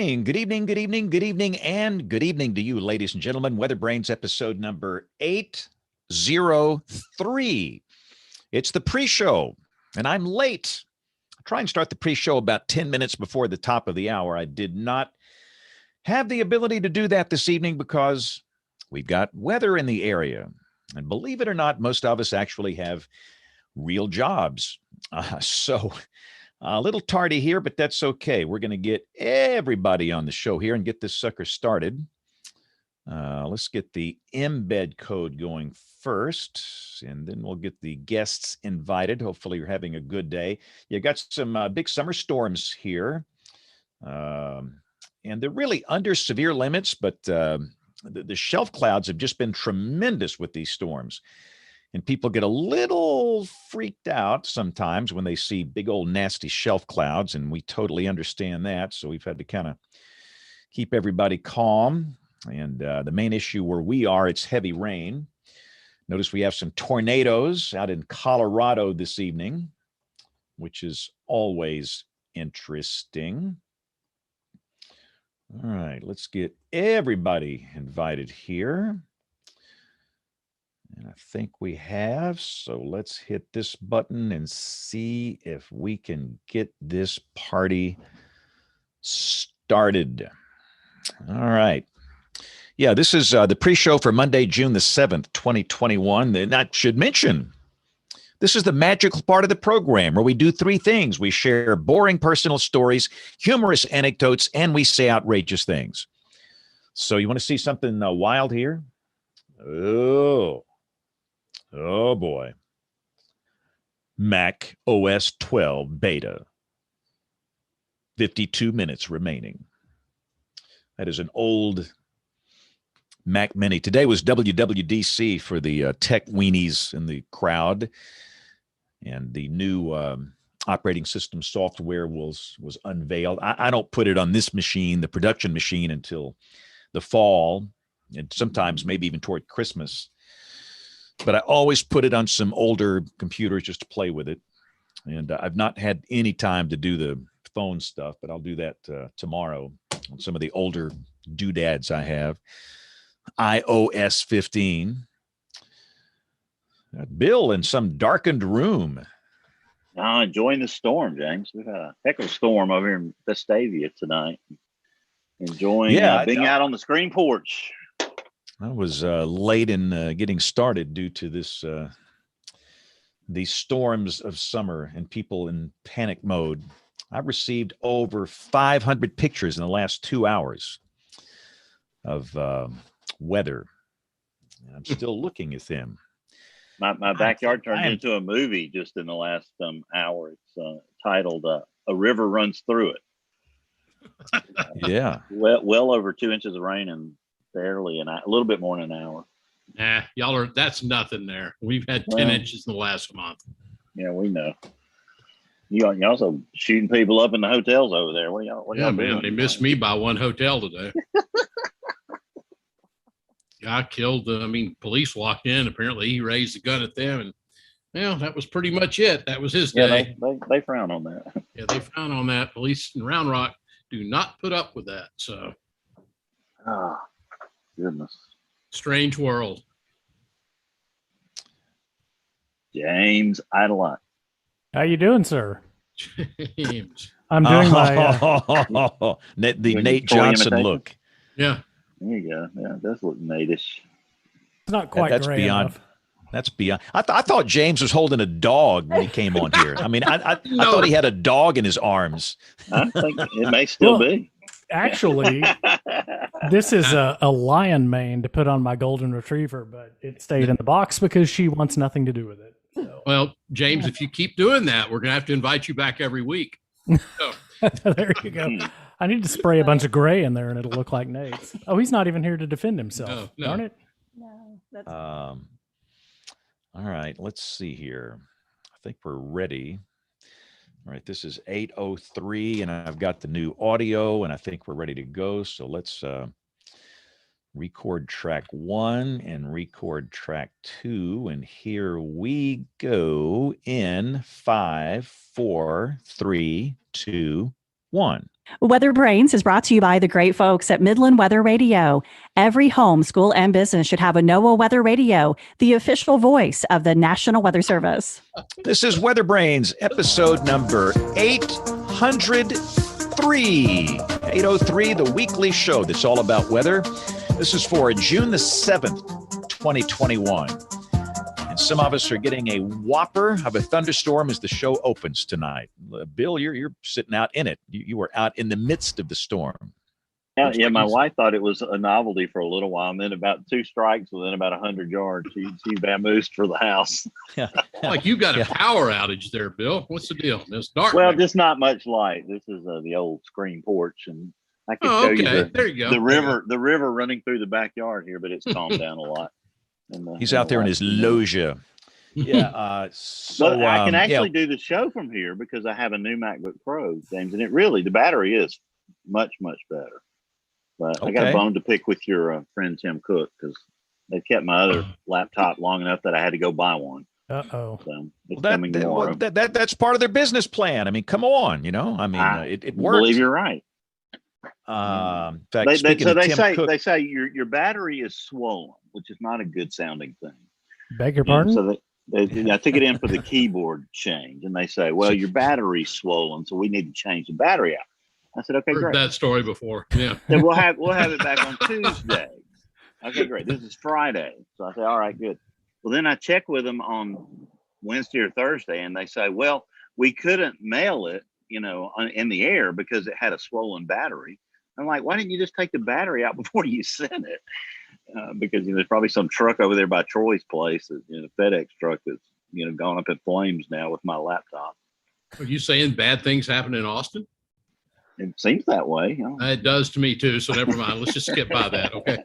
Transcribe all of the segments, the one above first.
Good evening, good evening, good evening, and good evening to you, ladies and gentlemen. WeatherBrains episode number 803. It's the pre-show, and I'm late. I try and start the pre-show about 10 minutes before the top of the hour. I did not have the ability to do that this evening because we've got weather in the area. And believe it or not, most of us actually have real jobs. So a little tardy here, but that's okay. We're going to get everybody on the show here and get this sucker started. Let's get the embed code going first, and then we'll get the guests invited. Hopefully you're having a good day. You got some big summer storms here, and they're really under severe limits, but the shelf clouds have just been tremendous with these storms. And people get a little freaked out sometimes when they see big old nasty shelf clouds, and we totally understand that. So we've had to kind of keep everybody calm. And the main issue where we are, it's heavy rain. Notice we have some tornadoes out in Colorado this evening, which is always interesting. All right, let's get everybody invited here. And I think we have, so let's hit this button and see if we can get this party started. All right. Yeah, this is the pre-show for Monday, June the 7th, 2021. And I should mention, this is the magical part of the program where we do three things. We share boring personal stories, humorous anecdotes, and we say outrageous things. So you want to see something wild here? Oh boy. Mac OS 12 beta. 52 minutes remaining. That is an old Mac Mini. Today was WWDC for the tech weenies in the crowd. And the new operating system software was unveiled. I don't put it on this machine, the production machine, until the fall, and sometimes maybe even toward Christmas. But I always put it on some older computers just to play with it. And I've not had any time to do the phone stuff, but I'll do that tomorrow on some of the older doodads I have. iOS 15. Bill in some darkened room. Enjoying the storm, James. We've had a heck of a storm over here in Vestavia tonight. Enjoying being out on the screen porch. I was late in getting started due to this these storms of summer and people in panic mode. I've received over 500 pictures in the last 2 hours of weather. I'm still looking at them. My backyard turned into a movie just in the last hour. It's titled "A River Runs Through It." Yeah. Well over 2 inches of rain and barely a little bit more than an hour. Nah, that's nothing there. We've had 10 inches in the last month. Yeah, we know. You also shooting people up in the hotels over there. What y'all man, they missed me by one hotel today. I killed police walked in. Apparently he raised a gun at them, and that was pretty much it. That was his day. They frown on that. Yeah, they frown on that. Police in Round Rock do not put up with that. So goodness. Strange world. James Idelot. How you doing, sir? James. I'm doing the Nate Johnson look. Yeah. There you go. Yeah, it does look Nate-ish. It's not quite that's gray beyond enough. That's beyond. I thought James was holding a dog when he came on here. I mean, I thought he had a dog in his arms. I think it may still be. Actually, this is a lion mane to put on my golden retriever, but it stayed in the box because she wants nothing to do with it. So. Well, James, if you keep doing that, we're going to have to invite you back every week. So. There you go. I need to spray a bunch of gray in there and it'll look like Nate's. Oh, he's not even here to defend himself. No. Darn it. No, that's All right, let's see here. I think we're ready. All right, this is 8:03, and I've got the new audio, and I think we're ready to go. So let's record track 1 and record track 2, and here we go in 5, 4, 3, 2, WeatherBrains is brought to you by the great folks at Midland Weather Radio. Every home, school, and business should have a NOAA Weather Radio, the official voice of the National Weather Service. This is WeatherBrains, episode number 803. 803, the weekly show that's all about weather. This is for June the 7th, 2021. And some of us are getting a whopper of a thunderstorm as the show opens tonight. Bill, you're sitting out in it. You were out in the midst of the storm. Yeah, my wife thought it was a novelty for a little while, and then about 2 strikes within about 100 yards, she vamoosed for the house. Like you got a power outage there, Bill. What's the deal? It's dark. Well, just not much light. This is the old screen porch, and I can show you there you go. the river running through the backyard here, but it's calmed down a lot. He's out there in his loggia. Yeah. So I can actually do the show from here because I have a new MacBook Pro, James, and the battery is much, much better. But I got a bone to pick with your friend Tim Cook because they kept my other laptop long enough that I had to go buy one. Uh-oh. So it's coming tomorrow. That's part of their business plan. I mean, come on, it works. I believe you're right. In fact, they say your battery is swollen, which is not a good sounding thing. Beg your pardon? So I took it in for the keyboard change, and they say, "Well, your battery's swollen, so we need to change the battery out." I said, "Okay, Heard great." That story before, yeah. Then we'll have it back on Tuesday. Okay, great. This is Friday, so I say, "All right, good." Well, then I check with them on Wednesday or Thursday, and they say, "Well, we couldn't mail it, in the air because it had a swollen battery." I'm like, why didn't you just take the battery out before you sent it? Because there's probably some truck over there by Troy's place, FedEx truck that's gone up in flames now with my laptop. Are you saying bad things happen in Austin? It seems that way. It does to me too. So never mind. Let's just skip by that. Okay.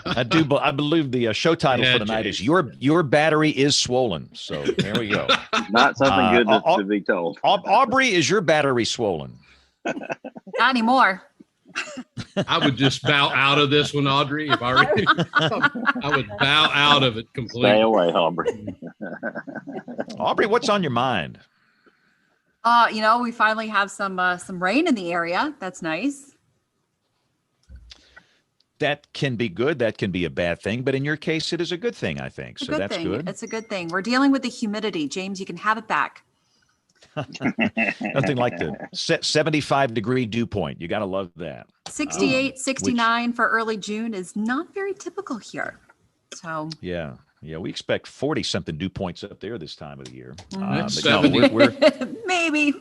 I believe the show title for tonight is "Your Battery is Swollen." So there we go. Not something good to be told. Aubrey, is your battery swollen? Not anymore. I would just bow out of this one, Audrey. I would bow out of it completely. Stay away, Aubrey. Aubrey, what's on your mind? We finally have some rain in the area. That's nice. That can be good. That can be a bad thing. But in your case, it is a good thing, I think. So that's good. It's a good thing. We're dealing with the humidity. James, you can have it back. Nothing like the 75-degree dew point. You got to love that. 68, 69 for early June is not very typical here. So yeah, we expect 40-something dew points up there this time of the year. But 70. We're maybe.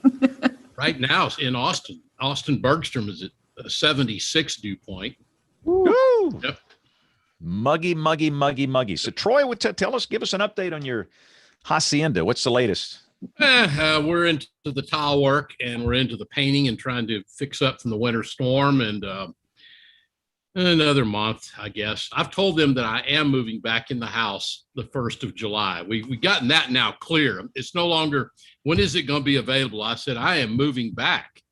Right now in Austin Bergstrom is at a 76 dew point. Woo! Yep. Muggy. So Troy, give us an update on your hacienda. What's the latest? We're into the tile work and we're into the painting and trying to fix up from the winter storm and another month, I guess. I've told them that I am moving back in the house the 1st of July. We've gotten that now clear. It's no longer, when is it going to be available? I said, I am moving back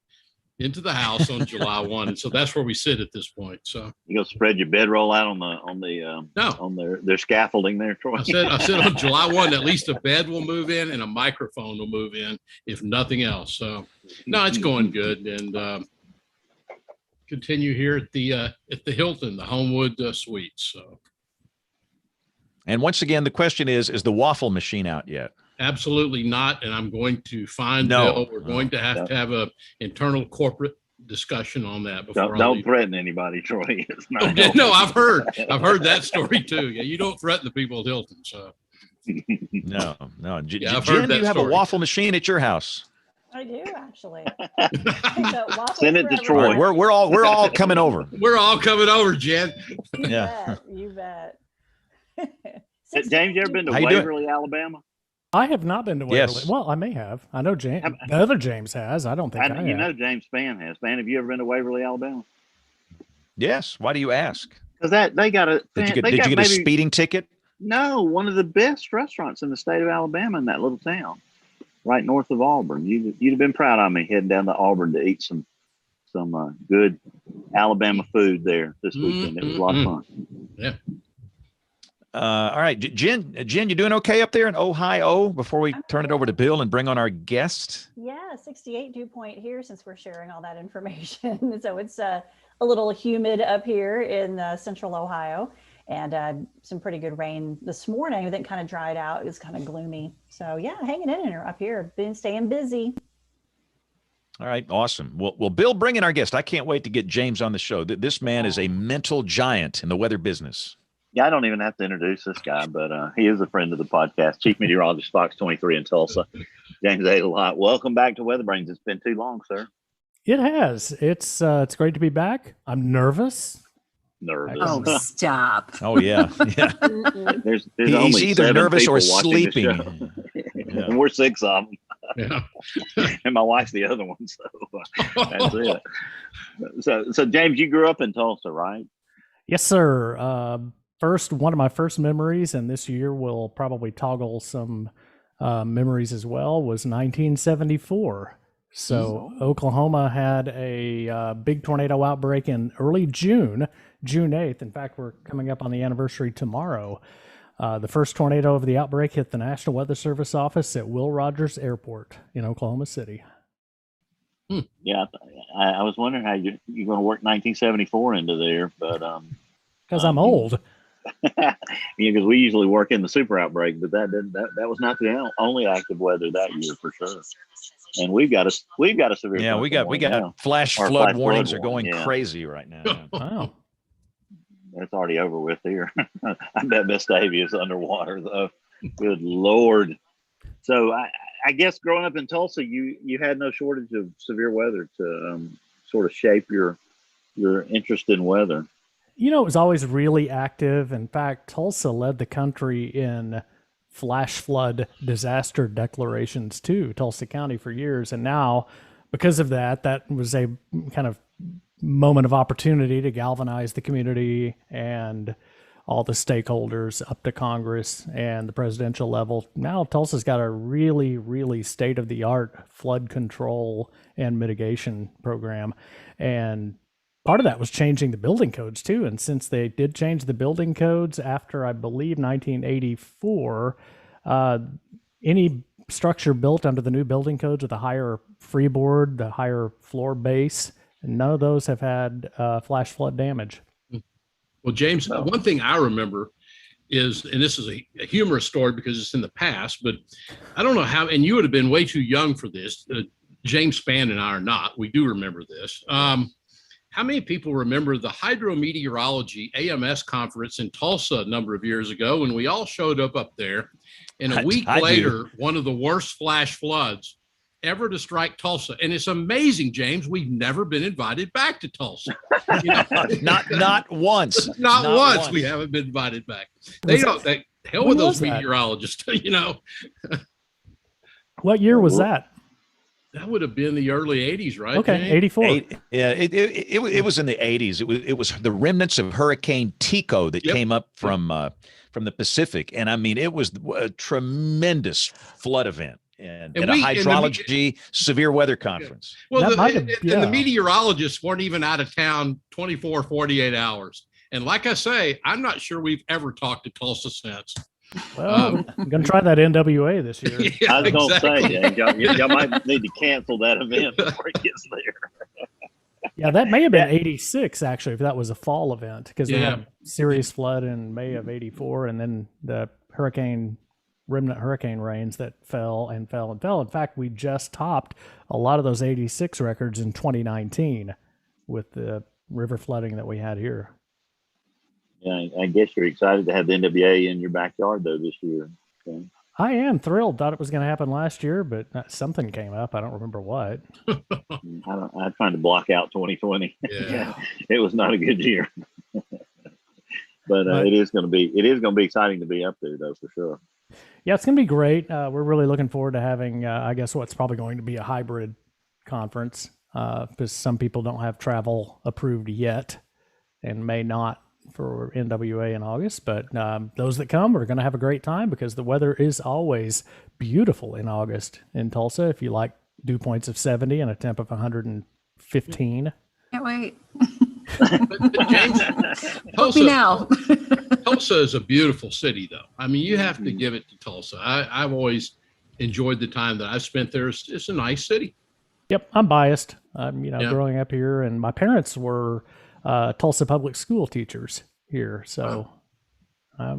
into the house on July 1. And so that's where we sit at this point. So you gonna spread your bedroll out on their scaffolding there, Troy? I said on July 1, at least a bed will move in and a microphone will move in, if nothing else. So no, it's going good. And continue here at the Hilton, the Homewood Suites. So. And once again, the question is the waffle machine out yet? Absolutely not. And I'm going to find Bill. We're going to have a internal corporate discussion on that before. Don't threaten anybody, Troy. It's not okay, no, I've heard that story too. Yeah, you don't threaten the people at Hilton. So no. Yeah, Jen, do you have a waffle machine at your house? I do actually. Send it to Troy. Right, we're all coming over. We're all coming over, Jen. You bet. James, you ever been to Waverly, Alabama? I have not been to Waverly. Yes. Well, I may have. I know James. The other James has. I don't think I have. You know James Spann has. Spann, have you ever been to Waverly, Alabama? Yes. Why do you ask? Because they got a. Did you get a speeding ticket? No, one of the best restaurants in the state of Alabama in that little town, right north of Auburn. You'd have been proud of me heading down to Auburn to eat some good Alabama food there this weekend. It was a lot of fun. Yeah. All right, Jen, you doing okay up there in Ohio before we turn it over to Bill and bring on our guest? Yeah, 68 dew point here since we're sharing all that information. So it's a little humid up here in central Ohio, and some pretty good rain this morning that kind of dried out. It was kind of gloomy. So yeah, hanging in there up here, been staying busy. All right, awesome. Well, Bill, bring in our guest. I can't wait to get James on the show. This man is a mental giant in the weather business. Yeah, I don't even have to introduce this guy, but he is a friend of the podcast, Chief Meteorologist Fox 23 in Tulsa. James Adelot. Welcome back to WeatherBrains. It's been too long, sir. It has. It's great to be back. I'm nervous. Oh, stop. Oh, yeah. Yeah. There's He's only either 7 nervous or people watching the sleeping. show. Yeah. And we're 6 of them. Yeah. And my wife's the other one. So that's it. So James, you grew up in Tulsa, right? Yes, sir. One of my first memories, and this year will probably toggle some memories as well, was 1974. So Oklahoma had a big tornado outbreak in early June 8th. In fact, we're coming up on the anniversary tomorrow. The first tornado of the outbreak hit the National Weather Service office at Will Rogers Airport in Oklahoma City. Yeah, I was wondering how you're going to work 1974 into there, but because I'm old. Yeah, because we usually work in the super outbreak, but that was not the only active weather that year for sure. And we've got a severe. Yeah, we got now. flash Or flood flash warnings flood are going warning, yeah. crazy right now. Wow. That's already over with here. I bet Vestavia is underwater though. Good Lord. So I guess growing up in Tulsa, you had no shortage of severe weather to sort of shape your interest in weather. You know, it was always really active. In fact, Tulsa led the country in flash flood disaster declarations too, Tulsa County for years. And now, because of that was a kind of moment of opportunity to galvanize the community and all the stakeholders up to Congress and the presidential level. Now Tulsa's got a really, really state-of-the-art flood control and mitigation program. And part of that was changing the building codes too. And since they did change the building codes after, I believe, 1984, any structure built under the new building codes with a higher freeboard, the higher floor base, and none of those have had flash flood damage. Well, James, one thing I remember is, and this is a humorous story because it's in the past, but I don't know how, and you would have been way too young for this. James Spann and I are not. We do remember this. How many people remember the hydrometeorology AMS conference in Tulsa a number of years ago when we all showed up there, and a week later, one of the worst flash floods ever to strike Tulsa? And it's amazing, James, we've never been invited back to Tulsa. You know? not once. Not once we haven't been invited back. They hell with those meteorologists, you know. What year was that? That would have been the early 80s, right? Okay, James? 84. Yeah, it was in the 80s. It was the remnants of Hurricane Tico that came up from the Pacific, and I mean it was a tremendous flood event and at a hydrology severe weather conference. Well, and the meteorologists weren't even out of town 24, 48 hours. And like I say, I'm not sure we've ever talked to Tulsa since. Well, I'm going to try that NWA this year. Yeah, I was going to say, y'all might need to cancel that event before it gets there. Yeah, that may have been 86, actually, if that was a fall event, because we had serious flood in May of 84, and then the remnant hurricane rains that fell and fell and fell. In fact, we just topped a lot of those 86 records in 2019 with the river flooding that we had here. Yeah, I guess you're excited to have the NWA in your backyard, though, this year. Okay. I am thrilled. Thought it was going to happen last year, but something came up. I don't remember what. I'm trying to block out 2020. Yeah. It was not a good year. But it is going to be exciting to be up there, though, for sure. Yeah, it's going to be great. We're really looking forward to having, I guess, what's probably going to be a hybrid conference because some people don't have travel approved yet and may not for NWA in August. But those that come are going to have a great time because the weather is always beautiful in August in Tulsa. If you like dew points of 70 and a temp of 115. Can't wait. But James, Tulsa Tulsa is a beautiful city, though. I mean, you have to give it to Tulsa. I've always enjoyed the time that I've spent there. It's a nice city. Yep, I'm biased. I'm, Yeah. growing up here, and my parents were Tulsa public school teachers here, so I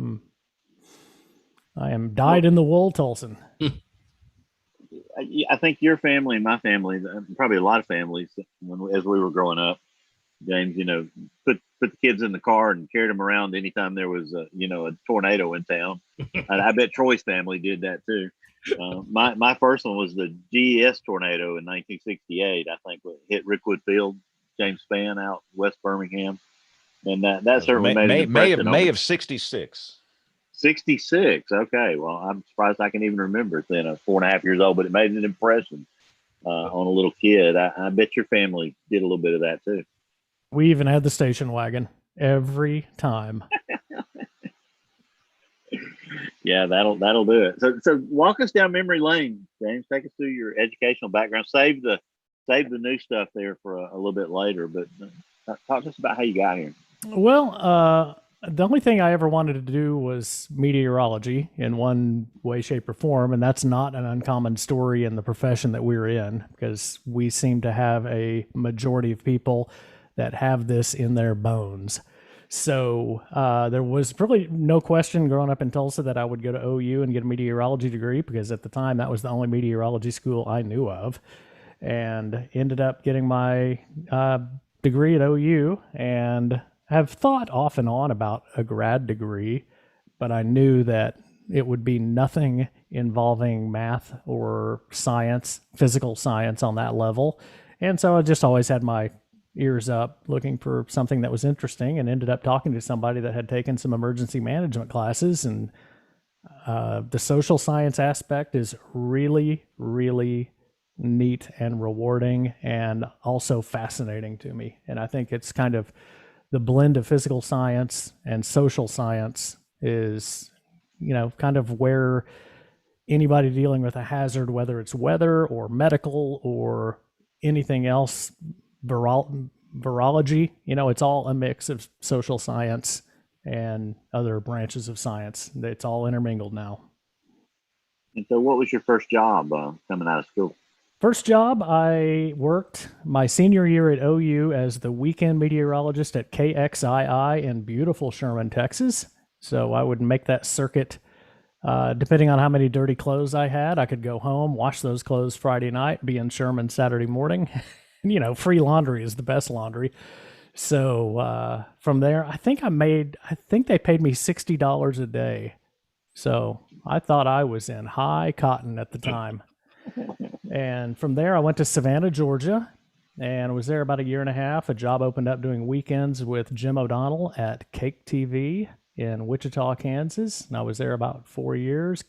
am dyed in the wool Tulsan. I think your family and my family, probably a lot of families, as we were growing up, James, put the kids in the car and carried them around anytime there was a tornado in town. And I bet Troy's family did that too. My first one was the GES tornado in 1968. I think it hit Rickwood Field, James Spann out west Birmingham, and that certainly made an impression. May of '66. 66. Okay, well, I'm surprised I can even remember it then. I was 4.5 years old, but it made an impression on a little kid. I bet your family did a little bit of that too. We even had the station wagon every time. Yeah, that'll do it. So walk us down memory lane, James. Take us through your educational background. Save the new stuff there for a little bit later, but talk to us about how you got here. Well, the only thing I ever wanted to do was meteorology in one way, shape, or form, and that's not an uncommon story in the profession that we're in, because we seem to have a majority of people that have this in their bones. So there was really no question growing up in Tulsa that I would go to OU and get a meteorology degree, because at the time that was the only meteorology school I knew of, and ended up getting my degree at OU, and have thought off and on about a grad degree, but I knew that it would be nothing involving math or science, physical science on that level. And so I just always had my ears up looking for something that was interesting, and ended up talking to somebody that had taken some emergency management classes. And the social science aspect is really, really neat and rewarding, and also fascinating to me. And I think it's kind of the blend of physical science and social science is, kind of where anybody dealing with a hazard, whether it's weather or medical or anything else, virology, it's all a mix of social science and other branches of science. It's all intermingled now. And so what was your first job coming out of school? First job, I worked my senior year at OU as the weekend meteorologist at KXII in beautiful Sherman, Texas. So I would make that circuit. Depending on how many dirty clothes I had, I could go home, wash those clothes Friday night, be in Sherman Saturday morning. Free laundry is the best laundry. So from there, I think they paid me $60 a day. So I thought I was in high cotton at the time. And from there, I went to Savannah, Georgia, and was there about a year and a half. A job opened up doing weekends with Jim O'Donnell at Cake TV in Wichita, Kansas. And I was there about 4 years.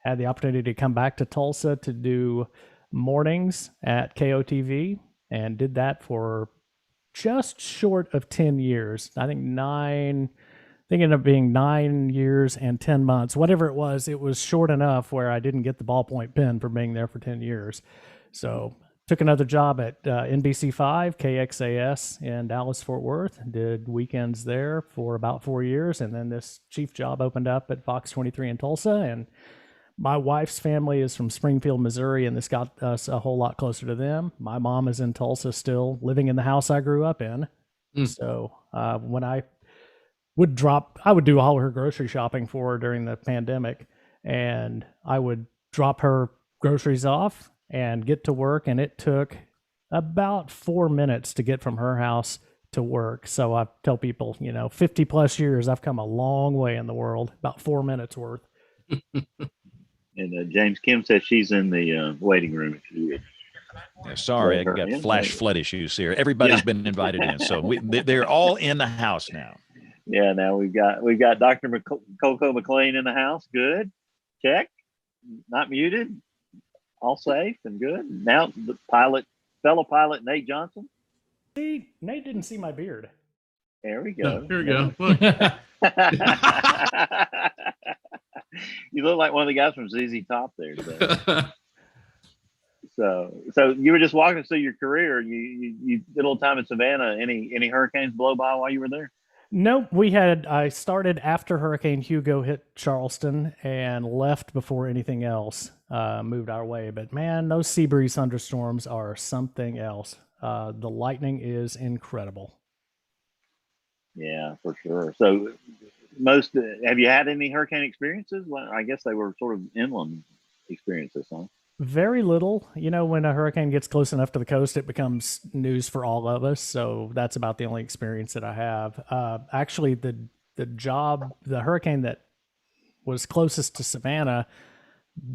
Had the opportunity to come back to Tulsa to do mornings at KOTV, and did that for just short of 10 years. I think ended up being 9 years and 10 months. Whatever it was short enough where I didn't get the ballpoint pen for being there for 10 years. So took another job at NBC5, KXAS in Dallas, Fort Worth. Did weekends there for about 4 years. And then this chief job opened up at Fox 23 in Tulsa. And my wife's family is from Springfield, Missouri, and this got us a whole lot closer to them. My mom is in Tulsa still, living in the house I grew up in. So when I would do all her grocery shopping for her during the pandemic, and I would drop her groceries off and get to work, and it took about 4 minutes to get from her house to work. So I tell people, 50 plus years, I've come a long way in the world, about 4 minutes worth. And James, Kim says she's in the waiting room. If you Yeah, sorry, I got flash flood issues here. Everybody's been invited in, so they're all in the house now. Yeah, now we've got Dr. Coco McLean in the house. Good, check. Not muted. All safe and good. Now the fellow pilot Nate Johnson. See, Nate didn't see my beard. There we go. Here we go. Look. You look like one of the guys from ZZ Top there today. So you were just walking through your career. You did a little time in Savannah. Any hurricanes blow by while you were there? Nope, I started after Hurricane Hugo hit Charleston and left before anything else moved our way. But man, those sea breeze thunderstorms are something else. The lightning is incredible. Yeah, for sure. So have you had any hurricane experiences? Well, I guess they were sort of inland experiences, huh? Very little. When a hurricane gets close enough to the coast, it becomes news for all of us. So that's about the only experience that I have. Actually, the hurricane that was closest to Savannah,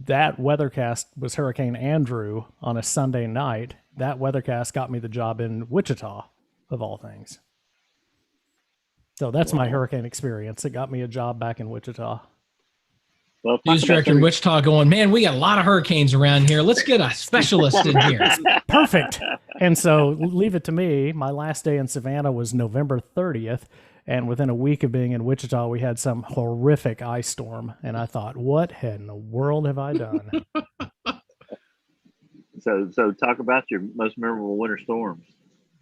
that weathercast was Hurricane Andrew on a Sunday night. That weathercast got me the job in Wichita, of all things. So that's my hurricane experience. It got me a job back in Wichita. Well, News director in Wichita going, man, we got a lot of hurricanes around here. Let's get a specialist in here. Perfect. And so leave it to me. My last day in Savannah was November 30th. And within a week of being in Wichita, we had some horrific ice storm. And I thought, what in the world have I done? So talk about your most memorable winter storms.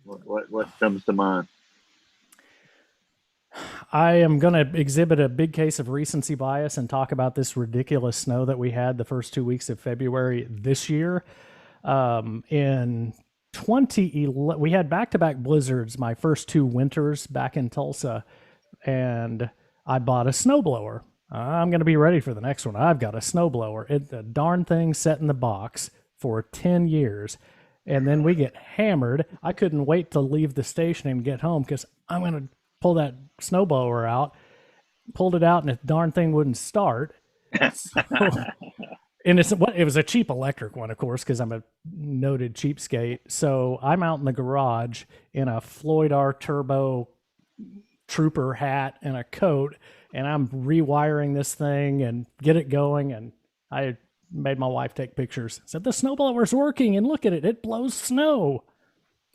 What comes to mind? I am going to exhibit a big case of recency bias and talk about this ridiculous snow that we had the first 2 weeks of February this year. In 2011, we had back-to-back blizzards my first 2 winters back in Tulsa, and I bought a snowblower. I'm going to be ready for the next one. I've got a snowblower. The darn thing set in the box for 10 years, and then we get hammered. I couldn't wait to leave the station and get home because I'm going to pull that snowblower out. Pulled it out, and the darn thing wouldn't start. So, and it was a cheap electric one, of course, because I'm a noted cheapskate. So I'm out in the garage in a Floyd R. Turbo trooper hat and a coat, and I'm rewiring this thing and get it going. And I made my wife take pictures. Said, the snowblower's working, and look at it. It blows snow.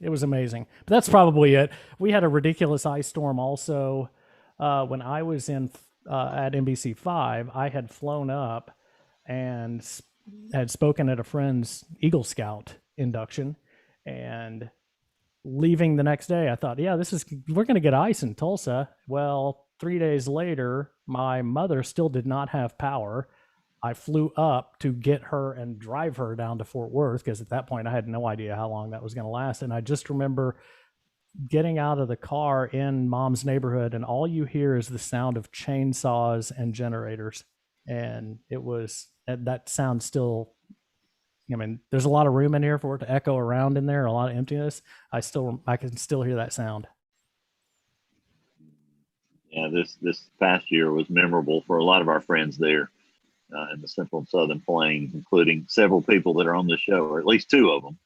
It was amazing. But that's probably it. We had a ridiculous ice storm also. When I was at NBC5, I had flown up and had spoken at a friend's Eagle Scout induction. And leaving the next day, I thought, we're going to get ice in Tulsa. Well, 3 days later, my mother still did not have power. I flew up to get her and drive her down to Fort Worth because at that point I had no idea how long that was going to last. And I just remember getting out of the car in Mom's neighborhood, and all you hear is the sound of chainsaws and generators. And that sound still, there's a lot of room in here for it to echo around in there, a lot of emptiness. I can still hear that sound. Yeah, this past year was memorable for a lot of our friends there. In the Central and Southern Plains, including several people that are on this show, or at least 2 of them.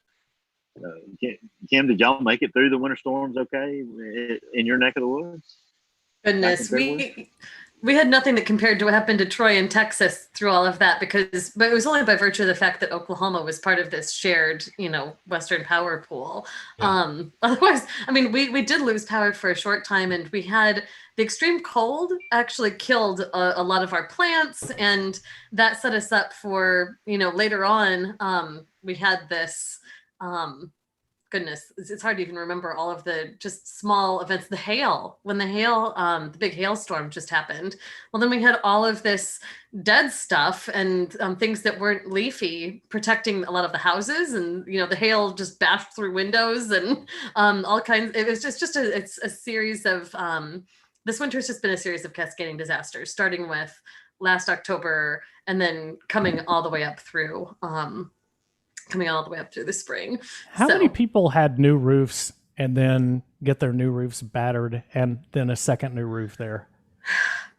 Kim, did y'all make it through the winter storms okay in your neck of the woods? Goodness, we had nothing that compared to what happened to Troy and Texas through all of that, but it was only by virtue of the fact that Oklahoma was part of this shared, Western power pool. Yeah. Otherwise, we did lose power for a short time, and we had the extreme cold actually killed a lot of our plants, and that set us up for, later on, we had this, goodness, it's hard to even remember all of the just small events. The hail, when the big hailstorm just happened. Well, then we had all of this dead stuff and things that weren't leafy protecting a lot of the houses, and the hail just bashed through windows and all kinds. It was just a series of this winter has just been a series of cascading disasters, starting with last October and then coming all the way up through. Coming all the way up through the spring. How many people had new roofs and then get their new roofs battered and then a second new roof there?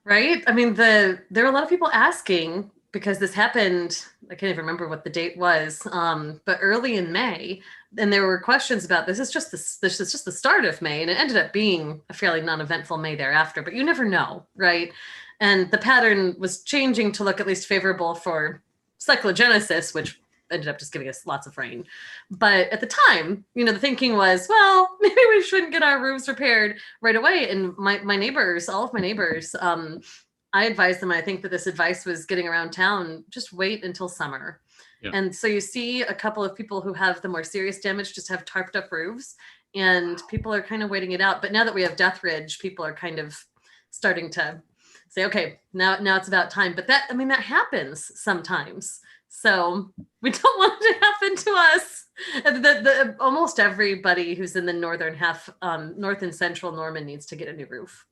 Right? There are a lot of people asking because this happened, I can't even remember what the date was, but early in May, and there were questions about this is just the start of May, and it ended up being a fairly non-eventful May thereafter, but you never know, right? And the pattern was changing to look at least favorable for cyclogenesis, which ended up just giving us lots of rain. But at the time, the thinking was, well, maybe we shouldn't get our roofs repaired right away. And my neighbors, all of my neighbors, I advised them, I think that this advice was getting around town, just wait until summer. Yeah. And so you see a couple of people who have the more serious damage just have tarped up roofs. and people are kind of waiting it out. But now that we have Death Ridge, people are kind of starting to say, okay, now it's about time. But that happens sometimes. So we don't want it to happen to us. Almost everybody who's in the northern half, north and central Norman needs to get a new roof.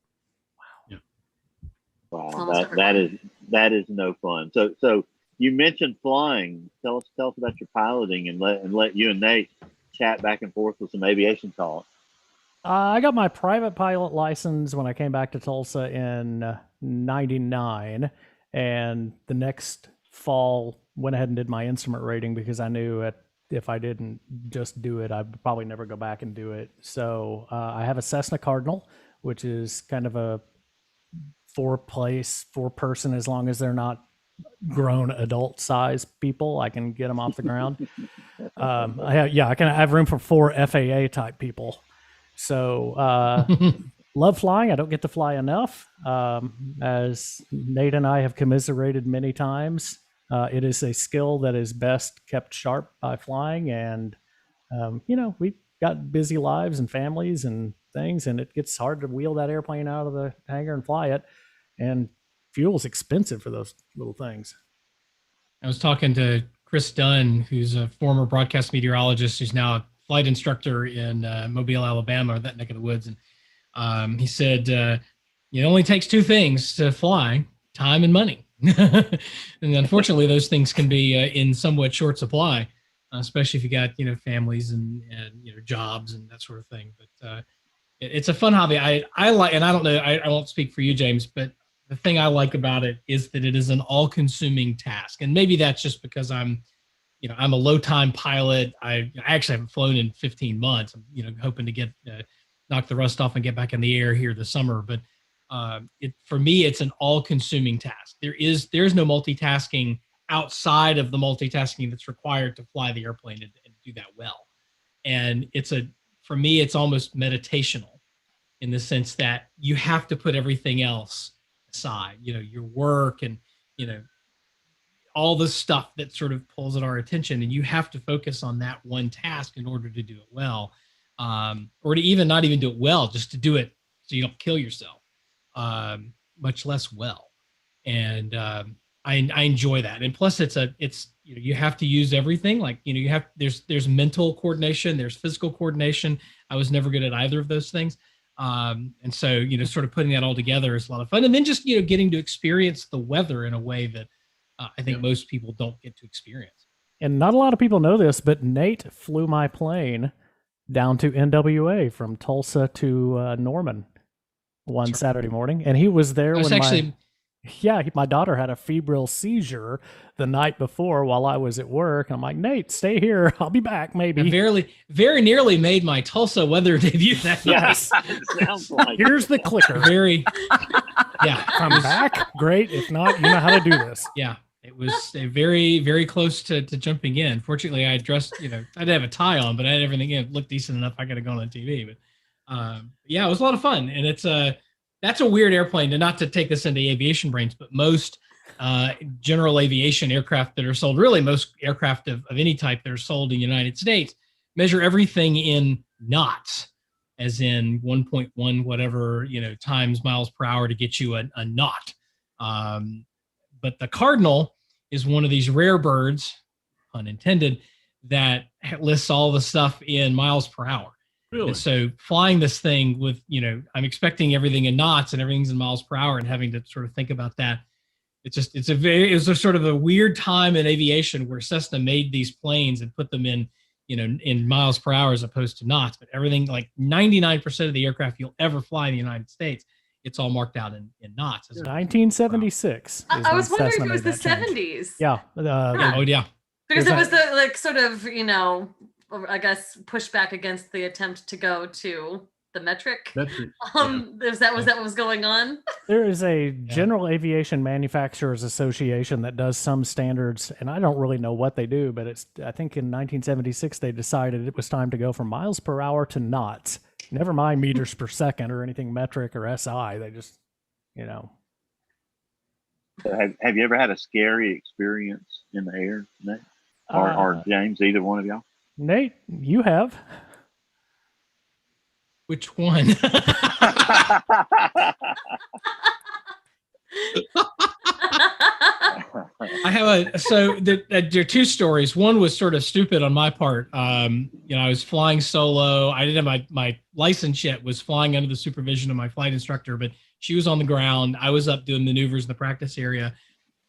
Wow, that is no fun. So you mentioned flying. Tell us about your piloting, and let you and Nate chat back and forth with some aviation talk. I got my private pilot license when I came back to Tulsa in '99, and the next fall went ahead and did my instrument rating because I knew if I didn't just do it, I'd probably never go back and do it. So I have a Cessna Cardinal, which is kind of a four-person, as long as they're not grown adult size people, I can get them off the ground. I have room for 4 FAA type people. So love flying. I don't get to fly enough. As Nate and I have commiserated many times, it is a skill that is best kept sharp by flying. And, we've got busy lives and families and things, and it gets hard to wheel that airplane out of the hangar and fly it. And fuel is expensive for those little things. I was talking to Chris Dunn, who's a former broadcast meteorologist, who's now a flight instructor in Mobile, Alabama, or that neck of the woods. And he said, it only takes 2 things to fly: time and money. And unfortunately, those things can be in somewhat short supply, especially if you got, families and jobs and that sort of thing. But it's a fun hobby. I like, and I don't know, I won't speak for you, James, but the thing I like about it is that it is an all-consuming task. And maybe that's just because I'm a low-time pilot. I actually haven't flown in 15 months. I'm, hoping to get knock the rust off and get back in the air here this summer. But for me, it's an all-consuming task. There's no multitasking outside of the multitasking that's required to fly the airplane and do that well. And for me, it's almost meditational in the sense that you have to put everything else aside, your work and, all the stuff that sort of pulls at our attention, and you have to focus on that one task in order to do it well, or to not even do it well, just to do it so you don't kill yourself, much less well. And I enjoy that. And plus you have to use everything. Like, there's mental coordination, there's physical coordination. I was never good at either of those things. And so, sort of putting that all together is a lot of fun. And then just, getting to experience the weather in a way that I think most people don't get to experience. And not a lot of people know this, but Nate flew my plane down to NWA from Tulsa to Norman one Saturday morning. And he was there my daughter had a febrile seizure the night before while I was at work. I'm like, Nate, stay here. I'll be back, maybe. I very nearly made my Tulsa weather debut that night. Sounds like Here's the clicker. If I'm back, great. If not, you know how to do this. Yeah, it was very, very close to jumping in. Fortunately, I dressed, I didn't have a tie on, but I had everything looked decent enough. I could have gone on TV. But it was a lot of fun. And that's a weird airplane, and not to take this into aviation brains, but most general aviation aircraft that are sold, really most aircraft of any type that are sold in the United States, measure everything in knots, as in 1.1 whatever, times miles per hour to get you a knot. But the Cardinal is one of these rare birds, pun intended, that lists all the stuff in miles per hour. Really? And so flying this thing with, I'm expecting everything in knots and everything's in miles per hour, and having to sort of think about that. It was a sort of a weird time in aviation where Cessna made these planes and put them in, in miles per hour as opposed to knots. But everything, like 99% of the aircraft you'll ever fly in the United States, it's all marked out in knots. 1976. I was wondering if it was the 70s. Yeah. Yeah. Because it was the sort of, I guess, pushback against the attempt to go to the metric. Was that what was going on? There is a General Aviation Manufacturers Association that does some standards, and I don't really know what they do, but I think in 1976 they decided it was time to go from miles per hour to knots. Never mind meters per second or anything metric or SI. They just, Have you ever had a scary experience in the air, Nate? Or James, either one of y'all? Nate, you have. Which one? I have there are two stories. One was sort of stupid on my part. I was flying solo. I didn't have my license yet, was flying under the supervision of my flight instructor, but she was on the ground. I was up doing maneuvers in the practice area,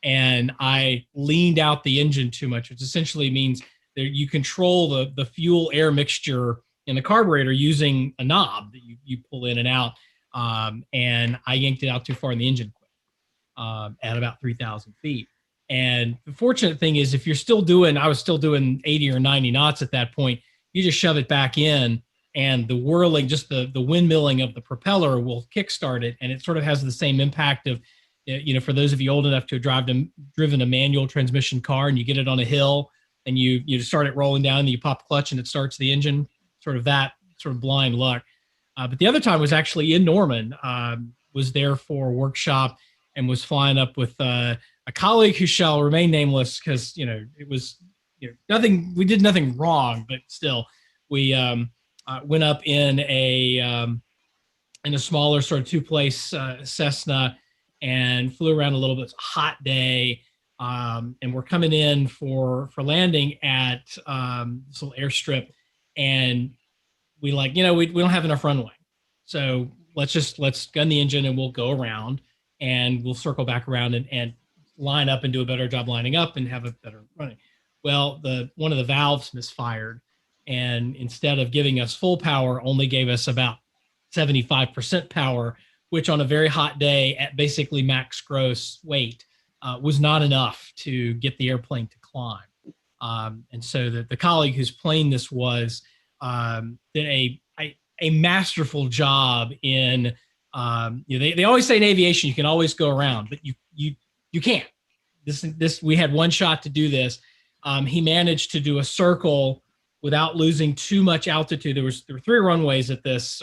and I leaned out the engine too much, which essentially means that you control the fuel air mixture in the carburetor using a knob that you pull in and out. And I yanked it out too far and the engine quit at about 3,000 feet. And the fortunate thing is, if I was still doing 80 or 90 knots at that point, you just shove it back in, and the whirling, just the windmilling of the propeller will kickstart it. And it sort of has the same impact of, for those of you old enough to have driven a manual transmission car, and you get it on a hill and you start it rolling down and you pop the clutch and it starts the engine, sort of that sort of blind luck. But the other time was actually in Norman, was there for a workshop and was flying up with a colleague who shall remain nameless because, it was nothing, we did nothing wrong, but still we went up in a smaller sort of two-place Cessna and flew around a little bit. It's a hot day. And we're coming in for landing at this little airstrip, and we we don't have enough runway. So let's gun the engine and we'll go around and we'll circle back around and line up and do a better job lining up and have a better running. Well, one of the valves misfired, and instead of giving us full power, only gave us about 75% power, which on a very hot day at basically max gross weight was not enough to get the airplane to climb. And so the colleague whose plane this was did a masterful job in, they always say in aviation, you can always go around, but you can't. We had one shot to do this. He managed to do a circle without losing too much altitude. There were two runways at this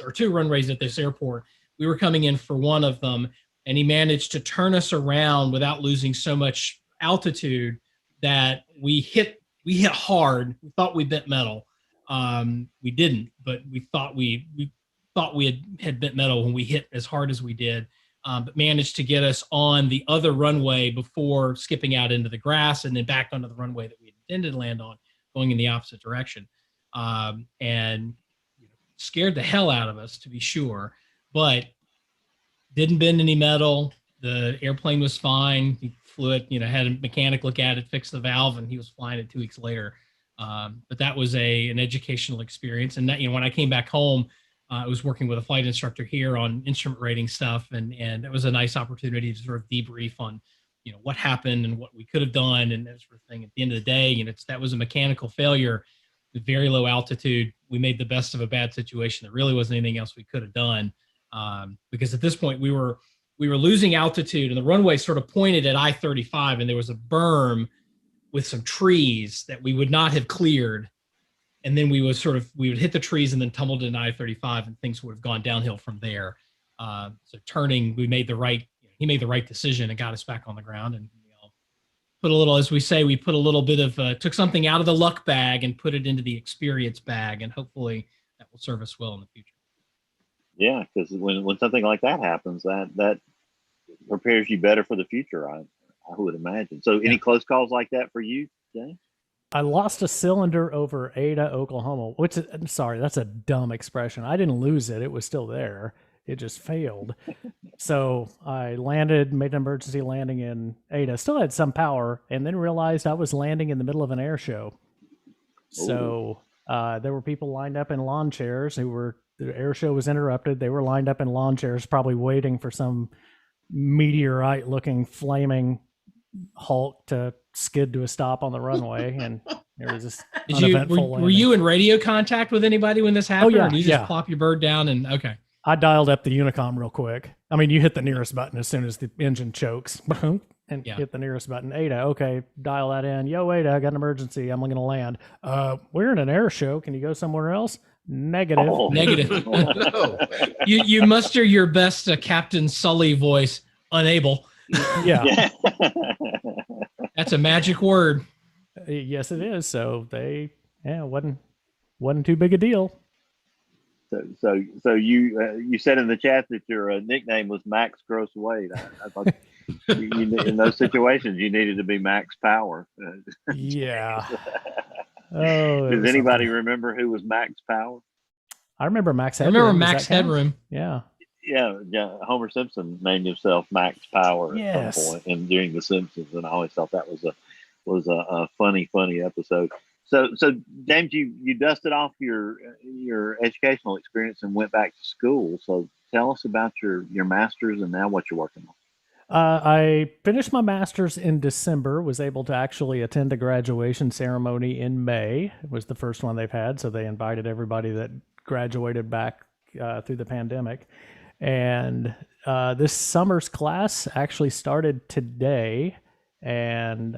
airport. We were coming in for one of them, and he managed to turn us around without losing so much altitude that we hit hard. We thought we bent metal. We didn't, but we thought we had bent metal when we hit as hard as we did, but managed to get us on the other runway before skipping out into the grass and then back onto the runway that we intended to land on, going in the opposite direction. And scared the hell out of us, to be sure, but didn't bend any metal. The airplane was fine. He flew it, had a mechanic look at it, fixed the valve, and he was flying it 2 weeks later. But that was an educational experience. And that, when I came back home, I was working with a flight instructor here on instrument rating stuff. And it was a nice opportunity to sort of debrief on, what happened and what we could have done and that sort of thing. At the end of the day, that was a mechanical failure with very low altitude. We made the best of a bad situation. There really wasn't anything else we could have done. Because at this point we were losing altitude, and the runway sort of pointed at I-35, and there was a berm with some trees that we would not have cleared. And then we would hit the trees and then tumbled into I-35, and things would have gone downhill from there. So turning, he made the right decision and got us back on the ground, and put a little, as we say, we put a little bit of, took something out of the luck bag and put it into the experience bag, and hopefully that will serve us well in the future. Yeah, because when something like that happens, that prepares you better for the future, I would imagine. So any close calls like that for you, Jay? I lost a cylinder over Ada, Oklahoma, which, sorry, that's a dumb expression. I didn't lose it. It was still there. It just failed. So I landed, made an emergency landing in Ada, still had some power, and then realized I was landing in the middle of an air show. So there were people lined up in lawn chairs the air show was interrupted. They were lined up in lawn chairs, probably waiting for some meteorite-looking flaming Hulk to skid to a stop on the runway, and there was this uneventful landing. Were you in radio contact with anybody when this happened? Oh, yeah, or did you just plop your bird down and okay? I dialed up the Unicom real quick. I mean, you hit the nearest button as soon as the engine chokes, and hit the nearest button. Ada, okay, dial that in. Yo, Ada, I got an emergency. I'm going to land. We're in an air show. Can you go somewhere else? Negative. Oh. Negative. No. You muster your best Captain Sully voice. Unable. Yeah. That's a magic word. Yes, it is. So wasn't too big a deal. So you said in the chat that your nickname was Max Gross Weight. I thought in those situations you needed to be Max Power. Yeah. Oh, does anybody remember who was Max Power? I remember Max Headroom. I remember Max Headroom. Yeah. Yeah. Homer Simpson named himself Max Power at some point and during The Simpsons, and I always thought that was a funny episode. So James, you dusted off your educational experience and went back to school. So tell us about your master's and now what you're working on. I finished my master's in December, was able to actually attend a graduation ceremony in May. It was the first one they've had, so they invited everybody that graduated back through the pandemic. And this summer's class actually started today. And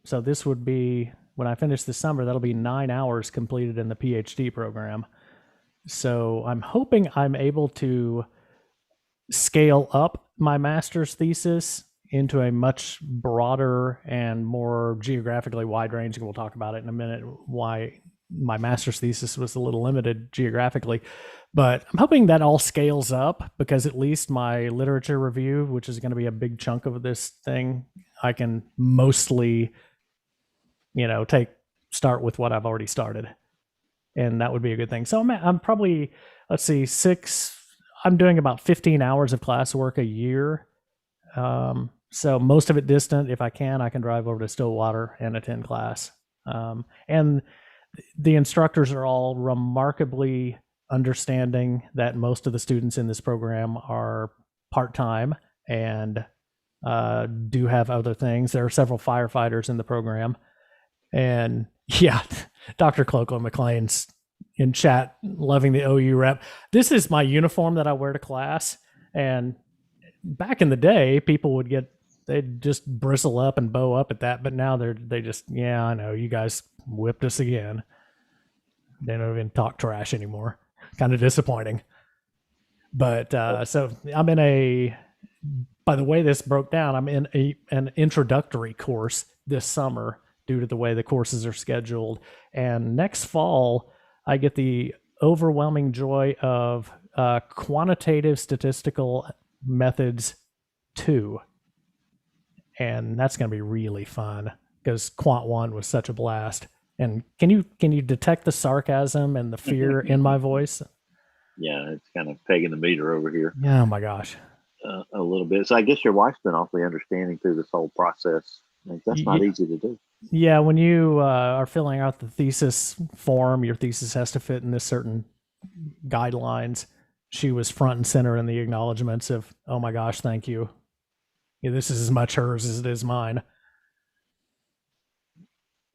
so this would be, when I finish this summer, that'll be 9 hours completed in the PhD program. So I'm hoping I'm able to scale up my master's thesis into a much broader and more geographically wide range. And we'll talk about it in a minute, why my master's thesis was a little limited geographically. But I'm hoping that all scales up, because at least my literature review, which is going to be a big chunk of this thing, I can mostly, start with what I've already started. And that would be a good thing. So I'm probably, I'm doing about 15 hours of classwork a year. So most of it distant. If I can drive over to Stillwater and attend class. And the instructors are all remarkably understanding that most of the students in this program are part-time and do have other things. There are several firefighters in the program. And yeah, Dr. Cloakland McLean's in chat, loving the OU rep. This is my uniform that I wear to class. And back in the day, people they'd just bristle up and bow up at that. But now they just, yeah, I know, you guys whipped us again. They don't even talk trash anymore. Kind of disappointing. But so I'm by the way this broke down, I'm in an introductory course this summer due to the way the courses are scheduled. And next fall, I get the overwhelming joy of quantitative statistical methods 2. And that's going to be really fun, because Quant 1 was such a blast. And can you detect the sarcasm and the fear in my voice? Yeah, it's kind of pegging the meter over here. Oh my gosh. A little bit. So I guess your wife's been awfully understanding through this whole process. That's not easy to do. Yeah, when you are filling out the thesis form, your thesis has to fit in this certain guidelines. She was front and center in the acknowledgments of, oh my gosh, thank you. Yeah, this is as much hers as it is mine.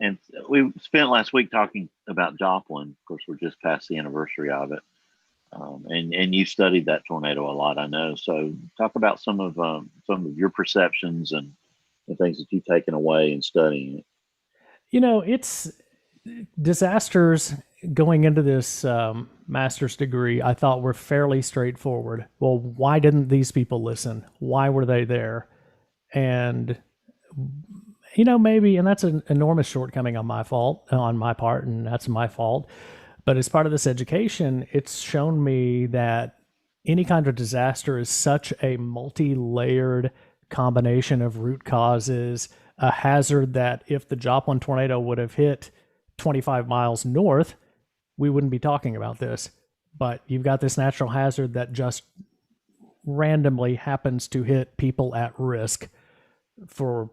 And we spent last week talking about Joplin. Of course, we're just past the anniversary of it. And you studied that tornado a lot, I know. So talk about some of your perceptions and the things that you've taken away in studying it. It's disasters going into this master's degree, I thought were fairly straightforward. Well, why didn't these people listen? Why were they there? And, maybe, and that's an enormous shortcoming on my part, and that's my fault. But as part of this education, it's shown me that any kind of disaster is such a multi-layered combination of root causes, a hazard that if the Joplin tornado would have hit 25 miles north, we wouldn't be talking about this. But you've got this natural hazard that just randomly happens to hit people at risk for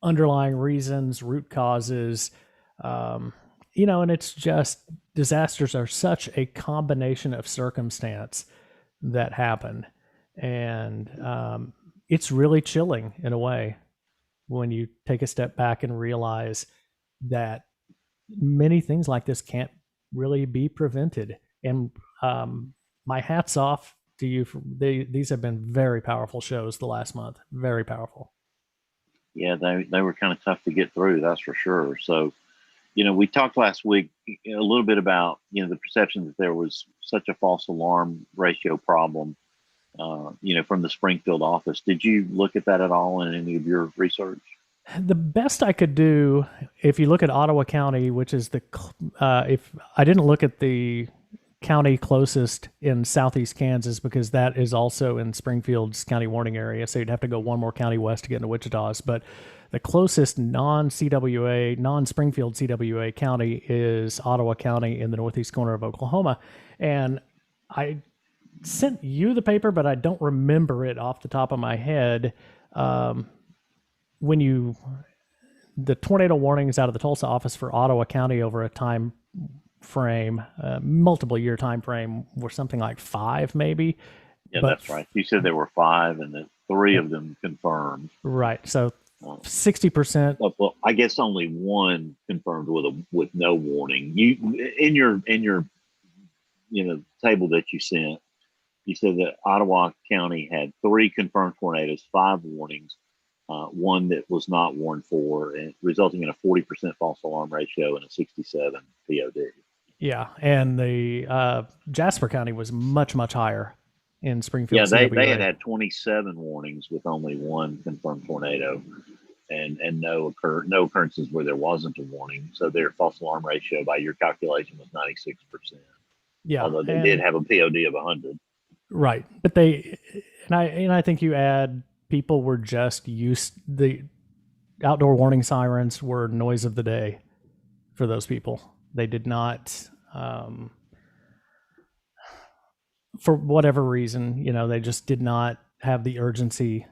underlying reasons, root causes, and it's just, disasters are such a combination of circumstance that happen. And it's really chilling in a way when you take a step back and realize that many things like this can't really be prevented. And my hat's off to you. These have been very powerful shows the last month. Very powerful. Yeah, they were kind of tough to get through, that's for sure. So, we talked last week a little bit about, the perception that there was such a false alarm ratio problem, from the Springfield office. Did you look at that at all in any of your research? The best I could do, if you look at Ottawa County, which is if I didn't look at the county closest in southeast Kansas, because that is also in Springfield's county warning area. So you'd have to go one more county west to get into Wichita's. But the closest non-CWA, non-Springfield CWA county is Ottawa County in the northeast corner of Oklahoma. And I sent you the paper, but I don't remember it off the top of my head. The tornado warnings out of the Tulsa office for Ottawa County over a time frame, multiple year time frame, were something like 5 maybe. Yeah, that's right. You said there were 5 and then 3 of them confirmed. Right. So 60%. Well, I guess only 1 confirmed with no warning. You in your table that you sent, you said that Ottawa County had 3 confirmed tornadoes, 5 warnings, 1 that was not warned for, and resulting in a 40% false alarm ratio and a 67 POD. Yeah, and the Jasper County was much, much higher in Springfield. Yeah, they had 27 warnings with only 1 confirmed tornado, and no occurrences where there wasn't a warning. So their false alarm ratio, by your calculation, was 96%. Yeah, although they did have a POD of 100. Right, but I think you add, people were just the outdoor warning sirens were noise of the day for those people. They did not, for whatever reason, they just did not have the urgency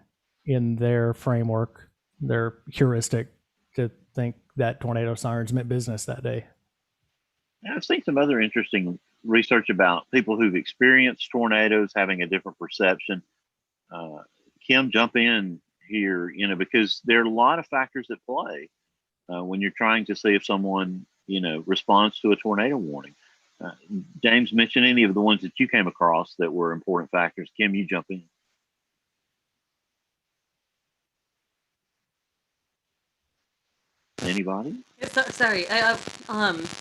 in their framework, their heuristic, to think that tornado sirens meant business that day. I've seen some other interesting research about people who've experienced tornadoes having a different perception. Kim, jump in here, because there are a lot of factors at play when you're trying to see if someone, responds to a tornado warning. James, mention any of the ones that you came across that were important factors. Kim, you jump in. Anybody? Sorry, I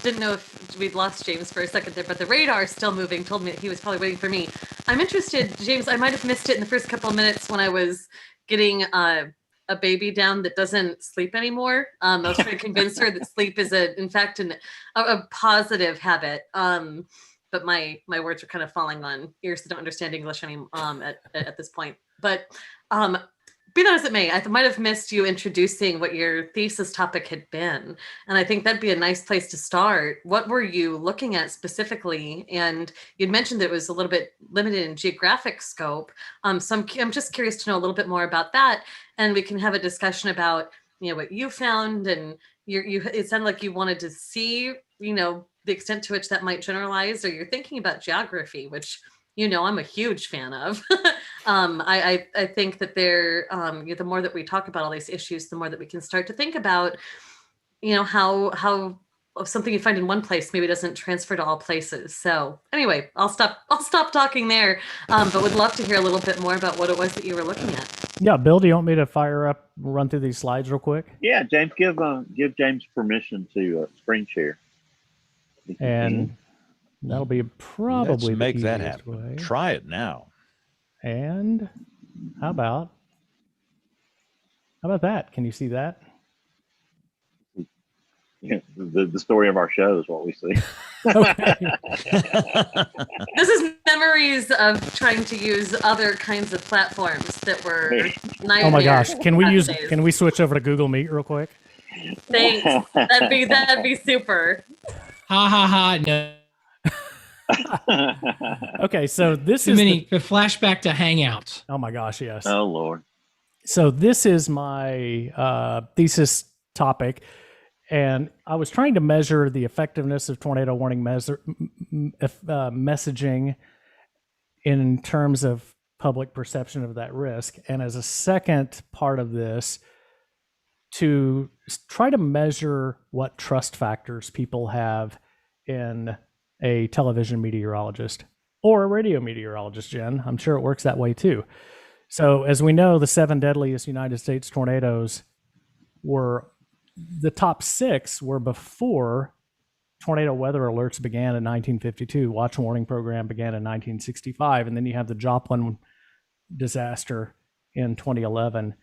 didn't know if we'd lost James for a second there, but the radar still moving told me that he was probably waiting for me. I'm interested, James, I might have missed it in the first couple of minutes when I was getting a baby down that doesn't sleep anymore. I was trying to convince her that sleep is in fact a positive habit. But my words are kind of falling on ears that don't understand English at this point. But be that as it may, I might have missed you introducing what your thesis topic had been. And I think that'd be a nice place to start. What were you looking at specifically? And you'd mentioned that it was a little bit limited in geographic scope. So I'm just curious to know a little bit more about that. And we can have a discussion about, what you found. And it sounded like you wanted to see, the extent to which that might generalize, or you're thinking about geography, which I'm a huge fan of. I think that the more that we talk about all these issues, the more that we can start to think about, how something you find in one place maybe doesn't transfer to all places. So anyway, I'll stop talking there, but would love to hear a little bit more about what it was that you were looking at. Yeah, Bill, do you want me to run through these slides real quick? Yeah, James, give James permission to screen share. And that'll be probably Let's make that happen. Way. Try it now. And how about that? Can you see that? Yeah, the story of our show is what we see. Okay. This is memories of trying to use other kinds of platforms that were Oh my gosh! Can we switch over to Google Meet real quick? Thanks. That'd be super. Ha ha ha! No. Okay, so this Too is many. The flashback to Hangouts. Oh my gosh! Yes. Oh Lord. So this is my thesis topic. And I was trying to measure the effectiveness of tornado warning messaging in terms of public perception of that risk. And as a second part of this, to try to measure what trust factors people have in a television meteorologist or a radio meteorologist, Jen. I'm sure it works that way too. So as we know, the 7 deadliest United States tornadoes were the top 6 were before tornado weather alerts began in 1952. Watch warning program began in 1965. And then you have the Joplin disaster in 2011.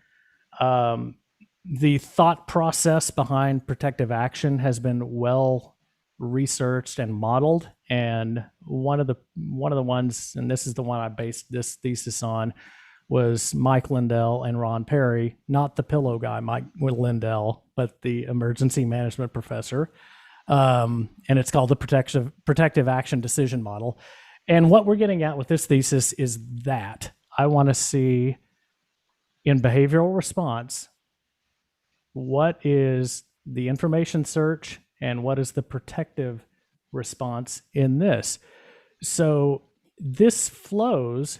The thought process behind protective action has been well researched and modeled. And one of the ones, and this is the one I based this thesis on, was Mike Lindell and Ron Perry, not the pillow guy, Mike Lindell, but the emergency management professor. And it's called the protective action decision model. And what we're getting at with this thesis is that I want to see in behavioral response, what is the information search and what is the protective response in this? So this flows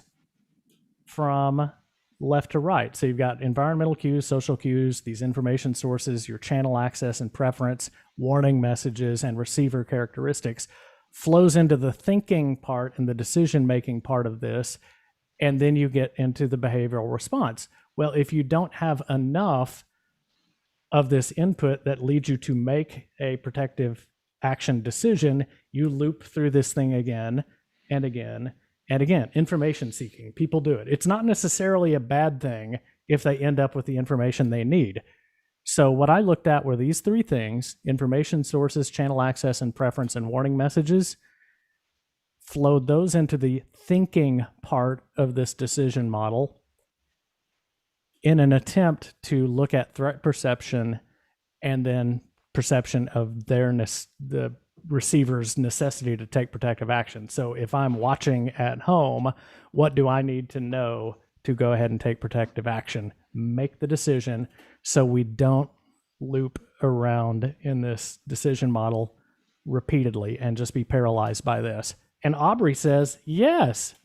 from left to right. So you've got environmental cues, social cues, these information sources, your channel access and preference, warning messages, and receiver characteristics flows into the thinking part and the decision-making part of this. And then you get into the behavioral response. Well, if you don't have enough of this input that leads you to make a protective action decision, you loop through this thing again and again and again. Information seeking, people do it. It's not necessarily a bad thing if they end up with the information they need. So what I looked at were these three things: information sources, channel access and preference, and warning messages. Flowed those into the thinking part of this decision model in an attempt to look at threat perception and then perception of the receiver's necessity to take protective action. So if I'm watching at home, what do I need to know to go ahead and take protective action? Make the decision so we don't loop around in this decision model repeatedly and just be paralyzed by this. And Aubrey says, yes,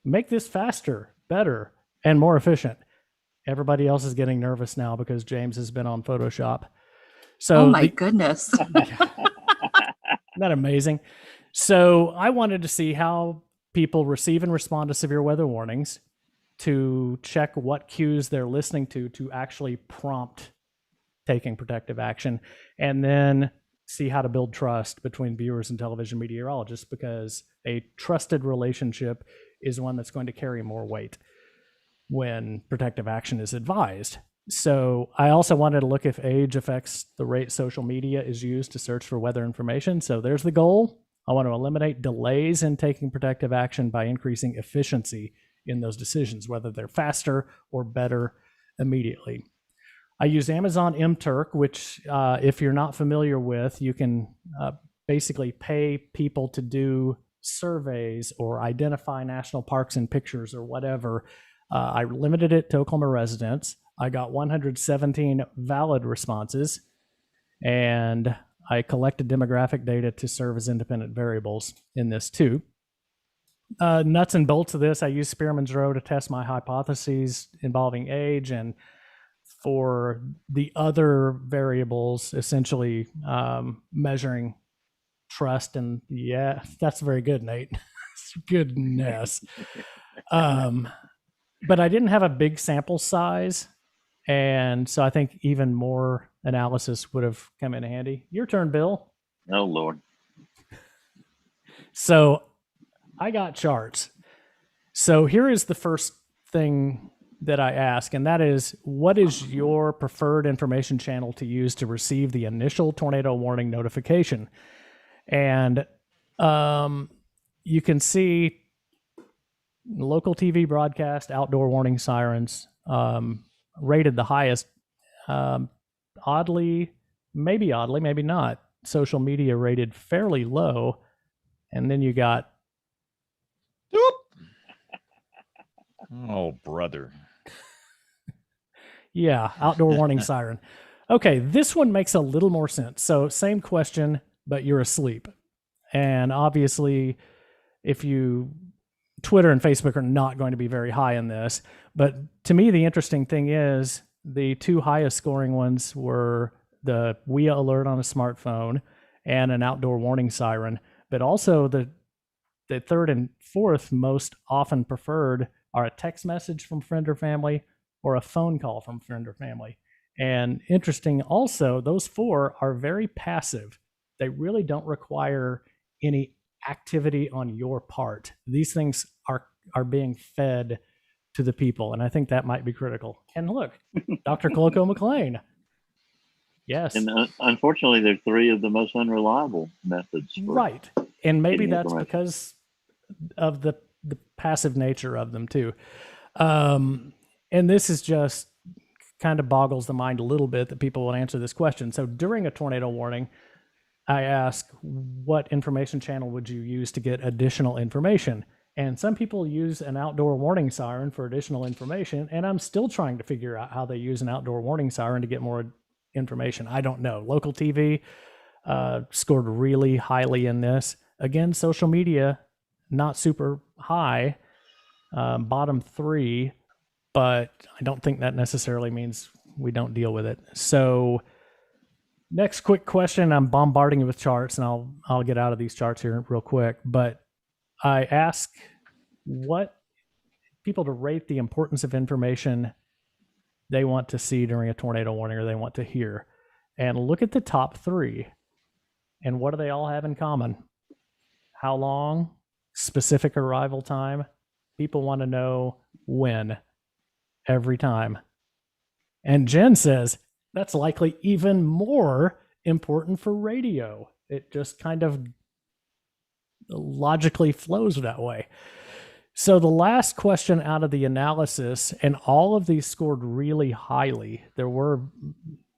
make this faster, better, and more efficient. Everybody else is getting nervous now because James has been on Photoshop. So oh my goodness. Isn't that amazing? So I wanted to see how people receive and respond to severe weather warnings, to check what cues they're listening to actually prompt taking protective action, and then see how to build trust between viewers and television meteorologists, because a trusted relationship is one that's going to carry more weight when protective action is advised. So I also wanted to look if age affects the rate social media is used to search for weather information. So there's the goal. I want to eliminate delays in taking protective action by increasing efficiency in those decisions, whether they're faster or better immediately. I use Amazon MTurk, which if you're not familiar with, you can basically pay people to do surveys or identify national parks in pictures or whatever. I limited it to Oklahoma residents. I got 117 valid responses, and I collected demographic data to serve as independent variables in this too. Nuts and bolts of this, I used Spearman's Rho to test my hypotheses involving age, and for the other variables, essentially measuring trust. And yeah, that's very good, Nate. Goodness. But I didn't have a big sample size, and so I think even more analysis would have come in handy. Your turn, Bill. Oh, Lord. So I got charts. So here is the first thing that I ask, and that is, what is your preferred information channel to use to receive the initial tornado warning notification? And you can see local TV broadcast, outdoor warning sirens, rated the highest. Oddly, maybe not. Social media rated fairly low. And then you got... Oh, brother. Yeah, outdoor warning siren. Okay, this one makes a little more sense. So same question, but you're asleep. And obviously, if you... Twitter and Facebook are not going to be very high in this. But to me, the interesting thing is the two highest scoring ones were the WIA alert on a smartphone and an outdoor warning siren. But also the third and fourth most often preferred are a text message from friend or family or a phone call from friend or family. And interesting also, those four are very passive. They really don't require any activity on your part. These things are being fed to the people, and I think that might be critical. And look, Dr. Coloco McLean. Yes. And unfortunately, they're three of the most unreliable methods. Right. And maybe getting that's information. because of the passive nature of them too. And this is just kind of boggles the mind a little bit that people will answer this question. So during a tornado warning, I ask, what information channel would you use to get additional information? And some people use an outdoor warning siren for additional information. And I'm still trying to figure out how they use an outdoor warning siren to get more information. I don't know. Local TV scored really highly in this. Again, social media, not super high, bottom 3, but I don't think that necessarily means we don't deal with it. So next quick question, I'm bombarding you with charts, and I'll get out of these charts here real quick, but I ask what people to rate the importance of information they want to see during a tornado warning or they want to hear. And look at the top 3. And what do they all have in common? How long? Specific arrival time. People want to know when, every time. And Jen says that's likely even more important for radio. It just kind of logically flows that way. So the last question out of the analysis, and all of these scored really highly. There were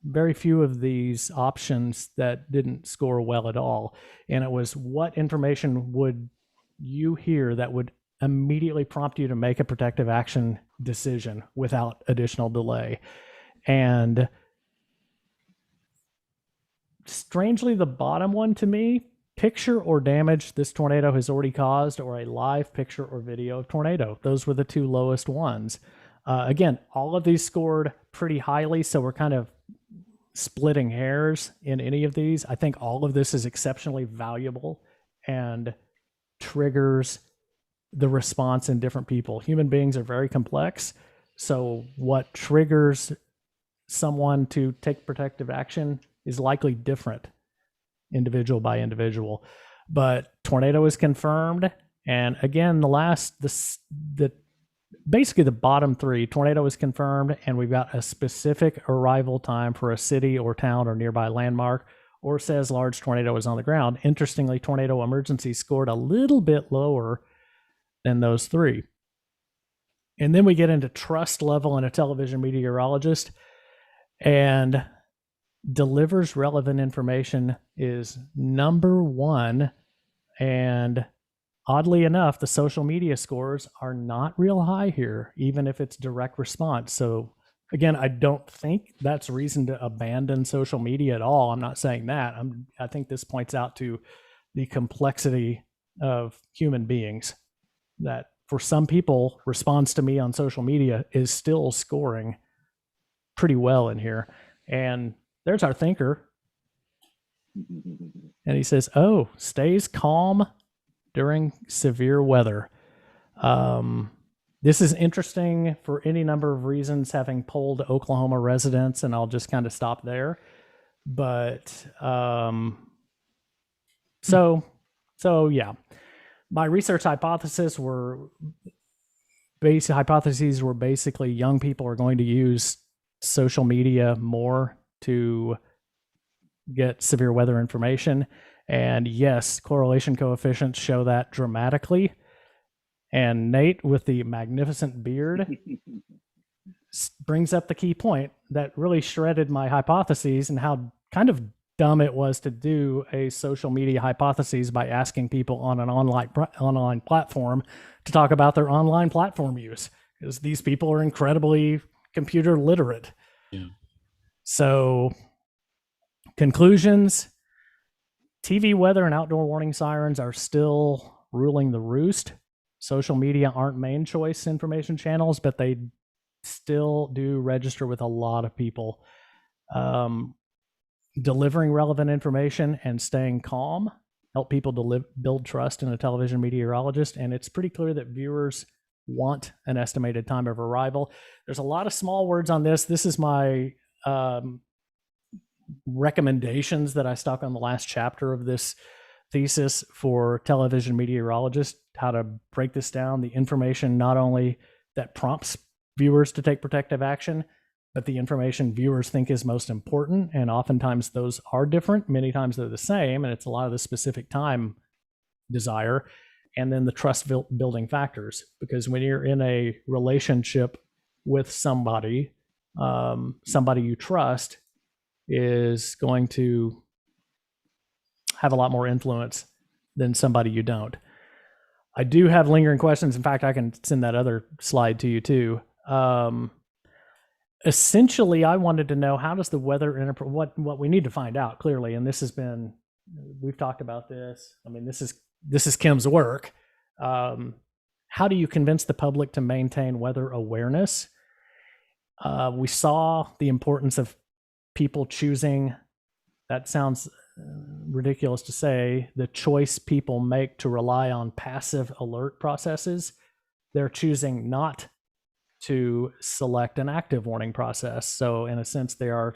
very few of these options that didn't score well at all. And it was, what information would you hear that would immediately prompt you to make a protective action decision without additional delay? And strangely, the bottom one to me, picture or damage this tornado has already caused, or a live picture or video of tornado. Those were the 2 lowest ones. Again, all of these scored pretty highly, so we're kind of splitting hairs in any of these. I think all of this is exceptionally valuable and triggers the response in different people. Human beings are very complex, so what triggers someone to take protective action is likely different, individual by individual. But tornado is confirmed, and again, basically the bottom 3, tornado is confirmed, and we've got a specific arrival time for a city or town or nearby landmark, or says large tornado is on the ground. Interestingly, tornado emergency scored a little bit lower than those 3. And then we get into trust level in a television meteorologist, and delivers relevant information is number 1. And oddly enough, the social media scores are not real high here, even if it's direct response. So again, I don't think that's reason to abandon social media at all. I'm not saying that. I think this points out to the complexity of human beings, that for some people, response to me on social media is still scoring pretty well in here. And there's our thinker. And he says, oh, stays calm during severe weather. This is interesting for any number of reasons, having polled Oklahoma residents, and I'll just kind of stop there. But so yeah, my research hypotheses were basically young people are going to use social media more to get severe weather information. And yes, correlation coefficients show that dramatically. And Nate, with the magnificent beard, brings up the key point that really shredded my hypotheses and how kind of dumb it was to do a social media hypothesis by asking people on an online platform to talk about their online platform use, because these people are incredibly computer literate. Yeah. So, conclusions: TV weather and outdoor warning sirens are still ruling the roost. Social media aren't main choice information channels, but they still do register with a lot of people. Delivering relevant information and staying calm help people build trust in a television meteorologist. And it's pretty clear that viewers want an estimated time of arrival. There's a lot of small words on this. This is my recommendations that I stuck on the last chapter of this thesis for television meteorologists, how to break this down, the information not only that prompts viewers to take protective action, but the information viewers think is most important. And oftentimes those are different. Many times they're the same. And it's a lot of the specific time desire. And then the trust building factors, because when you're in a relationship with somebody, somebody you trust is going to have a lot more influence than somebody you don't. I do have lingering questions. In fact, I can send that other slide to you too. Essentially, I wanted to know, how does the weather what we need to find out clearly, and this has been, we've talked about this. I mean, this is Kim's work. How do you convince the public to maintain weather awareness? We saw the importance of people choosing, that sounds ridiculous to say, the choice people make to rely on passive alert processes. They're choosing not to select an active warning process. So in a sense, they're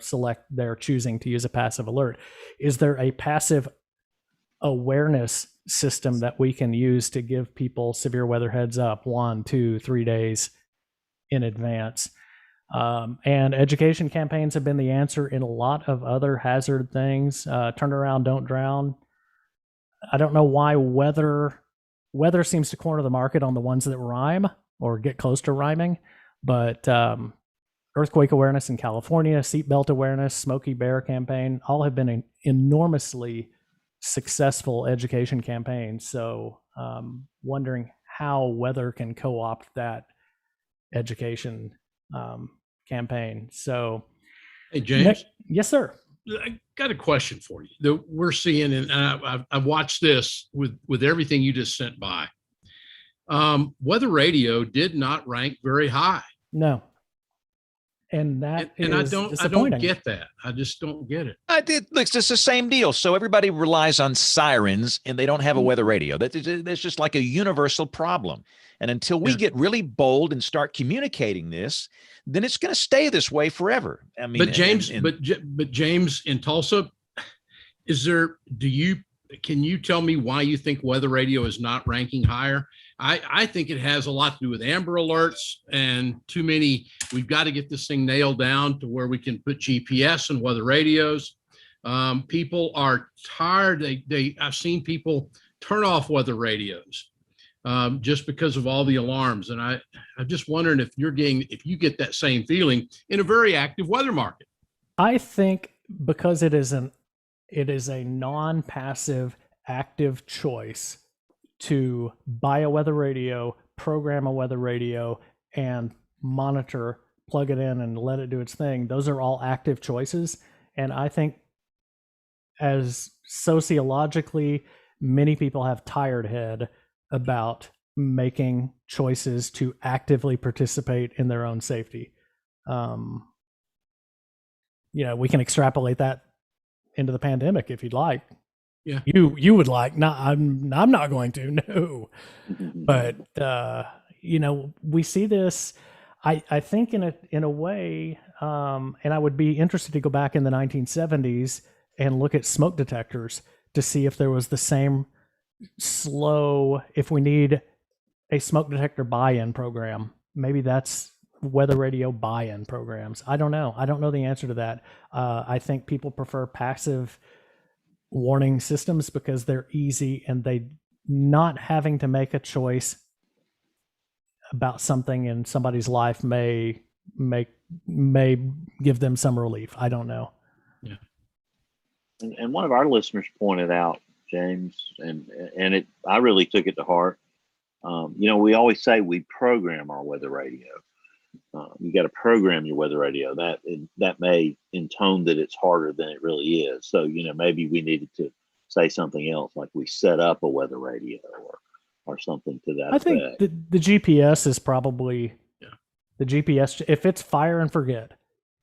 choosing to use a passive alert. Is there a passive awareness system that we can use to give people severe weather heads up 1, 2, 3 days in advance? And education campaigns have been the answer in a lot of other hazard things. Turn around, don't drown. I don't know why weather seems to corner the market on the ones that rhyme or get close to rhyming, but earthquake awareness in California, seatbelt awareness, Smokey Bear campaign, all have been enormously successful education campaigns. So wondering how weather can co-opt that education campaign. So, hey, James. Yes, sir. I got a question for you that we're seeing, and I've watched this with everything you just sent by. Weather radio did not rank very high. No. And that and I don't get that. I just don't get it. It's just the same deal. So everybody relies on sirens and they don't have a weather radio. That's just like a universal problem. And until we get really bold and start communicating this, then it's going to stay this way forever. I mean, but James, but James in Tulsa, can you tell me why you think weather radio is not ranking higher? I think it has a lot to do with Amber Alerts and too many. We've got to get this thing nailed down to where we can put GPS in weather radios. People are tired. I've seen people turn off weather radios just because of all the alarms. And I'm just wondering if you get that same feeling in a very active weather market. I think because it is a non-passive active choice to buy a weather radio, program a weather radio, and monitor, plug it in and let it do its thing. Those are all active choices. And I think as sociologically, many people have tired head about making choices to actively participate in their own safety. We can extrapolate that into the pandemic if you'd like. Yeah, you would like. No, I'm not going to. No, but we see this. I think in a way, and I would be interested to go back in the 1970s and look at smoke detectors to see if there was the same slow. If we need a smoke detector buy-in program, maybe that's weather radio buy-in programs. I don't know. I don't know the answer to that. I think people prefer passive warning systems because they're easy and they not having to make a choice about something in somebody's life may give them some relief. I don't know. Yeah. And one of our listeners pointed out, James, and I really took it to heart. We always say we program our weather radio. You got to program your weather radio. That may intone that it's harder than it really is. So, maybe we needed to say something else, like we set up a weather radio or something to that effect. I think the GPS is probably the GPS. If it's fire and forget,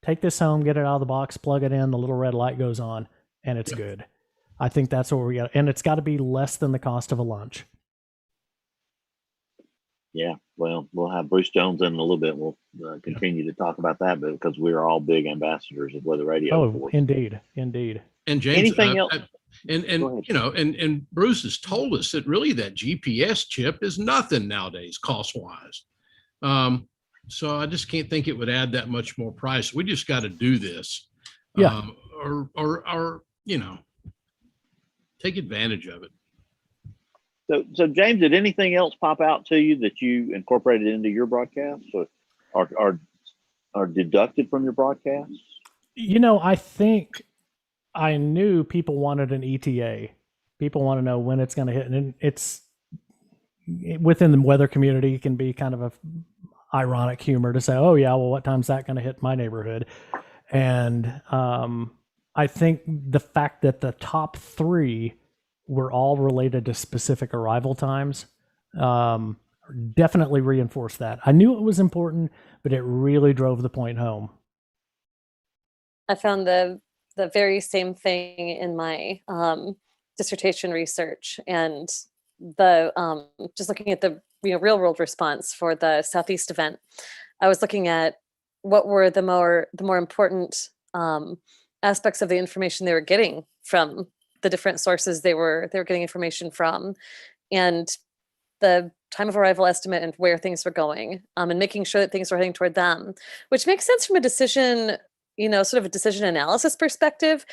take this home, get it out of the box, plug it in, the little red light goes on, and it's good. I think that's what we got. And it's got to be less than the cost of a lunch. Yeah, well, we'll have Bruce Jones in a little bit. We'll continue to talk about that, but because we're all big ambassadors of weather radio. Oh, indeed. And James, anything else? And Bruce has told us that really that GPS chip is nothing nowadays, cost wise. So I just can't think it would add that much more price. We just got to do this. Yeah. Or take advantage of it. So James, did anything else pop out to you that you incorporated into your broadcast or are deducted from your broadcasts? I think I knew people wanted an ETA. People want to know when it's going to hit, and it's within the weather community. It can be kind of a ironic humor to say, "Oh yeah, well, what time's that going to hit my neighborhood?" And I think the fact that the top 3 were all related to specific arrival times definitely reinforced that. I knew it was important, but it really drove the point home. I found the very same thing in my dissertation research, and the just looking at the real world response for the Southeast event. I was looking at what were the more important aspects of the information they were getting from the different sources they were getting information from, and the time of arrival estimate and where things were going, and making sure that things were heading toward them, which makes sense from a decision, sort of a decision analysis perspective.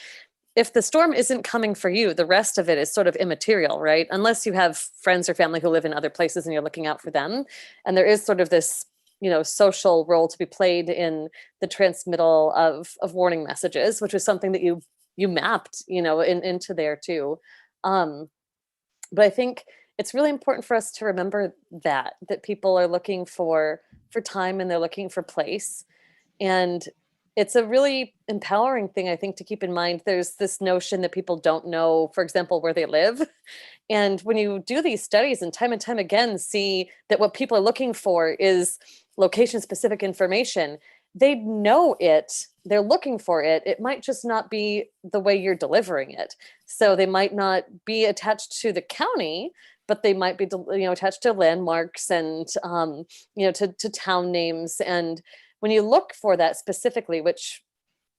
If the storm isn't coming for you, the rest of it is sort of immaterial, right? Unless you have friends or family who live in other places and you're looking out for them. And there is sort of this, social role to be played in the transmittal of warning messages, which was something that you mapped, into there too. But I think it's really important for us to remember that people are looking for time and they're looking for place. And it's a really empowering thing, I think, to keep in mind. There's this notion that people don't know, for example, where they live. And when you do these studies and time again see that what people are looking for is location-specific information, they know it, they're looking for it. It might just not be the way you're delivering it. So they might not be attached to the county, but they might be, attached to landmarks and, to town names. And when you look for that specifically, which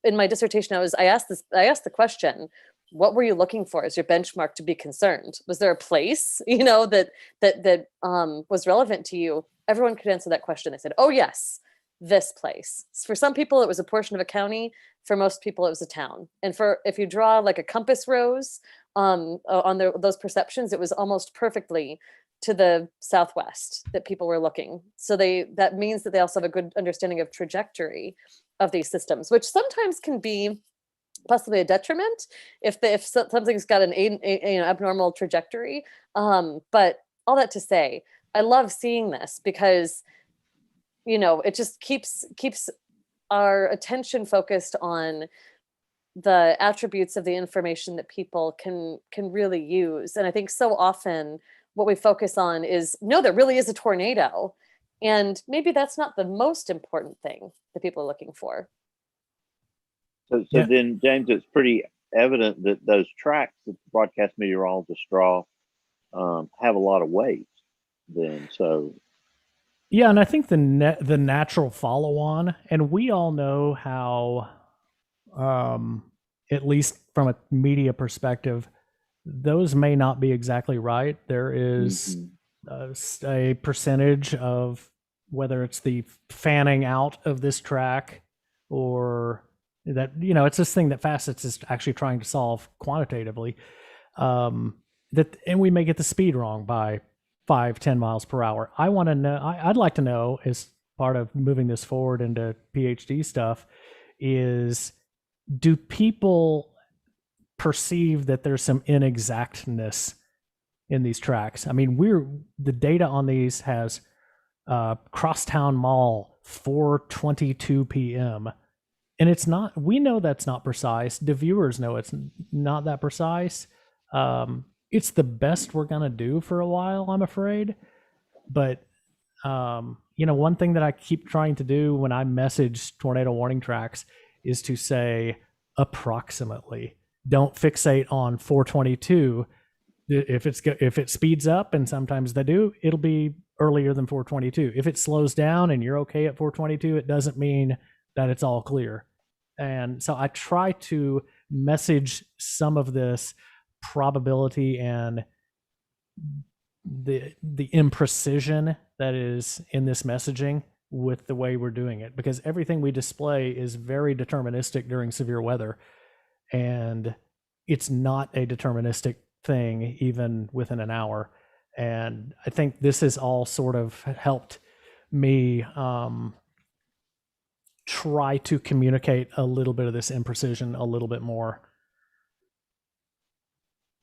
in my dissertation, I asked the question, what were you looking for as your benchmark to be concerned? Was there a place, that was relevant to you? Everyone could answer that question. They said, oh yes, this place. For some people, it was a portion of a county. For most people, it was a town. And if you draw like a compass rose on those perceptions, it was almost perfectly to the southwest that people were looking. So that means that they also have a good understanding of trajectory of these systems, which sometimes can be possibly a detriment if something's got an abnormal trajectory. But all that to say, I love seeing this because it just keeps our attention focused on the attributes of the information that people can really use. And I think so often what we focus on is, no, there really is a tornado. And maybe that's not the most important thing that people are looking for. So then, James, it's pretty evident that those tracks that the broadcast meteorologists draw have a lot of weight then. So yeah, and I think the natural follow-on, and we all know how, at least from a media perspective, those may not be exactly right. There is a percentage of whether it's the fanning out of this track or that, it's this thing that Facets is actually trying to solve quantitatively, and we may get the speed wrong by 5-10 miles per hour. I want to know, I'd like to know, as part of moving this forward into PhD stuff, is do people perceive that there's some inexactness in these tracks? I mean, the data on these has Crosstown Mall 4:22 p.m. and it's not, we know that's not precise. The viewers know it's not that precise. It's the best we're going to do for a while, I'm afraid. But, one thing that I keep trying to do when I message tornado warning tracks is to say approximately. Don't fixate on 422. If it speeds up, and sometimes they do, it'll be earlier than 422. If it slows down and you're okay at 422, it doesn't mean that it's all clear. And so I try to message some of this probability and the imprecision that is in this messaging with the way we're doing it, because everything we display is very deterministic during severe weather, and it's not a deterministic thing even within an hour. And I think this has all sort of helped me try to communicate a little bit of this imprecision a little bit more.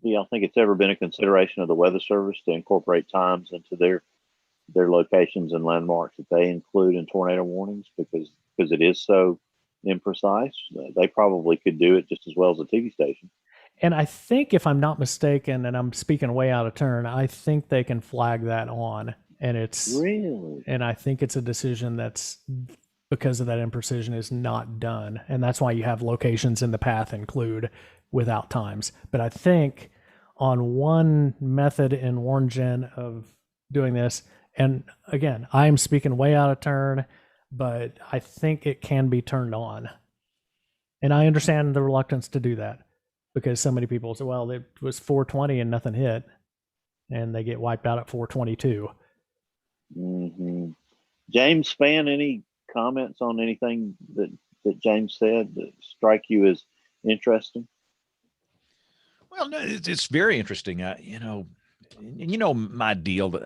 Do y'all think it's ever been a consideration of the Weather Service to incorporate times into their locations and landmarks that they include in tornado warnings? Because it is so imprecise, they probably could do it just as well as a TV station. And I think, if I'm not mistaken, and I'm speaking way out of turn, I think they can flag that on, and it's really, and I think it's a decision that's, because of that imprecision, is not done, and that's why you have locations in the path include without times. But I think on one method in WarnGen of doing this, and again, I'm speaking way out of turn, but I think it can be turned on, and I understand the reluctance to do that, because so many people say, well, it was 420 and nothing hit, and they get wiped out at 422. Mm-hmm. James Spann, any comments on anything that James said that strike you as interesting? Well, no, it's very interesting. My deal.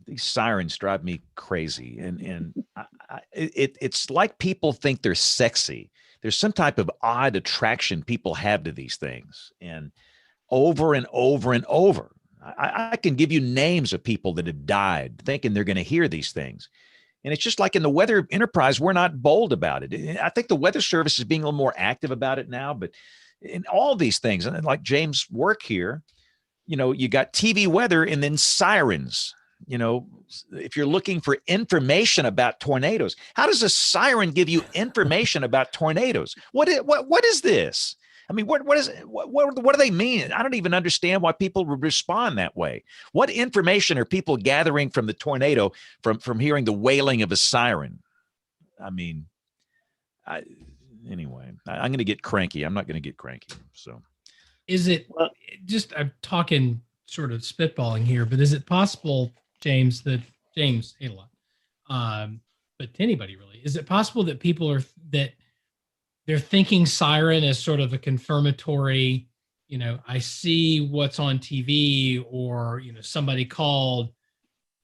These sirens drive me crazy, and it's like people think they're sexy. There's some type of odd attraction people have to these things, and over and over and over. I can give you names of people that have died thinking they're going to hear these things. And it's just like in the weather enterprise, we're not bold about it. I think the Weather Service is being a little more active about it now, but in all these things, and like James' work here, you got TV weather and then sirens. If you're looking for information about tornadoes, how does a siren give you information about tornadoes? What is this? I mean, what do they mean? I don't even understand why people would respond that way. What information are people gathering from the tornado from hearing the wailing of a siren? I mean, anyway, I'm going to get cranky. I'm not going to get cranky. So, is it just, I'm talking sort of spitballing here, but is it possible, James, hey, a lot, but to anybody really, is it possible that people they're thinking siren as sort of a confirmatory, I see what's on TV, or, somebody called,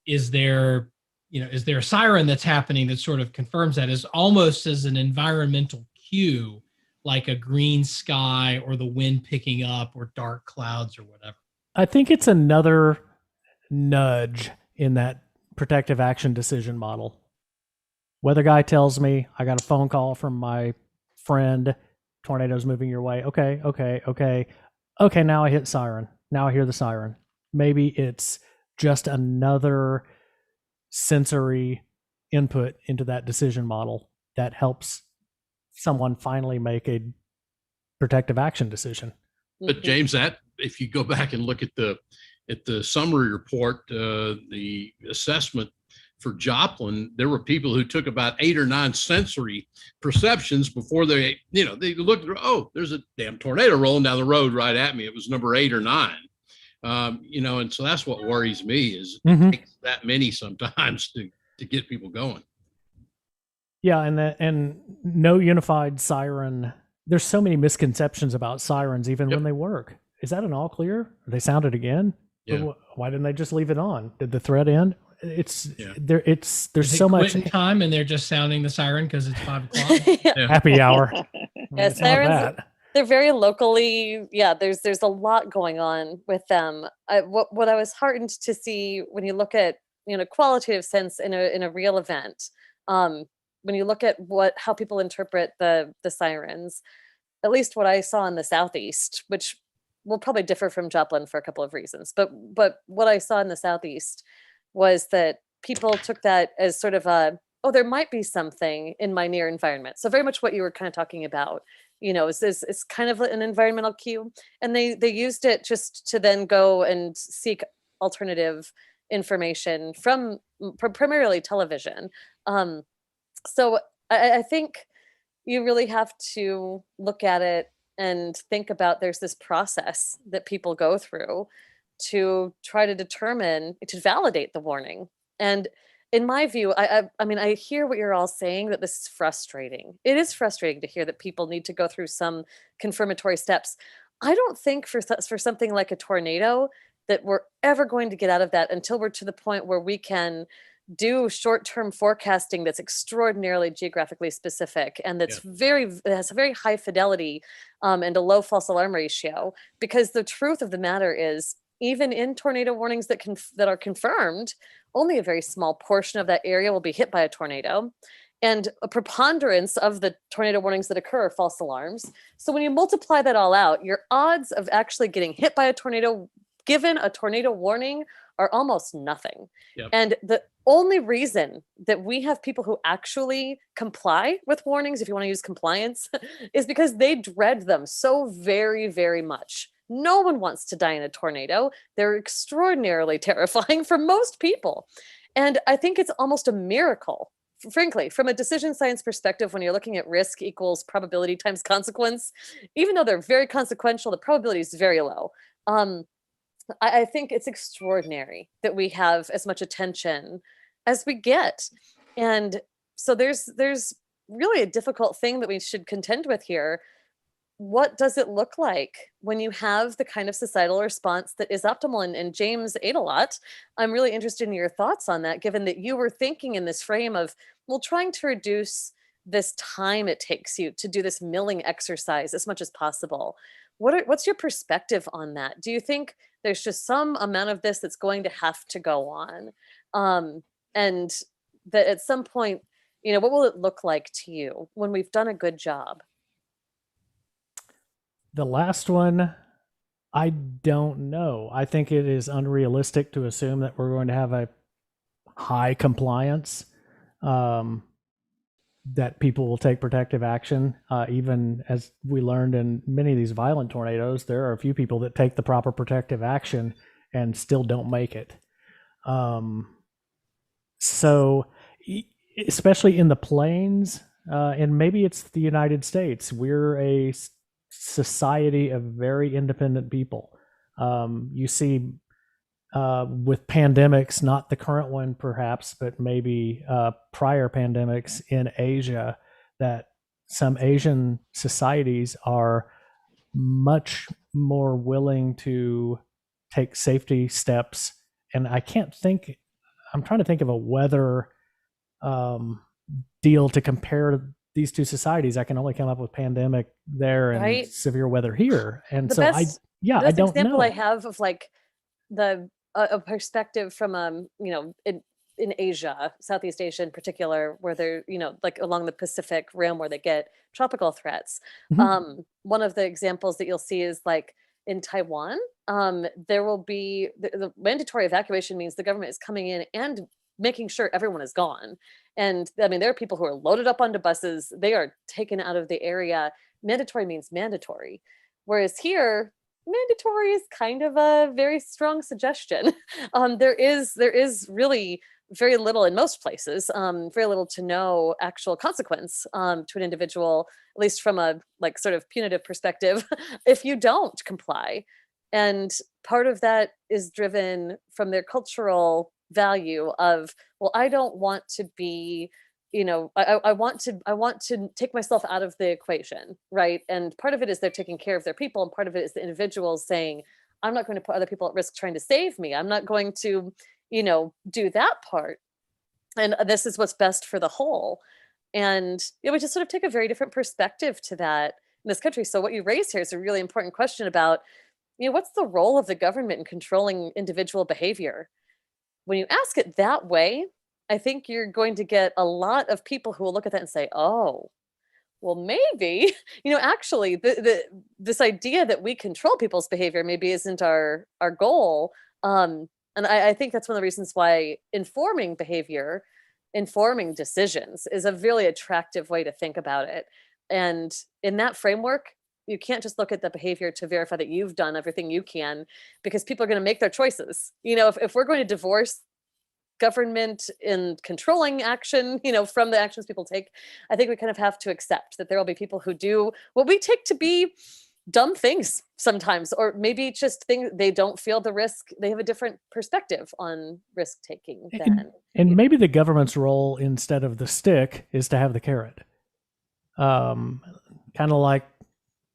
is there a siren that's happening that sort of confirms that, as almost as an environmental cue, like a green sky or the wind picking up or dark clouds or whatever? I think it's another nudge in that protective action decision model. Weather guy tells me, I got a phone call from my friend, tornado's moving your way. Okay, now I hit siren. Now I hear the siren. Maybe it's just another sensory input into that decision model that helps someone finally make a protective action decision. But James, that if you go back and look at the summary report, the assessment for Joplin, there were people who took about 8 or 9 sensory perceptions before they looked, oh, there's a damn tornado rolling down the road right at me. It was number 8 or 9. And so that's what worries me, is it takes that many sometimes to get people going. Yeah, and no unified siren. There's so many misconceptions about sirens, even when they work. Is that an all clear? They sounded again? Yeah. Why didn't they just leave it on? Did the thread end? There's so much time, and they're just sounding the siren because it's 5 o'clock. Happy hour. Yeah, sirens, they're very locally. Yeah, there's a lot going on with them. What I was heartened to see when you look at qualitative sense in a real event, when you look at how people interpret the sirens, at least what I saw in the Southeast, which will probably differ from Joplin for a couple of reasons, but what I saw in the Southeast was that people took that as sort of there might be something in my near environment. So very much what you were kind of talking about, is kind of an environmental cue. And they used it just to then go and seek alternative information from primarily television. So I think you really have to look at it and think about, there's this process that people go through to try to determine, to validate the warning. And in my view, I mean, I hear what you're all saying, that this is frustrating. It is frustrating to hear that people need to go through some confirmatory steps. I don't think for something like a tornado that we're ever going to get out of that until we're to the point where we can do short-term forecasting that's extraordinarily geographically specific and that's that has a very high fidelity and a low false alarm ratio. Because the truth of the matter is, even in tornado warnings that are confirmed, only a very small portion of that area will be hit by a tornado. And a preponderance of the tornado warnings that occur are false alarms. So when you multiply that all out, your odds of actually getting hit by a tornado, given a tornado warning, are almost nothing. Yep. And the only reason that we have people who actually comply with warnings, if you want to use compliance, is because they dread them so very, very much. No one wants to die in a tornado. They're extraordinarily terrifying for most people. And I think it's almost a miracle, frankly, from a decision science perspective, when you're looking at risk equals probability times consequence, even though they're very consequential, the probability is very low. I think it's extraordinary that we have as much attention as we get. And so there's really a difficult thing that we should contend with here. What does it look like when you have the kind of societal response that is optimal? And James ate a lot. I'm really interested in your thoughts on that, given that you were thinking in this frame of, well, trying to reduce this time it takes you to do this milling exercise as much as possible. What's your perspective on that? Do you think there's just some amount of this that's going to have to go on? And that at some point, what will it look like to you when we've done a good job? The last one, I don't know. I think it is unrealistic to assume that we're going to have a high compliance, that people will take protective action. Even as we learned in many of these violent tornadoes, there are a few people that take the proper protective action and still don't make it. So, especially in the plains, and maybe it's the United States, we're a society of very independent people. You see with pandemics, not the current one perhaps, but maybe prior pandemics in Asia, that some Asian societies are much more willing to take safety steps. And I'm trying to think of a weather deal to compare these two societies. I can only come up with pandemic there and severe weather here. And the so I don't know. The example I have of like a perspective from in Asia, Southeast Asia in particular, where they're like along the Pacific Rim where they get tropical threats. Mm-hmm. One of the examples that you'll see is like in Taiwan, there will be the mandatory evacuation means the government is coming in and making sure everyone is gone. And I mean, there are people who are loaded up onto buses. They are taken out of the area. Mandatory means mandatory. Whereas here, mandatory is kind of a very strong suggestion. There is really very little in most places, very little to no actual consequence to an individual, at least from a like sort of punitive perspective, if you don't comply. And part of that is driven from their cultural value of, well, I don't want to be, I want to take myself out of the equation, right? And part of it is they're taking care of their people, and part of it is the individuals saying, I'm not going to put other people at risk trying to save me. I'm not going to, do that part. And this is what's best for the whole. And we just sort of take a very different perspective to that in this country. So what you raised here is a really important question about, what's the role of the government in controlling individual behavior? When you ask it that way, I think you're going to get a lot of people who will look at that and say, oh, well, maybe, actually this idea that we control people's behavior maybe isn't our goal. And I think that's one of the reasons why informing behavior, informing decisions is a really attractive way to think about it. And in that framework, you can't just look at the behavior to verify that you've done everything you can, because people are going to make their choices. If we're going to divorce government in controlling action, from the actions people take, I think we kind of have to accept that there will be people who do what we take to be dumb things sometimes, or maybe just things they don't feel the risk. They have a different perspective on risk taking than. And maybe the government's role instead of the stick is to have the carrot. Kind of like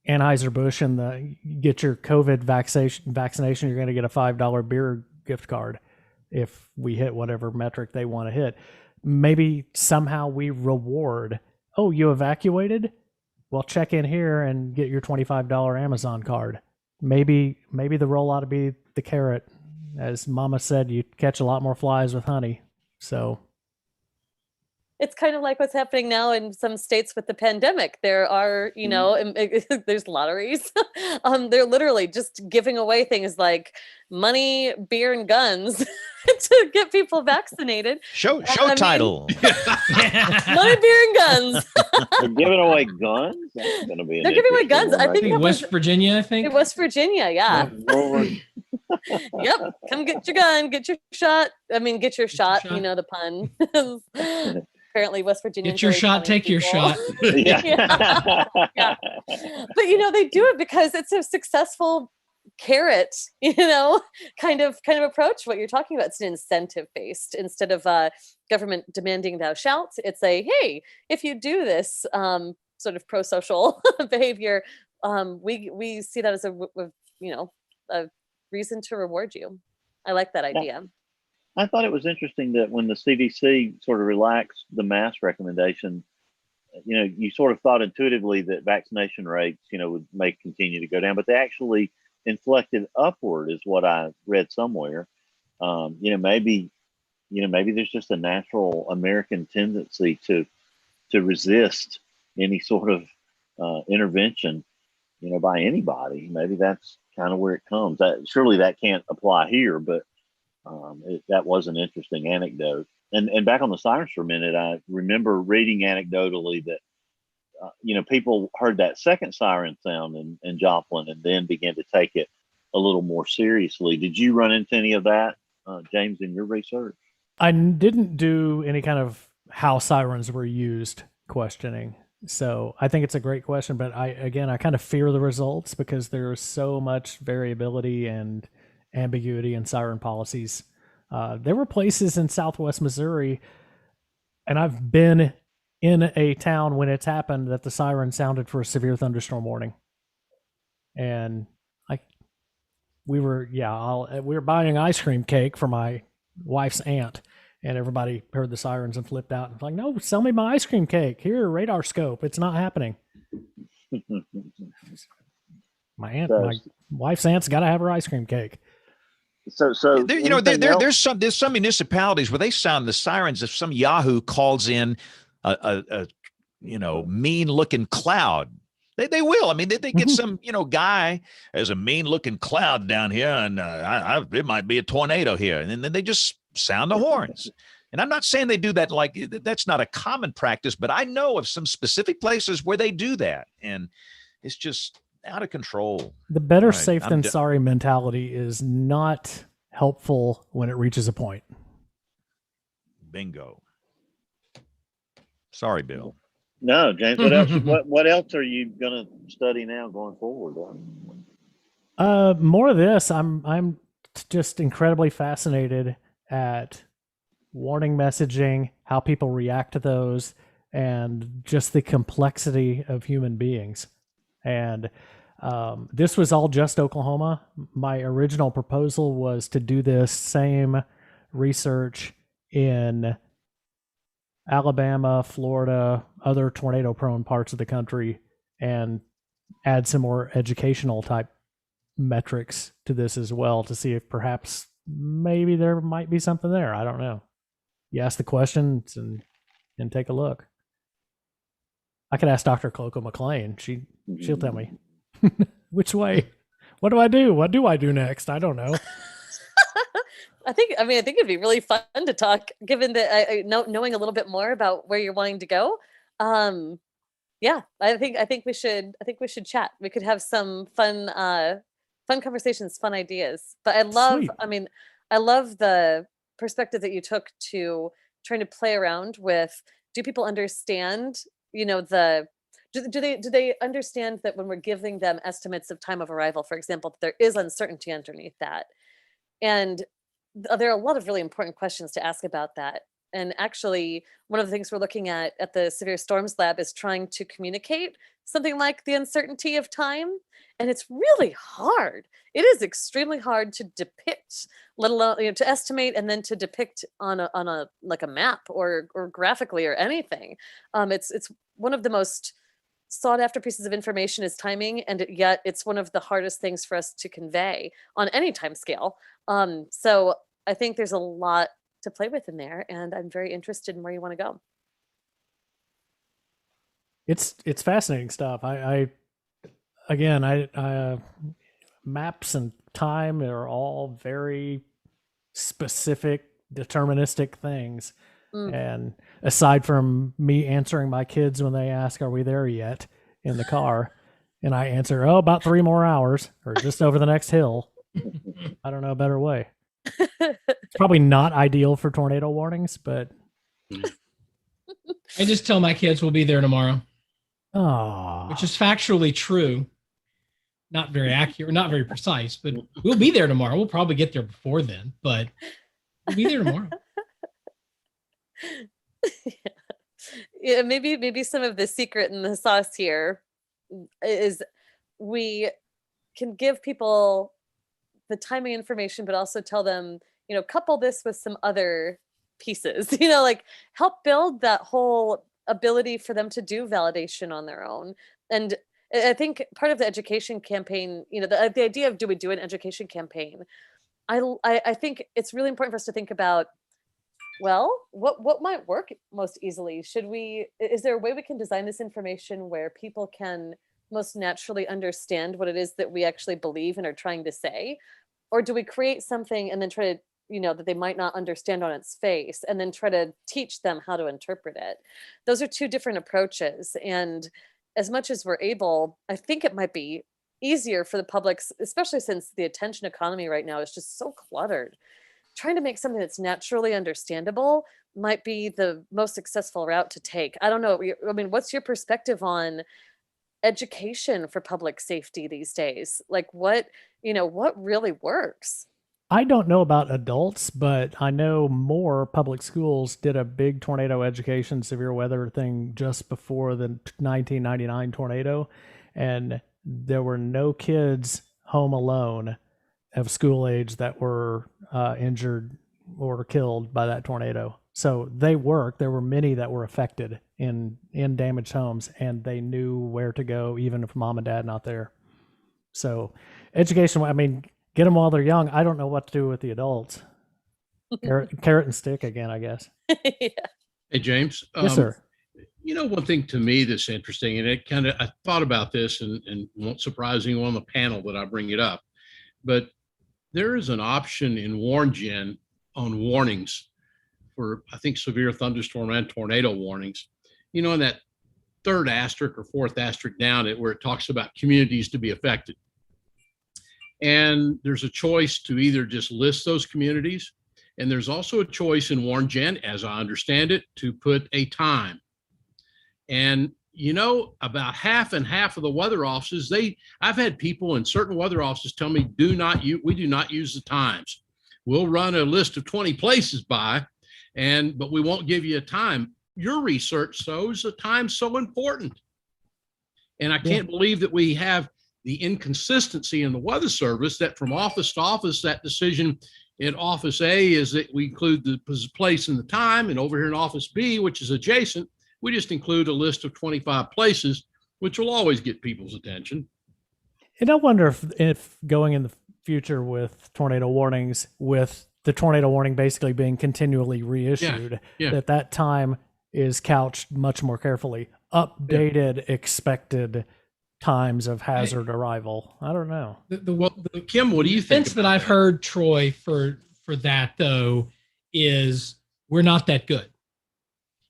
Anheuser-Busch and the get your COVID vaccination, you're going to get a $5 beer gift card if we hit whatever metric they want to hit. Maybe somehow we reward, oh, you evacuated? Well, check in here and get your $25 Amazon card. Maybe the role ought to be the carrot. As Mama said, you catch a lot more flies with honey. So it's kind of like what's happening now in some states with the pandemic. There are, there's lotteries. They're literally just giving away things like money, beer, and guns to get people vaccinated. Show title. Money, beer, and guns. They're giving away guns? That's gonna be They're giving away guns. I think West Virginia, I think. West Virginia, yeah. Yep. Come get your gun, get your shot. Get your shot. You know the pun. Apparently West Virginia. Get your shot, take your shot. Yeah. But they do it because it's a successful carrot, kind of approach. What you're talking about, it's an incentive based instead of government demanding thou shalt. It's hey, if you do this sort of pro-social behavior, we see that as a reason to reward you. I like that idea. I thought it was interesting that when the CDC sort of relaxed the mask recommendation, you sort of thought intuitively that vaccination rates, may continue to go down, but they actually inflected upward, is what I read somewhere. Maybe there's just a natural American tendency to resist any sort of intervention, by anybody. Maybe that's kind of where it comes. Surely that can't apply here, but that was an interesting anecdote. And back on the sirens for a minute, I remember reading anecdotally that, people heard that second siren sound in Joplin and then began to take it a little more seriously. Did you run into any of that, James, in your research? I didn't do any kind of how sirens were used questioning. So I think it's a great question, but I kind of fear the results because there's so much variability and ambiguity in siren policies. There were places in Southwest Missouri, and I've been in a town when it's happened, that the siren sounded for a severe thunderstorm warning. And we were buying ice cream cake for my wife's aunt, and everybody heard the sirens and flipped out and was like, no, sell me my ice cream cake. Here, radar scope. It's not happening. My wife's aunt's got to have her ice cream cake. So there's some municipalities where they sound the sirens if some Yahoo calls in a mean looking cloud. They will. They get some guy as a mean looking cloud down here, and it might be a tornado here, and then they just sound the horns. And I'm not saying they do that, like that's not a common practice, but I know of some specific places where they do that, and it's just out of control. The better safe than sorry mentality is not helpful when it reaches a point. Bingo. Sorry, Bill. No, James. What else? What else are you gonna study now going forward? More of this. I'm just incredibly fascinated at warning messaging, how people react to those, and just the complexity of human beings. And this was all just Oklahoma. My original proposal was to do this same research in Alabama, Florida, other tornado-prone parts of the country, and add some more educational type metrics to this as well to see if perhaps maybe there might be something there. I don't know. You ask the questions and take a look. I could ask Dr. Cloco McLean. She'll tell me. Which way? What do I do? What do I do next? I don't know. I think it'd be really fun to talk, given that knowing a little bit more about where you're wanting to go. I think we should chat. We could have some fun conversations, fun ideas. But I love the perspective that you took to trying to play around with. Do people understand? do they understand that when we're giving them estimates of time of arrival, for example, that there is uncertainty underneath that? And there are a lot of really important questions to ask about that. And actually, one of the things we're looking at the Severe Storms Lab is trying to communicate something like the uncertainty of time. And it's really hard. It is extremely hard to depict, let alone to estimate and then to depict on a like a map or graphically or anything. It's one of the most sought after pieces of information is timing, and yet it's one of the hardest things for us to convey on any time scale. So I think there's a lot to play with in there, and I'm very interested in where you want to go. It's fascinating stuff. I maps and time are all very specific, deterministic things. And aside from me answering my kids when they ask, "Are we there yet?" in the car, and I answer, "Oh, about 3 more hours, or just over the next hill." I don't know a better way. It's probably not ideal for tornado warnings, but I just tell my kids we'll be there tomorrow. Oh, which is factually true. Not very accurate, not very precise, but we'll be there tomorrow. We'll probably get there before then, but we'll be there tomorrow. Yeah, maybe some of the secret in the sauce here is we can give people the timing information, but also tell them, couple this with some other pieces, like help build that whole ability for them to do validation on their own. And I think part of the education campaign, the idea of do we do an education campaign? I think it's really important for us to think about, well, what might work most easily? Is there a way we can design this information where people can most naturally understand what it is that we actually believe and are trying to say? Or do we create something and then try to, that they might not understand on its face and then try to teach them how to interpret it? Those are two different approaches. And as much as we're able, I think it might be easier for the public, especially since the attention economy right now is just so cluttered. Trying to make something that's naturally understandable might be the most successful route to take. I don't know. I mean, what's your perspective on education for public safety these days? Like what really works? I don't know about adults, but I know more public schools did a big tornado education, severe weather thing just before the 1999 tornado. And there were no kids home alone of school age that were injured or killed by that tornado. So they worked. There were many that were affected in damaged homes, and they knew where to go, even if mom and dad not there. So education, I mean, get them while they're young. I don't know what to do with the adults. Carrot and stick again, I guess. Yeah. Hey, James. Yes, sir. One thing to me that's interesting, and I thought about this and won't surprise anyone on the panel that I bring it up, but there is an option in WarnGen on warnings for, I think, severe thunderstorm and tornado warnings. In that third asterisk or fourth asterisk down it, where it talks about communities to be affected. And there's a choice to either just list those communities, and there's also a choice in WarnGen, as I understand it, to put a time. And about half and half of the weather offices, I've had people in certain weather offices tell me, we do not use the times. We'll run a list of 20 places by, but we won't give you a time. Your research shows the time's so important. And I can't believe that we have the inconsistency in the Weather Service that from office to office, that decision in Office A is that we include the place and the time, and over here in Office B, which is adjacent, we just include a list of 25 places, which will always get people's attention. And I wonder if going in the future with tornado warnings, with the tornado warning basically being continually reissued, that time is couched much more carefully. Updated, expected times of hazard arrival. I don't know. Kim, what do you think? The defense that I've heard, Troy, for that though, is we're not that good.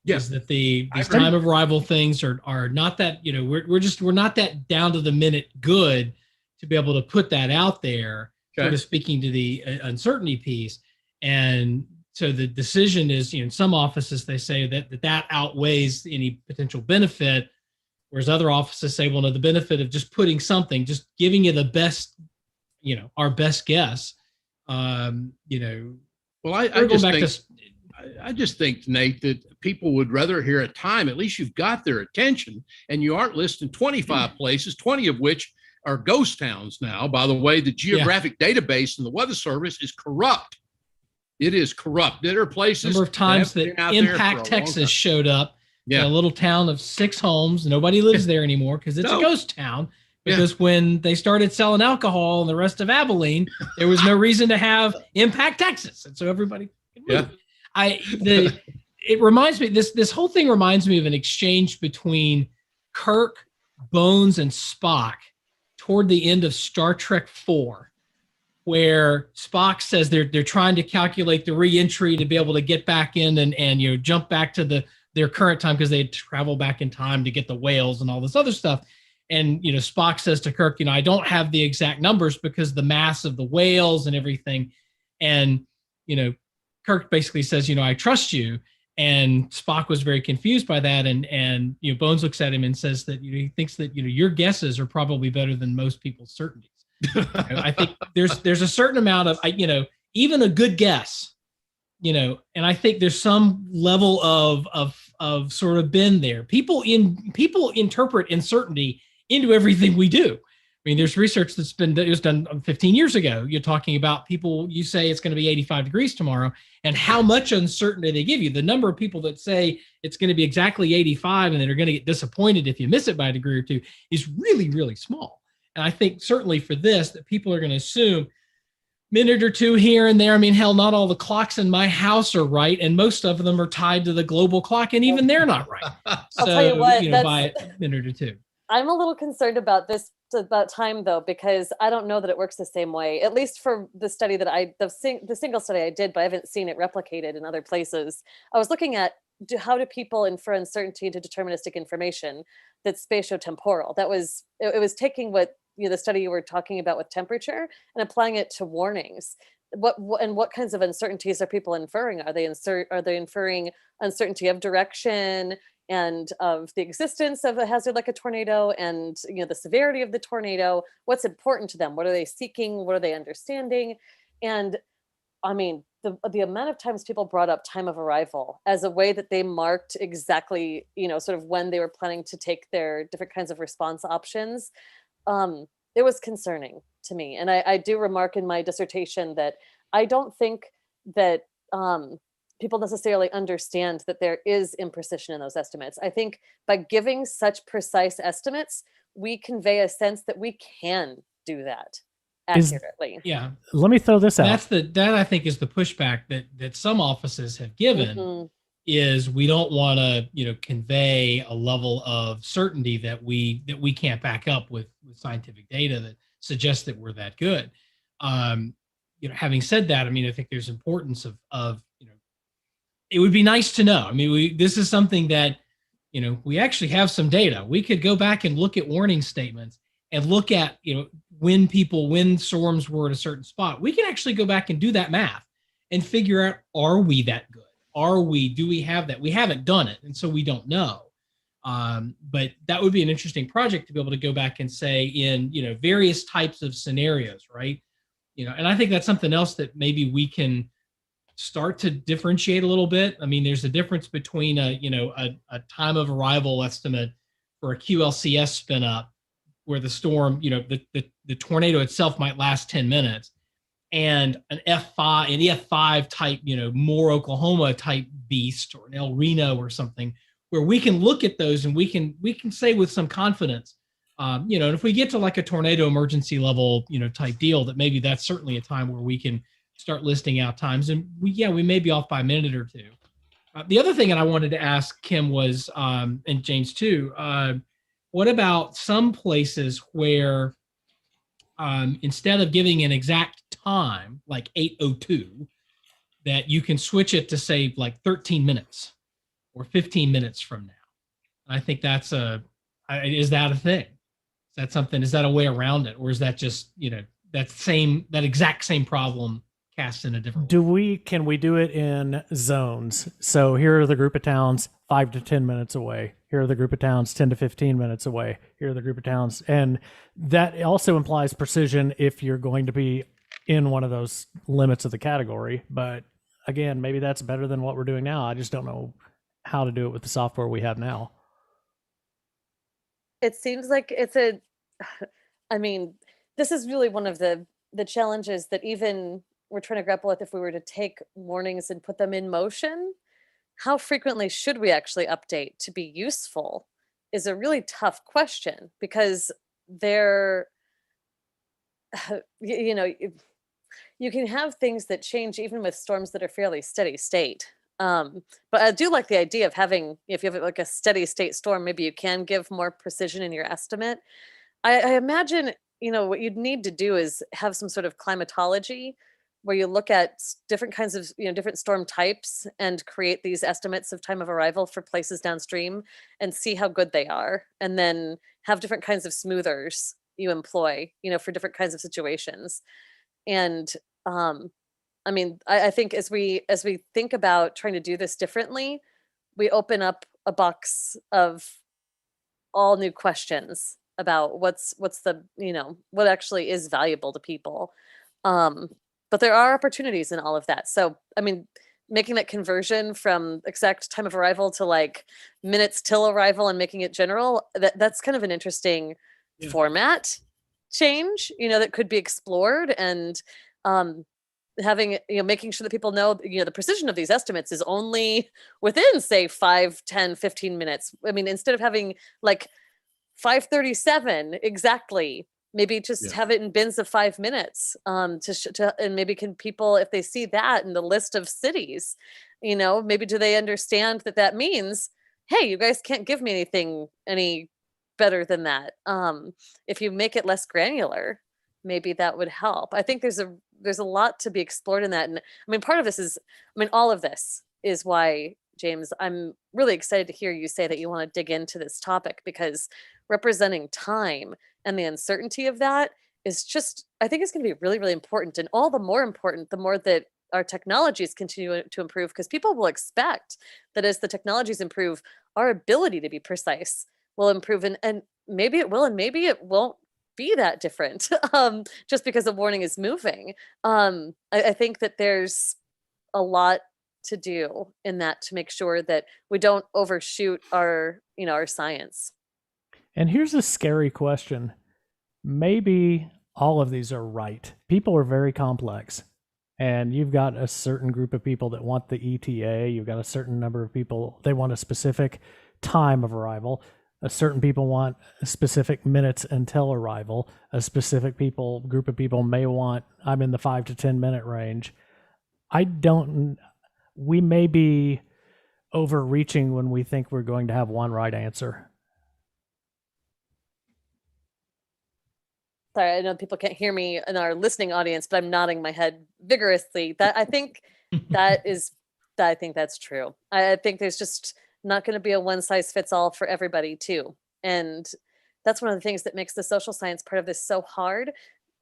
Yes, that these time of arrival things are not that, we're not that down to the minute good to be able to put that out there, sort of speaking to the uncertainty piece. And so the decision is, in some offices, they say that outweighs any potential benefit. Whereas other offices say, well, no, the benefit of just putting something, just giving you the best, our best guess, Well, I just think, Nate, that people would rather hear a time. At least you've got their attention, and you aren't listing 25 places, 20 of which are ghost towns now. By the way, the geographic database in the Weather Service is corrupt. It is corrupt. There are places. Number of times that Impact Texas showed up in a little town of 6 homes. Nobody lives there anymore because it's a ghost town. Because when they started selling alcohol in the rest of Abilene, there was no reason to have Impact Texas, and so everybody. It reminds me. This whole thing reminds me of an exchange between Kirk, Bones, and Spock toward the end of Star Trek IV, where Spock says they're trying to calculate the re-entry to be able to get back in and jump back to their current time because they had traveled back in time to get the whales and all this other stuff. And Spock says to Kirk, I don't have the exact numbers because the mass of the whales and everything. And Kirk basically says, I trust you. And Spock was very confused by that. And Bones looks at him and says that he thinks that your guesses are probably better than most people's certainties. I think there's a certain amount of even a good guess, and I think there's some level of sort of been there. People interpret uncertainty into everything we do. I mean, there's research that was done 15 years ago. You're talking about people, you say it's going to be 85 degrees tomorrow, and how much uncertainty they give you. The number of people that say it's going to be exactly 85 and then are going to get disappointed if you miss it by a degree or two is really, really small. And I think certainly for this, that people are going to assume minute or two here and there. I mean, hell, not all the clocks in my house are right, and most of them are tied to the global clock, and even they're not right. I'll tell you what, by a minute or two. I'm a little concerned about time though, because I don't know that it works the same way, at least for the study that the single study I did, but I haven't seen it replicated in other places. I was looking at how do people infer uncertainty into deterministic information that's spatiotemporal. It was taking what the study you were talking about with temperature and applying it to warnings. What kinds of uncertainties are people inferring? Are they inferring uncertainty of direction and of the existence of a hazard like a tornado and the severity of the tornado? What's important to them? What are they seeking? What are they understanding? And I mean, the amount of times people brought up time of arrival as a way that they marked exactly, sort of when they were planning to take their different kinds of response options, it was concerning to me. And I do remark in my dissertation that I don't think that people necessarily understand that there is imprecision in those estimates. I think by giving such precise estimates, we convey a sense that we can do that accurately. Let me throw this out. That I think is the pushback that some offices have given, is we don't want to convey a level of certainty that we can't back up with scientific data that suggests that we're that good. Having said that, I mean, I think there's importance of it would be nice to know. I mean, this is something that we actually have some data. We could go back and look at warning statements and look at when storms were at a certain spot. We can actually go back and do that math and figure out, are we that good? Do we have that? We haven't done it, and so we don't know. But that would be an interesting project to be able to go back and say in various types of scenarios, right? And I think that's something else that maybe we can start to differentiate a little bit. I mean, there's a difference between a time of arrival estimate for a QLCS spin up, where the storm, the tornado itself might last 10 minutes, and an F5 type, more Oklahoma type beast, or an El Reno or something, where we can look at those and we can say with some confidence, and if we get to like a tornado emergency level, type deal, that maybe that's certainly a time where we can start listing out times, and we may be off by a minute or two. The other thing that I wanted to ask Kim was, and James too, what about some places where instead of giving an exact time, like 8:02, that you can switch it to say like 13 minutes or 15 minutes from now? I think is that a thing? Is that a way around it? Or is that just, that exact same problem cast in a different way? Can we do it in zones? So here are the group of towns, 5 to 10 minutes away. Here are the group of towns 10 to 15 minutes away. Here are the group of towns. And that also implies precision if you're going to be in one of those limits of the category. But again, maybe that's better than what we're doing now. I just don't know how to do it with the software we have now. It seems like I mean, this is really one of the challenges that even we're trying to grapple with. If we were to take warnings and put them in motion, how frequently should we actually update to be useful is a really tough question, because they're, you can have things that change even with storms that are fairly steady state. But I do like the idea of having, if you have like a steady state storm, maybe you can give more precision in your estimate. I imagine, what you'd need to do is have some sort of climatology where you look at different kinds of, different storm types and create these estimates of time of arrival for places downstream and see how good they are. And then have different kinds of smoothers you employ, for different kinds of situations. And, I think as we think about trying to do this differently, we open up a box of all new questions about what's the, what actually is valuable to people. But there are opportunities in all of that. So, making that conversion from exact time of arrival to like minutes till arrival and making it general, that's kind of an interesting format change, that could be explored. And having, making sure that people know, the precision of these estimates is only within, say, 5, 10, 15 minutes. Instead of having like 5:37 exactly, maybe just have it in bins of 5 minutes, and maybe can people, if they see that in the list of cities, maybe do they understand that means, hey, you guys can't give me anything any better than that. If you make it less granular, maybe that would help. I think there's a lot to be explored in that. And part of this is, all of this is why, James, I'm really excited to hear you say that you want to dig into this topic, because representing time and the uncertainty of that is just, I think it's going to be really, really important, and all the more important the more that our technologies continue to improve, because people will expect that as the technologies improve, our ability to be precise will improve, and maybe it will, and maybe it won't be that different just because the warning is moving. I think that there's a lot to do in that to make sure that we don't overshoot our science. And here's a scary question. Maybe all of these are right. People are very complex. And you've got a certain group of people that want the ETA. You've got a certain number of people, they want a specific time of arrival. A certain people want specific minutes until arrival. A specific group of people may want, I'm in the 5 to 10 minute range. We may be overreaching when we think we're going to have one right answer. Sorry, I know people can't hear me in our listening audience, but I'm nodding my head vigorously. I think that's true. I think there's just not going to be a one size fits all for everybody too. And that's one of the things that makes the social science part of this so hard.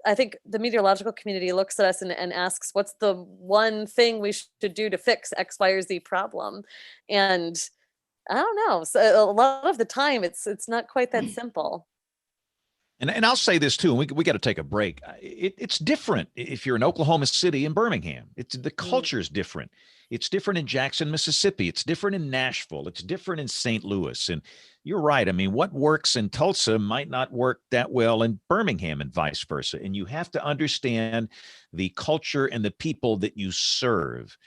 I think the meteorological community looks at us and asks, what's the one thing we should do to fix X, Y, or Z problem? And I don't know. So a lot of the time it's not quite that simple. And I'll say this too, and we got to take a break. It's different if you're in Oklahoma City and Birmingham. The culture is different. It's different in Jackson, Mississippi. It's different in Nashville. It's different in St. Louis. And you're right. What works in Tulsa might not work that well in Birmingham and vice versa. And you have to understand the culture and the people that you serve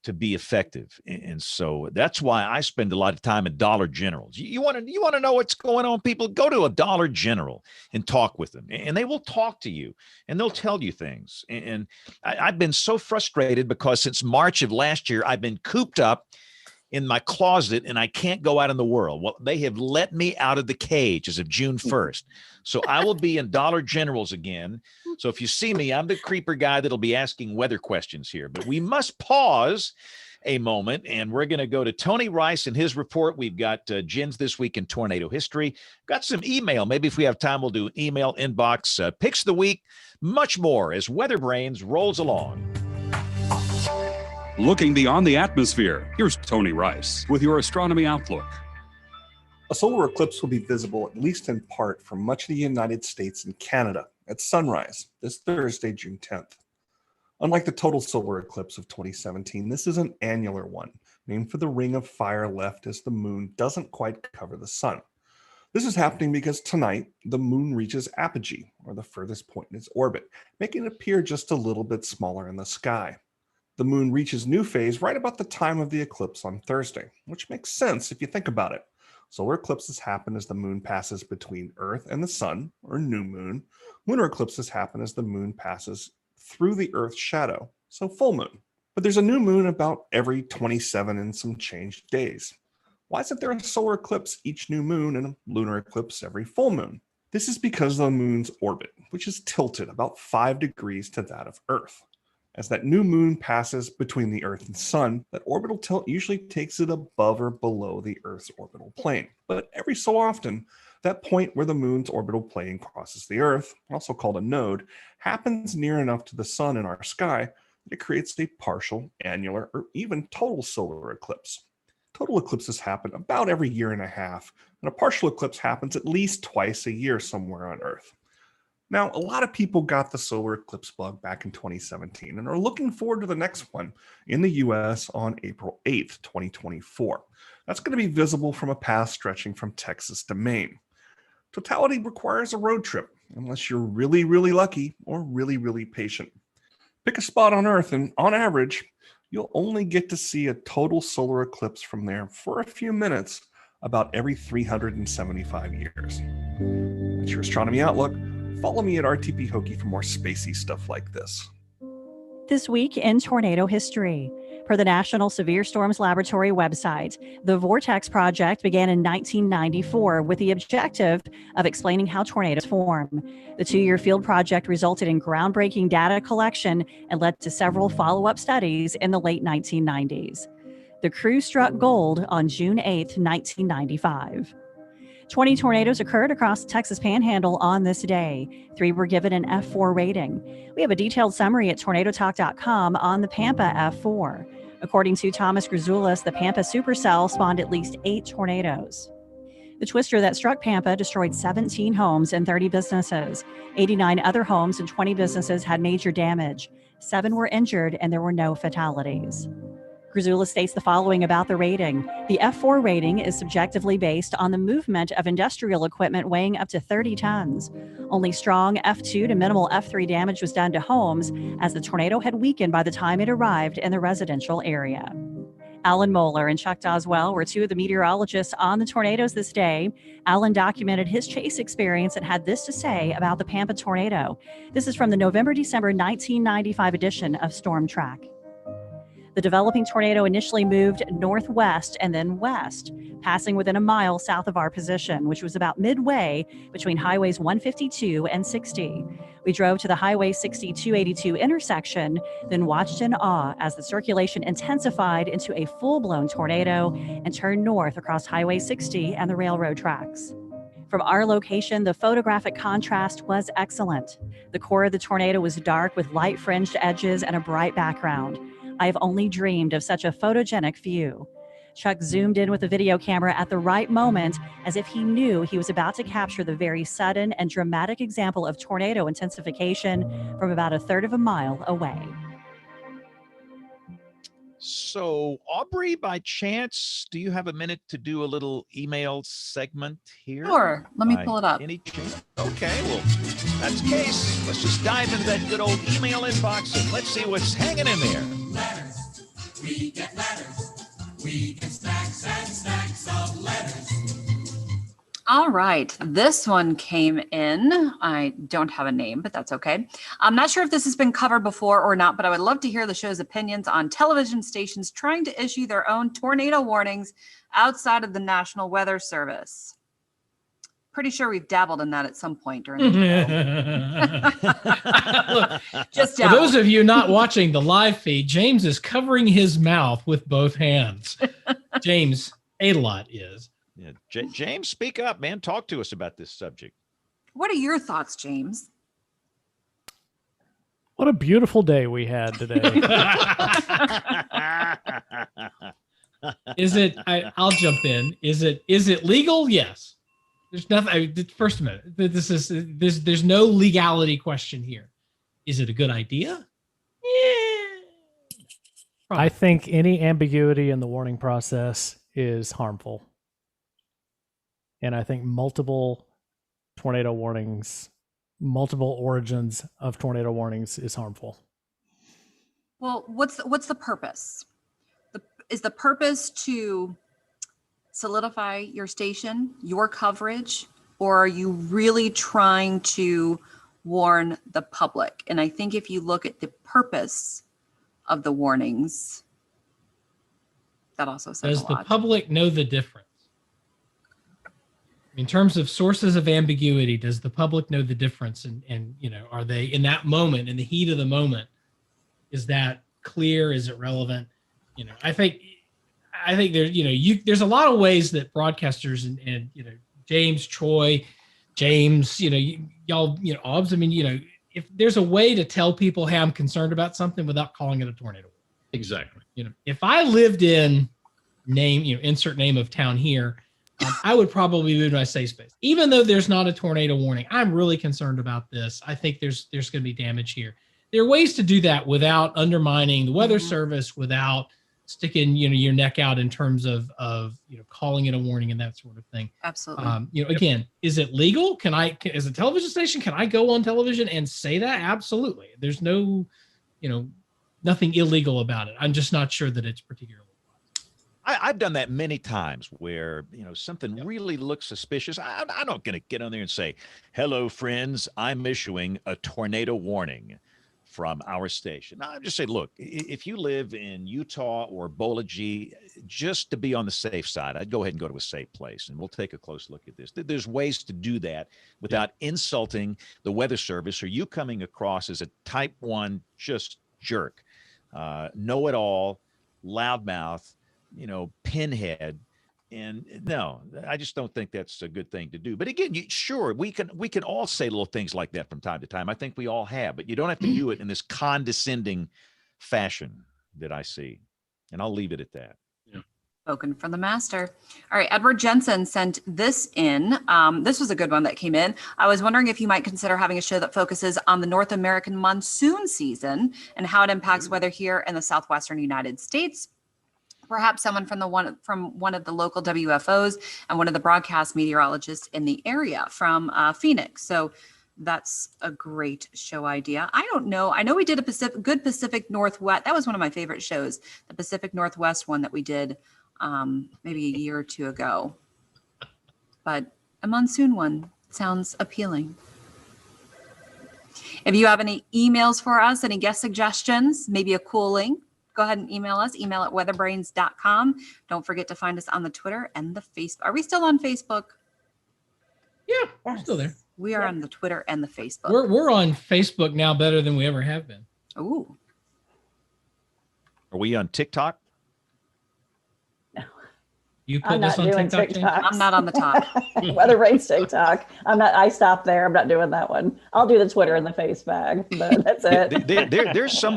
to be effective. And so that's why I spend a lot of time at Dollar Generals. You want to know what's going on, people? Go to a Dollar General and talk with them, and they will talk to you and they'll tell you things. And I've been so frustrated because since March of last year, I've been cooped up in my closet and I can't go out in the world. Well, they have let me out of the cage as of June 1st. So I will be in Dollar Generals again. So if you see me, I'm the creeper guy that'll be asking weather questions here. But we must pause a moment, and we're going to go to Tony Rice and his report. We've got Jen's This Week in Tornado History. Got some email. Maybe if we have time, we'll do email inbox, picks of the week, much more as WeatherBrains rolls along. Looking beyond the atmosphere, here's Tony Rice with your Astronomy Outlook. A solar eclipse will be visible, at least in part, from much of the United States and Canada at sunrise this Thursday, June 10th. Unlike the total solar eclipse of 2017, this is an annular one, named for the ring of fire left as the moon doesn't quite cover the sun. This is happening because tonight, the moon reaches apogee, or the furthest point in its orbit, making it appear just a little bit smaller in the sky. The moon reaches new phase right about the time of the eclipse on Thursday, which makes sense if you think about it. Solar eclipses happen as the moon passes between Earth and the sun, or new moon. Lunar eclipses happen as the moon passes through the Earth's shadow, so full moon. But there's a new moon about every 27 and some change days. Why isn't there a solar eclipse each new moon and a lunar eclipse every full moon? This is because of the moon's orbit, which is tilted about 5 degrees to that of Earth. As that new moon passes between the Earth and Sun, that orbital tilt usually takes it above or below the Earth's orbital plane. But every so often, that point where the moon's orbital plane crosses the Earth, also called a node, happens near enough to the sun in our sky that it creates a partial, annular, or even total solar eclipse. Total eclipses happen about every year and a half, and a partial eclipse happens at least twice a year somewhere on Earth. Now, a lot of people got the solar eclipse bug back in 2017 and are looking forward to the next one in the US on April 8th, 2024. That's going to be visible from a path stretching from Texas to Maine. Totality requires a road trip, unless you're really, really lucky or really, really patient. Pick a spot on Earth and, on average, you'll only get to see a total solar eclipse from there for a few minutes about every 375 years. That's your Astronomy Outlook. Follow me at RTP Hokie for more spacey stuff like this. This week in tornado history. Per the National Severe Storms Laboratory website, the Vortex Project began in 1994 with the objective of explaining how tornadoes form. The 2-year field project resulted in groundbreaking data collection and led to several follow-up studies in the late 1990s. The crew struck gold on June 8, 1995. 20 tornadoes occurred across the Texas Panhandle on this day. 3 were given an F4 rating. We have a detailed summary at tornadotalk.com on the Pampa F4. According to Thomas Grzoulis, the Pampa supercell spawned at least 8 tornadoes. The twister that struck Pampa destroyed 17 homes and 30 businesses. 89 other homes and 20 businesses had major damage. 7 were injured and there were no fatalities. Grzoulis states the following about the rating. The F4 rating is subjectively based on the movement of industrial equipment weighing up to 30 tons. Only strong F2 to minimal F3 damage was done to homes, as the tornado had weakened by the time it arrived in the residential area. Alan Moeller and Chuck Doswell were 2 of the meteorologists on the tornadoes this day. Alan documented his chase experience and had this to say about the Pampa tornado. This is from the November-December 1995 edition of Storm Track. The developing tornado initially moved northwest and then west, passing within a mile south of our position, which was about midway between highways 152 and 60. We drove to the Highway 60-282 intersection, then watched in awe as the circulation intensified into a full-blown tornado and turned north across Highway 60 and the railroad tracks. From our location, the photographic contrast was excellent. The core of the tornado was dark with light-fringed edges and a bright background. I have only dreamed of such a photogenic view. Chuck zoomed in with the video camera at the right moment, as if he knew he was about to capture the very sudden and dramatic example of tornado intensification from about a third of a mile away. So, Aubrey, by chance, do you have a minute to do a little email segment here? Sure. Let me pull it up. Any chance? Okay, well, that's the case. Let's just dive into that good old email inbox and let's see what's hanging in there. Letters. We get letters. We get stacks and stacks of letters. All right. This one came in. I don't have a name, but that's okay. I'm not sure if this has been covered before or not, but I would love to hear the show's opinions on television stations trying to issue their own tornado warnings outside of the National Weather Service. Pretty sure we've dabbled in that at some point during the show. Just for those of you not watching the live feed, James is covering his mouth with both hands. James, A-lot is. Yeah, James, speak up, man. Talk to us about this subject. What are your thoughts, James? What a beautiful day we had today. I'll jump in. Is it legal? Yes. There's nothing. First a minute. There's no legality question here. Is it a good idea? Yeah. I think any ambiguity in the warning process is harmful. And I think multiple tornado warnings, multiple origins of tornado warnings is harmful. Well, what's the purpose? Is the purpose to solidify your station, your coverage, or are you really trying to warn the public? And I think if you look at the purpose of the warnings, that also says Does a the lot. public know the difference? In terms of sources of ambiguity, does the public know the difference? And are they in that moment, in the heat of the moment, is that clear? Is it relevant? I think there's a lot of ways that broadcasters and James, Troy, James, y'all, Obbs. I mean, if there's a way to tell people, hey, I'm concerned about something without calling it a tornado. Exactly. If I lived in insert name of town here, I would probably move my safe space. Even though there's not a tornado warning, I'm really concerned about this. I think there's going to be damage here. There are ways to do that without undermining the weather service, without sticking your neck out in terms of calling it a warning and that sort of thing. Absolutely. Again, is it legal? As a television station, can I go on television and say that? Absolutely. There's no, nothing illegal about it. I'm just not sure that it's particularly. I've done that many times where, something really looks suspicious. I'm not going to get on there and say, hello, friends, I'm issuing a tornado warning from our station. I just say, look, if you live in Utah or Bolaji, just to be on the safe side, I'd go ahead and go to a safe place, and we'll take a close look at this. There's ways to do that without insulting the weather service or you coming across as a type 1 just jerk, know-it-all, loudmouth, pinhead. And no, I just don't think that's a good thing to do. But again, sure, we can all say little things like that from time to time. I think we all have, but you don't have to do it in this condescending fashion that I see. And I'll leave it at that. Yeah. Spoken from the master. All right, Edward Jensen sent this in. This was a good one that came in. I was wondering if you might consider having a show that focuses on the North American monsoon season and how it impacts weather here in the southwestern United States. Perhaps someone from one of the local WFOs and one of the broadcast meteorologists in the area from Phoenix. So that's a great show idea. I don't know. I know we did a Pacific Northwest. That was one of my favorite shows, the Pacific Northwest one that we did maybe a year or two ago. But a monsoon one sounds appealing. If you have any emails for us, any guest suggestions, maybe a cool link, go ahead and email us, email at weatherbrains.com. Don't forget to find us on the Twitter and the Facebook. Are we still on Facebook? Yeah, we're still there. We are on the Twitter and the Facebook. We're on Facebook now better than we ever have been. Ooh. Are we on TikTok? You put I'm this not on doing TikTok, James? I'm TikToks. not on the top. WeatherBrains TikTok. I stopped there. I'm not doing that one. I'll do the Twitter and the face bag, but that's it.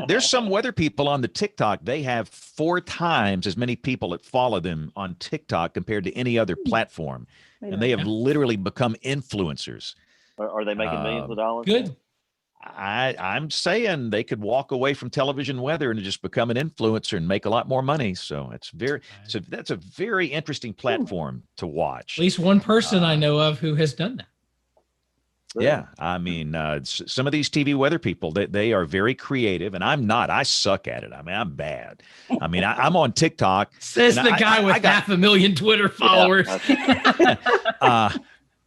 There's some weather people on the TikTok. They have 4 times as many people that follow them on TikTok compared to any other platform. And they have literally become influencers. Are they making millions of dollars? Good. I'm saying they could walk away from television weather and just become an influencer and make a lot more money. So that's a very interesting platform to watch. At least one person I know of who has done that. Yeah. I mean, some of these TV weather people, they are very creative, and I'm not. I suck at it. I mean, I'm bad. I mean, I'm on TikTok. Says the guy with 500,000 Twitter followers.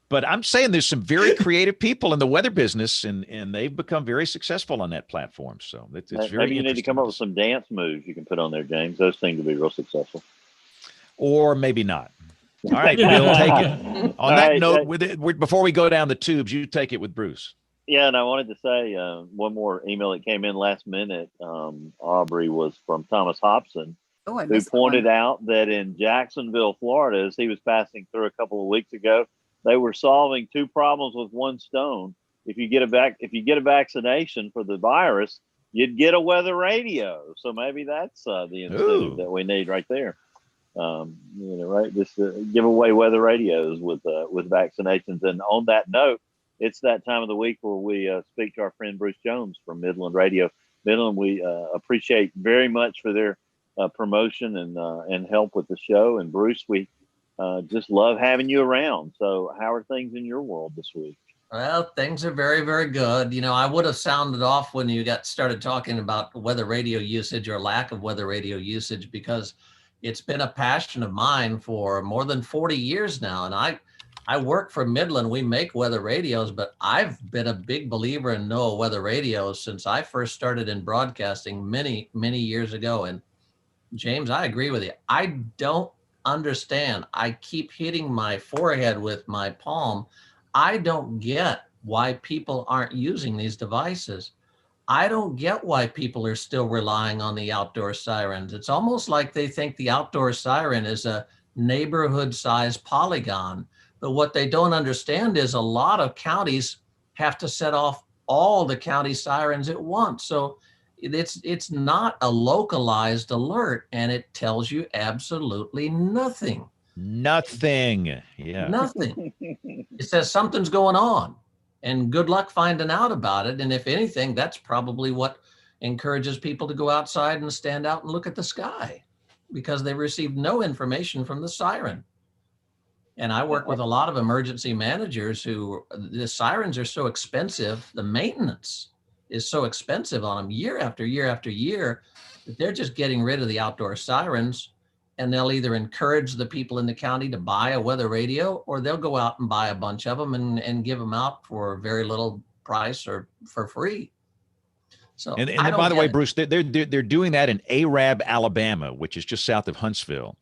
But I'm saying there's some very creative people in the weather business, and they've become very successful on that platform. So it's very maybe you need to come up with some dance moves you can put on there, James. Those seem to be real successful. Or maybe not. All right, Bill, take it. On that note, before we go down the tubes, you take it with Bruce. Yeah, and I wanted to say one more email that came in last minute. Aubrey was from Thomas Hobson, who pointed out that in Jacksonville, Florida, as he was passing through a couple of weeks ago, they were solving 2 problems with 1 stone. if you get a vaccination for the virus, you'd get a weather radio. So maybe that's the incentive that we need right there. Right? Just give away weather radios with vaccinations. And on that note, it's that time of the week where we speak to our friend Bruce Jones from Midland Radio. Midland, we appreciate very much for their promotion and help with the show. And Bruce, we just love having you around. So how are things in your world this week? Well, things are very, very good. I would have sounded off when you got started talking about weather radio usage or lack of weather radio usage, because it's been a passion of mine for more than 40 years now. And I work for Midland. We make weather radios, but I've been a big believer in NOAA weather radios since I first started in broadcasting many, many years ago. And James, I agree with you. I don't understand. I keep hitting my forehead with my palm. I don't get why people aren't using these devices. I don't get why people are still relying on the outdoor sirens. It's almost like they think the outdoor siren is a neighborhood-sized polygon. But what they don't understand is a lot of counties have to set off all the county sirens at once. So it's not a localized alert, and it tells you absolutely nothing. Nothing. Yeah. Nothing. It says something's going on, and good luck finding out about it. And if anything, that's probably what encourages people to go outside and stand out and look at the sky, because they received no information from the siren. And I work with a lot of emergency managers who, the sirens are so expensive, the maintenance is so expensive on them year after year after year, that they're just getting rid of the outdoor sirens. And they'll either encourage the people in the county to buy a weather radio, or they'll go out and buy a bunch of them and give them out for very little price or for free. So, and by the way, Bruce, they're doing that in Arab, Alabama, which is just south of Huntsville.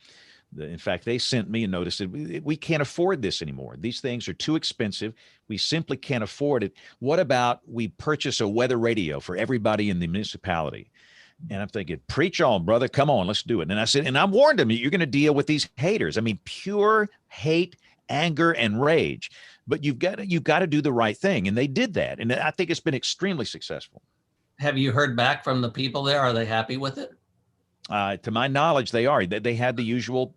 In fact, they sent me a notice that we can't afford this anymore. These things are too expensive. We simply can't afford it. What about we purchase a weather radio for everybody in the municipality? And I'm thinking, preach on, brother. Come on, let's do it. And I said, and I warned them, you're going to deal with these haters. I mean, pure hate, anger, and rage. But you've got to do the right thing. And they did that. And I think it's been extremely successful. Have you heard back from the people there? Are they happy with it? To my knowledge, they are. They had the usual,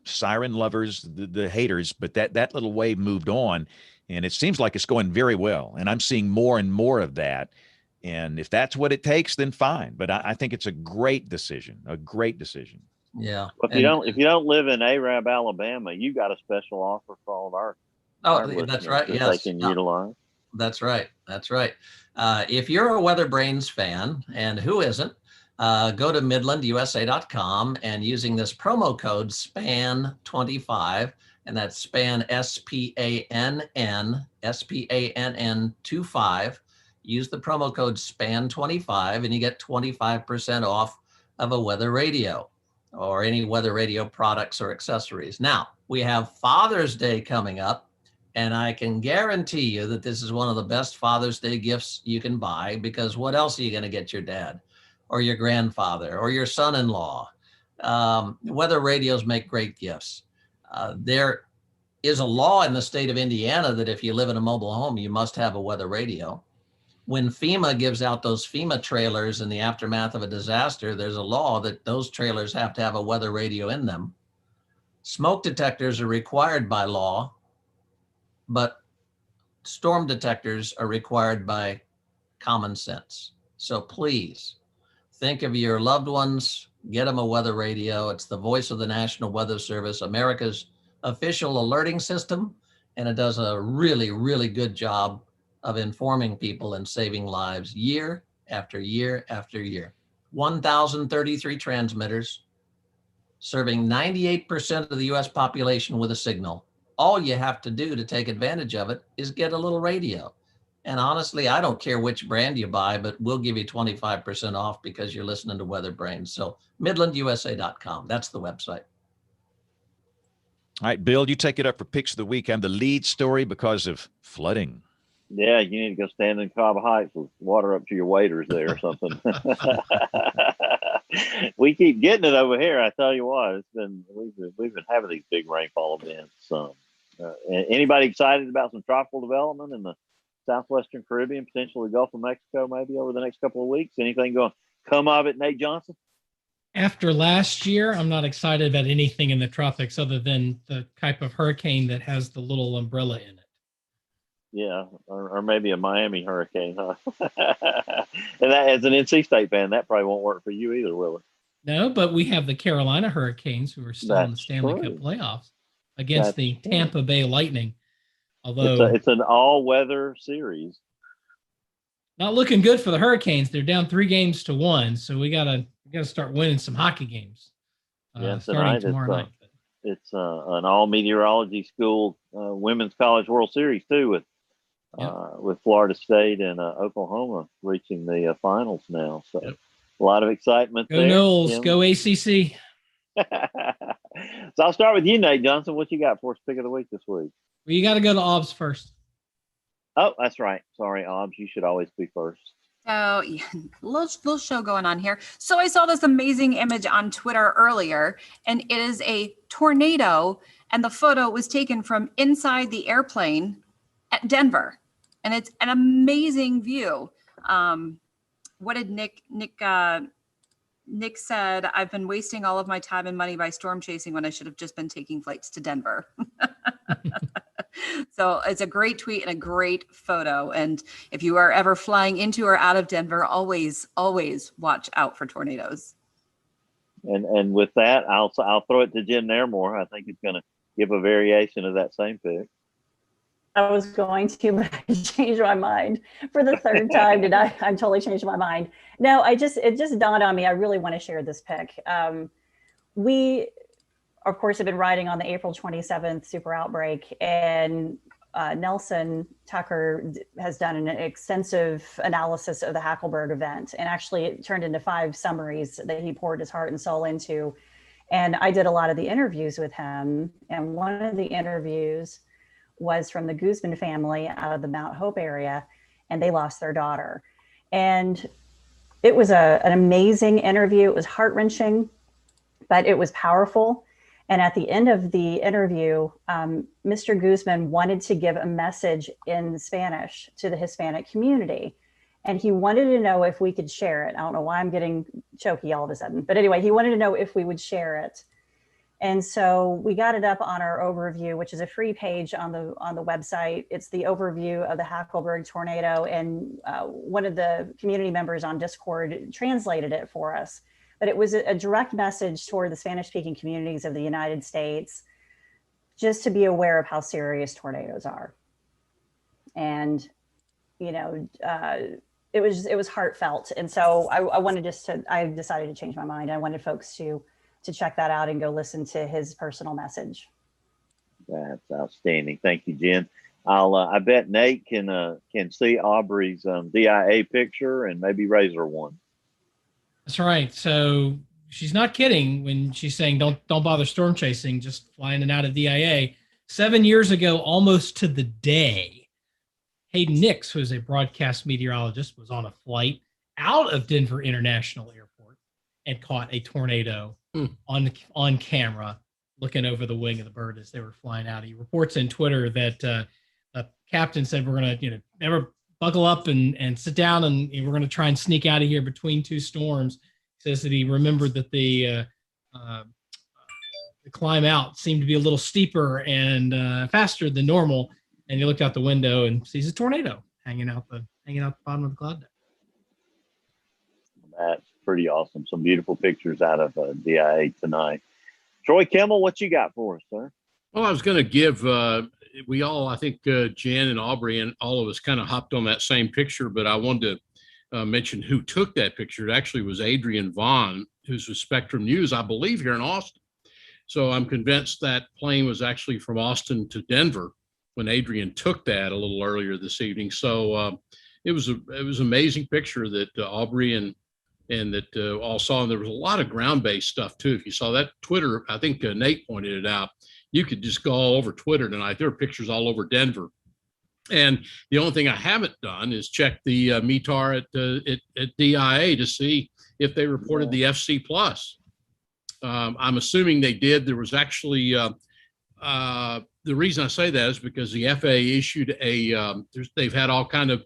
siren lovers, the haters, but that little wave moved on. And it seems like it's going very well. And I'm seeing more and more of that. And if that's what it takes, then fine. But I think it's a great decision, Yeah. Well, if you don't live in Arab, Alabama, you got a special offer for all of our. That's right. Yes. They can utilize. That's right. If you're a WeatherBrains fan, and who isn't, go to midlandusa.com and using this promo code SPAN25, and that's SPAN SPANN 25. Use the promo code SPAN25 and you get 25% off of a weather radio or any weather radio products or accessories. Now, we have Father's Day coming up, and I can guarantee you that this is one of the best Father's Day gifts you can buy, because what else are you going to get your dad or your grandfather or your son-in-law? Weather radios make great gifts. There is a law in the state of Indiana that if you live in a mobile home, you must have a weather radio. When FEMA gives out those FEMA trailers in the aftermath of a disaster, there's a law that those trailers have to have a weather radio in them. Smoke detectors are required by law, but storm detectors are required by common sense. So please think of your loved ones, get them a weather radio. It's the voice of the National Weather Service, America's official alerting system, and it does a really, really good job of informing people and saving lives year after year after year. 1,033 transmitters serving 98% of the US population with a signal. All you have to do to take advantage of it is get a little radio. And honestly, I don't care which brand you buy, but we'll give you 25% off because you're listening to WeatherBrains. So midlandusa.com, that's the website. All right, Bill, you take it up for Picks of the Week. I'm the lead story because of flooding. Yeah, you need to go stand in Cobb Heights with water up to your waders there or something. We keep getting it over here. I tell you what, we've been having these big rainfall events. Anybody excited about some tropical development in the southwestern Caribbean, potentially the Gulf of Mexico, maybe over the next couple of weeks? Anything going to come of it, Nate Johnson? After last year, I'm not excited about anything in the tropics other than the type of hurricane that has the little umbrella in it. Yeah, or maybe a Miami hurricane, huh? And that, as an NC State fan, that probably won't work for you either, will it? No, but we have the Carolina Hurricanes who are still in the Stanley Cup playoffs against the Tampa Bay Lightning. Although it's an all-weather series. Not looking good for the Hurricanes. They're down 3-1, so we gotta start winning some hockey games. Starting tomorrow night. It's an all meteorology school women's college World Series too, with Florida State and Oklahoma reaching the finals now. So a lot of excitement. Go Noles, Jim. Go ACC. So I'll start with you, Nate Johnson. What you got for us pick of the week this week? Well, you got to go to OBS first. Oh, that's right. Sorry, OBS. You should always be first. Oh, yeah. Little show going on here. So I saw this amazing image on Twitter earlier, and it is a tornado, and the photo was taken from inside the airplane at Denver, and it's an amazing view. What did Nick said, I've been wasting all of my time and money by storm chasing when I should have just been taking flights to Denver. So it's a great tweet and a great photo. And if you are ever flying into or out of Denver, always watch out for tornadoes. And with that, I'll throw it to Jen Nairmore. I think it's going to give a variation of that same pick. I was going to, but I changed my mind for the third time. I totally changed my mind. No, it just dawned on me. I really want to share this pick. We, of course, have been riding on the April 27th super outbreak, and Nelson Tucker has done an extensive analysis of the Hackleberg event, and actually it turned into 5 summaries that he poured his heart and soul into. And I did a lot of the interviews with him, and one of the interviews was from the Guzman family out of the Mount Hope area, and they lost their daughter. And it was an amazing interview. It was heart-wrenching, but it was powerful. And at the end of the interview, Mr. Guzman wanted to give a message in Spanish to the Hispanic community. And he wanted to know if we could share it. I don't know why I'm getting choky all of a sudden, but anyway, he wanted to know if we would share it. And so we got it up on our overview, which is a free page on the website. It's the overview of the Hackleberg tornado. And one of the community members on Discord translated it for us. But it was a direct message toward the Spanish-speaking communities of the United States, just to be aware of how serious tornadoes are. And, you know, it was heartfelt. And so I decided to change my mind. I wanted folks to check that out and go listen to his personal message. That's outstanding. Thank you, Jen. I bet Nate can see Aubrey's DIA picture and maybe raise her one. That's right. So she's not kidding when she's saying don't bother storm chasing, just fly in and out of DIA. 7 years ago, almost to the day, Hayden Nix, who is a broadcast meteorologist, was on a flight out of Denver International Airport and caught a tornado on camera, looking over the wing of the bird as they were flying out. He reports in Twitter that a captain said, we're going to never buckle up and sit down, and we're going to try and sneak out of here between 2 storms. He says that he remembered that the climb out seemed to be a little steeper and faster than normal, and he looked out the window and sees a tornado hanging out the bottom of the cloud deck. That's pretty awesome. Some beautiful pictures out of DIA tonight. Troy Kimmel, what you got for us, sir? Well, I was going to give we all, I think Jan and Aubrey and all of us kind of hopped on that same picture, but I wanted to mention who took that picture. It actually was Adrian Vaughn, who's with Spectrum News, I believe, here in Austin. So I'm convinced that plane was actually from Austin to Denver when Adrian took that a little earlier this evening. So it was an amazing picture that Aubrey and that all saw. And there was a lot of ground-based stuff too. If you saw that Twitter, I think Nate pointed it out. You could just go all over Twitter tonight. There are pictures all over Denver. And the only thing I haven't done is check the METAR at DIA to see if they reported the FC plus. I'm assuming they did. There was actually The reason I say that is because the FAA issued they've had all kind of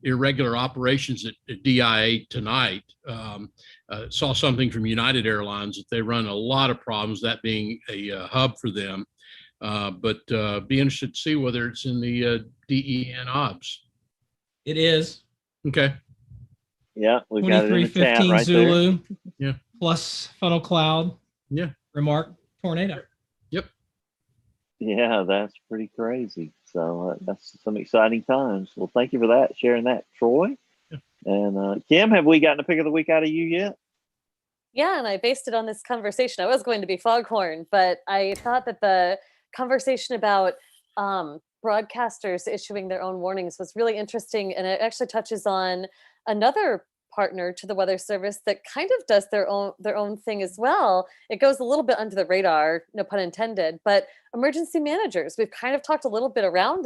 irregular operations at DIA tonight. Saw something from United Airlines that they run a lot of problems, that being a hub for them. But be interested to see whether it's in the DEN OBS. It is. Okay. Yeah, we've got it in the chat 2315 right Zulu. Yeah. Plus funnel cloud. Yeah. Remark tornado. Yep. Yeah, that's pretty crazy. So that's some exciting times. Well, thank you for that, sharing that, Troy. Yeah. And Kim, have we gotten a pick of the week out of you yet? Yeah, and I based it on this conversation. I was going to be Foghorn, but I thought that the conversation about broadcasters issuing their own warnings was really interesting, and it actually touches on another partner to the Weather Service that kind of does their own thing as well. It goes a little bit under the radar, no pun intended, but emergency managers. We've kind of talked a little bit around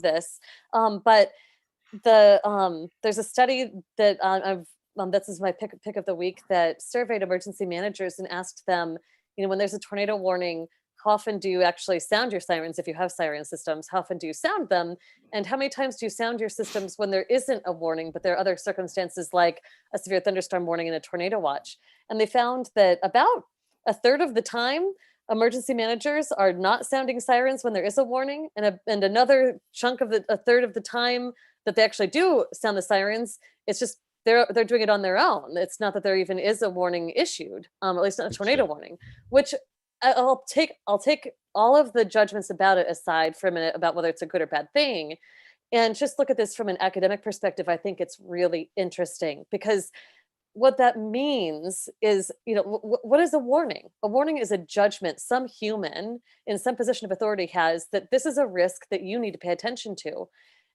this, but there's a study that this is my pick of the week, that surveyed emergency managers and asked them, when there's a tornado warning, how often do you actually sound your sirens? If you have siren systems, how often do you sound them? And how many times do you sound your systems when there isn't a warning, but there are other circumstances like a severe thunderstorm warning and a tornado watch? And they found that about a third of the time, emergency managers are not sounding sirens when there is a warning, and another chunk of a third of the time that they actually do sound the sirens, it's just they're doing it on their own. It's not that there even is a warning issued, at least not a tornado warning, which I'll take all of the judgments about it aside for a minute about whether it's a good or bad thing, and just look at this from an academic perspective. I think it's really interesting, because what that means is, what is a warning? A warning is a judgment some human in some position of authority has that this is a risk that you need to pay attention to.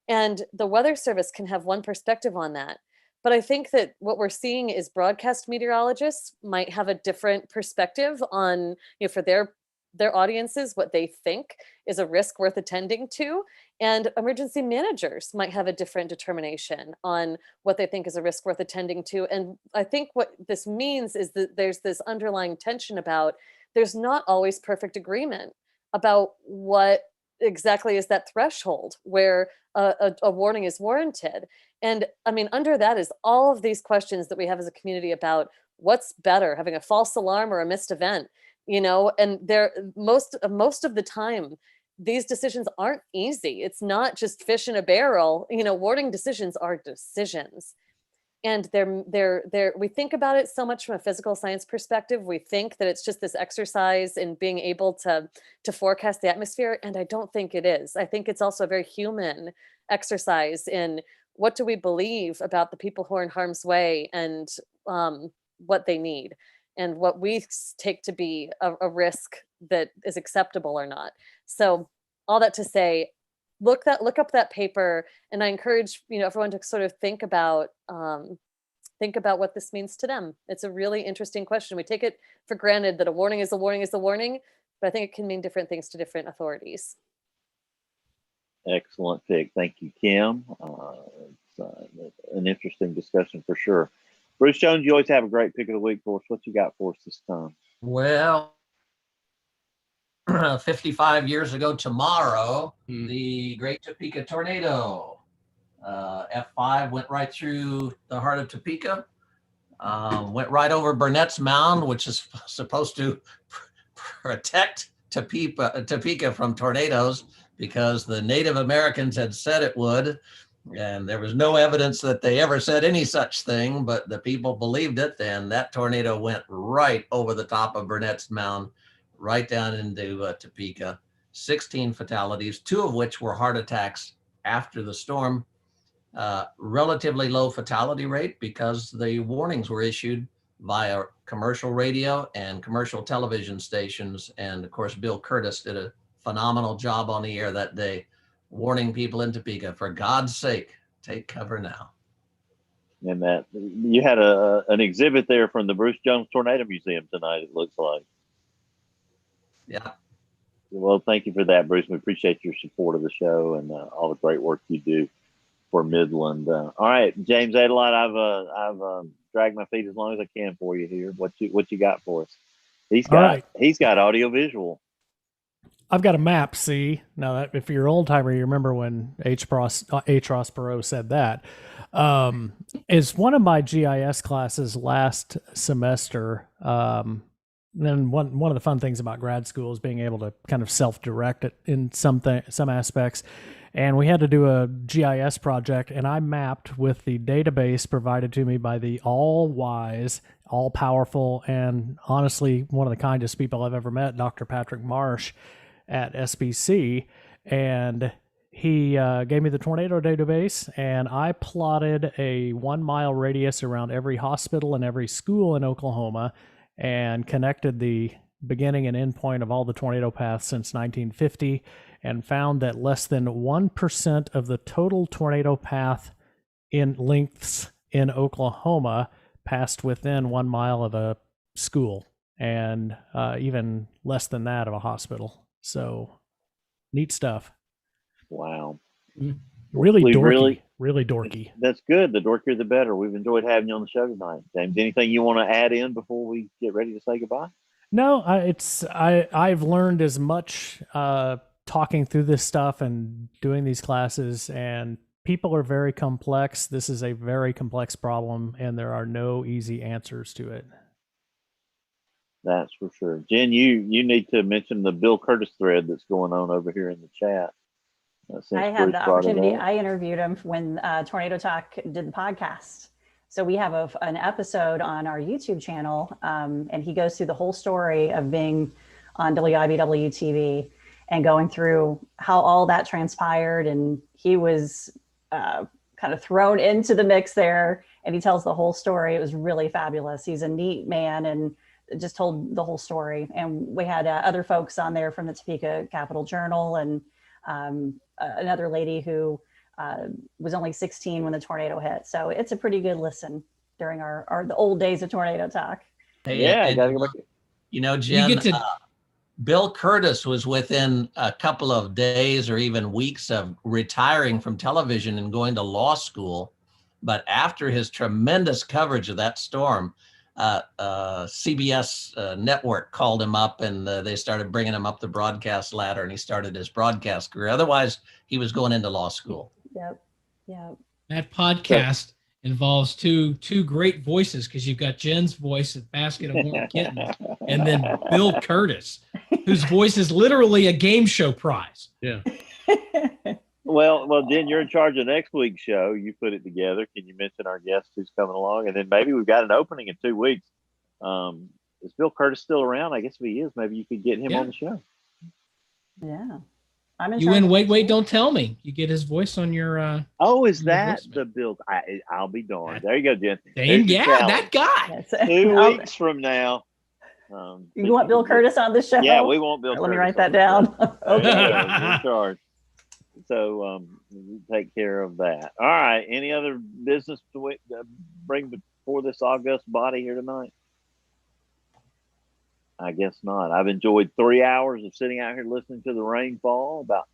And the Weather Service can have one perspective on that. But I think that what we're seeing is broadcast meteorologists might have a different perspective on, for their audiences, what they think is a risk worth attending to. And emergency managers might have a different determination on what they think is a risk worth attending to. And I think what this means is that there's this underlying tension about there's not always perfect agreement about what exactly is that threshold where a warning is warranted. And I mean, under that is all of these questions that we have as a community about what's better, having a false alarm or a missed event, and most of the time, these decisions aren't easy. It's not just fish in a barrel. Warning decisions are decisions. And we think about it so much from a physical science perspective. We think that it's just this exercise in being able to forecast the atmosphere. And I don't think it is. I think it's also a very human exercise in what do we believe about the people who are in harm's way, and what they need, and what we take to be a risk that is acceptable or not. So all that to say, look up that paper, and I encourage everyone to sort of think about what this means to them. It's a really interesting question. We take it for granted that a warning is a warning is a warning, but I think it can mean different things to different authorities. Excellent pick. Thank you, Kim. It's an interesting discussion for sure. Bruce Jones, you always have a great pick of the week for us. What you got for us this time? Well, 55 years ago tomorrow, the Great Topeka tornado, F5 went right through the heart of Topeka, went right over Burnett's Mound, which is supposed to protect Topeka from tornadoes, because the Native Americans had said it would, and there was no evidence that they ever said any such thing, but the people believed it, and that tornado went right over the top of Burnett's Mound, right down into Topeka. 16 fatalities, 2 of which were heart attacks after the storm. Relatively low fatality rate because the warnings were issued via commercial radio and commercial television stations. And of course, Bill Curtis did a phenomenal job on the air that day, warning people in Topeka, for God's sake, take cover now. And that you had an exhibit there from the Bruce Jones Tornado Museum tonight, it looks like. Yeah. Well, thank you for that, Bruce. We appreciate your support of the show and all the great work you do for Midland. All right, James Adelite, I've dragged my feet as long as I can for you here. What you got for us? He's got audio visual. I've got a map. See, now that if you're old timer, you remember when H. Ross Perot said that. Is one of my GIS classes last semester. Then one of the fun things about grad school is being able to kind of self-direct it in some aspects. And we had to do a GIS project, and I mapped with the database provided to me by the all-wise, all-powerful, and honestly, one of the kindest people I've ever met, Dr. Patrick Marsh at SBC. And he gave me the tornado database, and I plotted a 1 mile radius around every hospital and every school in Oklahoma and connected the beginning and end point of all the tornado paths since 1950, and found that less than 1% of the total tornado path in lengths in Oklahoma passed within 1 mile of a school, and even less than that of a hospital. So neat stuff. Wow. Really We dorky. Really dorky. That's good. The dorkier, the better. We've enjoyed having you on the show tonight, James. Anything you want to add in before we get ready to say goodbye? No, I've learned as much talking through this stuff and doing these classes, and people are very complex. This is a very complex problem, and there are no easy answers to it. That's for sure. Jen, you need to mention the Bill Curtis thread that's going on over here in the chat. I had the opportunity. I interviewed him when Tornado Talk did the podcast. So we have an episode on our YouTube channel, and he goes through the whole story of being on WIBW TV and going through how all that transpired. And he was kind of thrown into the mix there, and he tells the whole story. It was really fabulous. He's a neat man and just told the whole story. And we had other folks on there from the Topeka Capital Journal, and another lady who was only 16 when the tornado hit. So it's a pretty good listen during the old days of Tornado Talk. Hey, yeah, and, gotta go back. Jen, Bill Curtis was within a couple of days or even weeks of retiring from television and going to law school. But after his tremendous coverage of that storm, CBS network called him up, and they started bringing him up the broadcast ladder, and he started his broadcast career. Otherwise, he was going into law school. Yep. That podcast involves two great voices, because you've got Jen's voice at Basket of Warm Kittens, and then Bill Curtis, whose voice is literally a game show prize. Yeah. Well, Jen, you're in charge of next week's show. You put it together. Can you mention our guest who's coming along? And then maybe we've got an opening in 2 weeks. Is Bill Curtis still around? I guess if he is, maybe you could get him on the show. Yeah. You win Wait, Don't Tell Me. You get his voice on your is that the Bill? I'll be darned. There you go, Jen. That guy. 2 weeks from now. You want Bill Curtis on the show? Yeah, we want Bill Curtis. Let me write that down. Okay. You're in charge. So take care of that. All right. Any other business to bring before this august body here tonight? I guess not. I've enjoyed 3 hours of sitting out here listening to the rainfall, about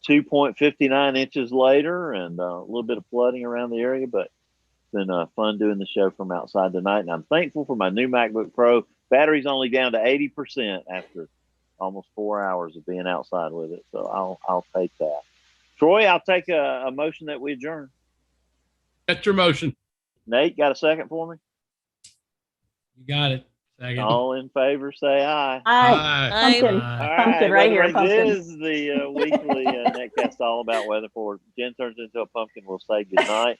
2.59 inches later, and a little bit of flooding around the area, but it's been fun doing the show from outside tonight. And I'm thankful for my new MacBook Pro. Battery's only down to 80% after almost 4 hours of being outside with it. So I'll take that. Troy, I'll take a motion that we adjourn. That's your motion. Nate, got a second for me? You got it. Second. All in favor, say aye. Aye. Pumpkin. Pumpkin right here. Pumpkin. This is the weekly netcast all about weather. For Jen turns into a pumpkin, we'll say goodnight.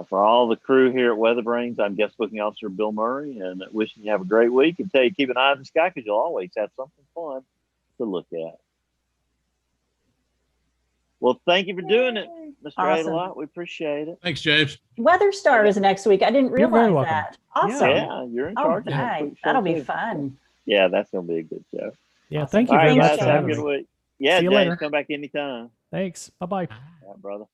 For all the crew here at WeatherBrains, I'm guest booking officer Bill Murray, and wishing you have a great week, and tell you keep an eye on the sky, because you'll always have something fun to look at. Well, thank you for doing it, Mr. Awesome. Adelot. We appreciate it. Thanks, James. Weather Star is next week. I didn't You're very realize welcome. that. Awesome. Yeah, you're in charge of next week's show, That'll be too. fun. Yeah, that's going to be a good show. Yeah, thank you All very right, much guys, for have a having good me. week. Yeah, See you James, later. come back anytime. Thanks. Bye-bye. All right, brother.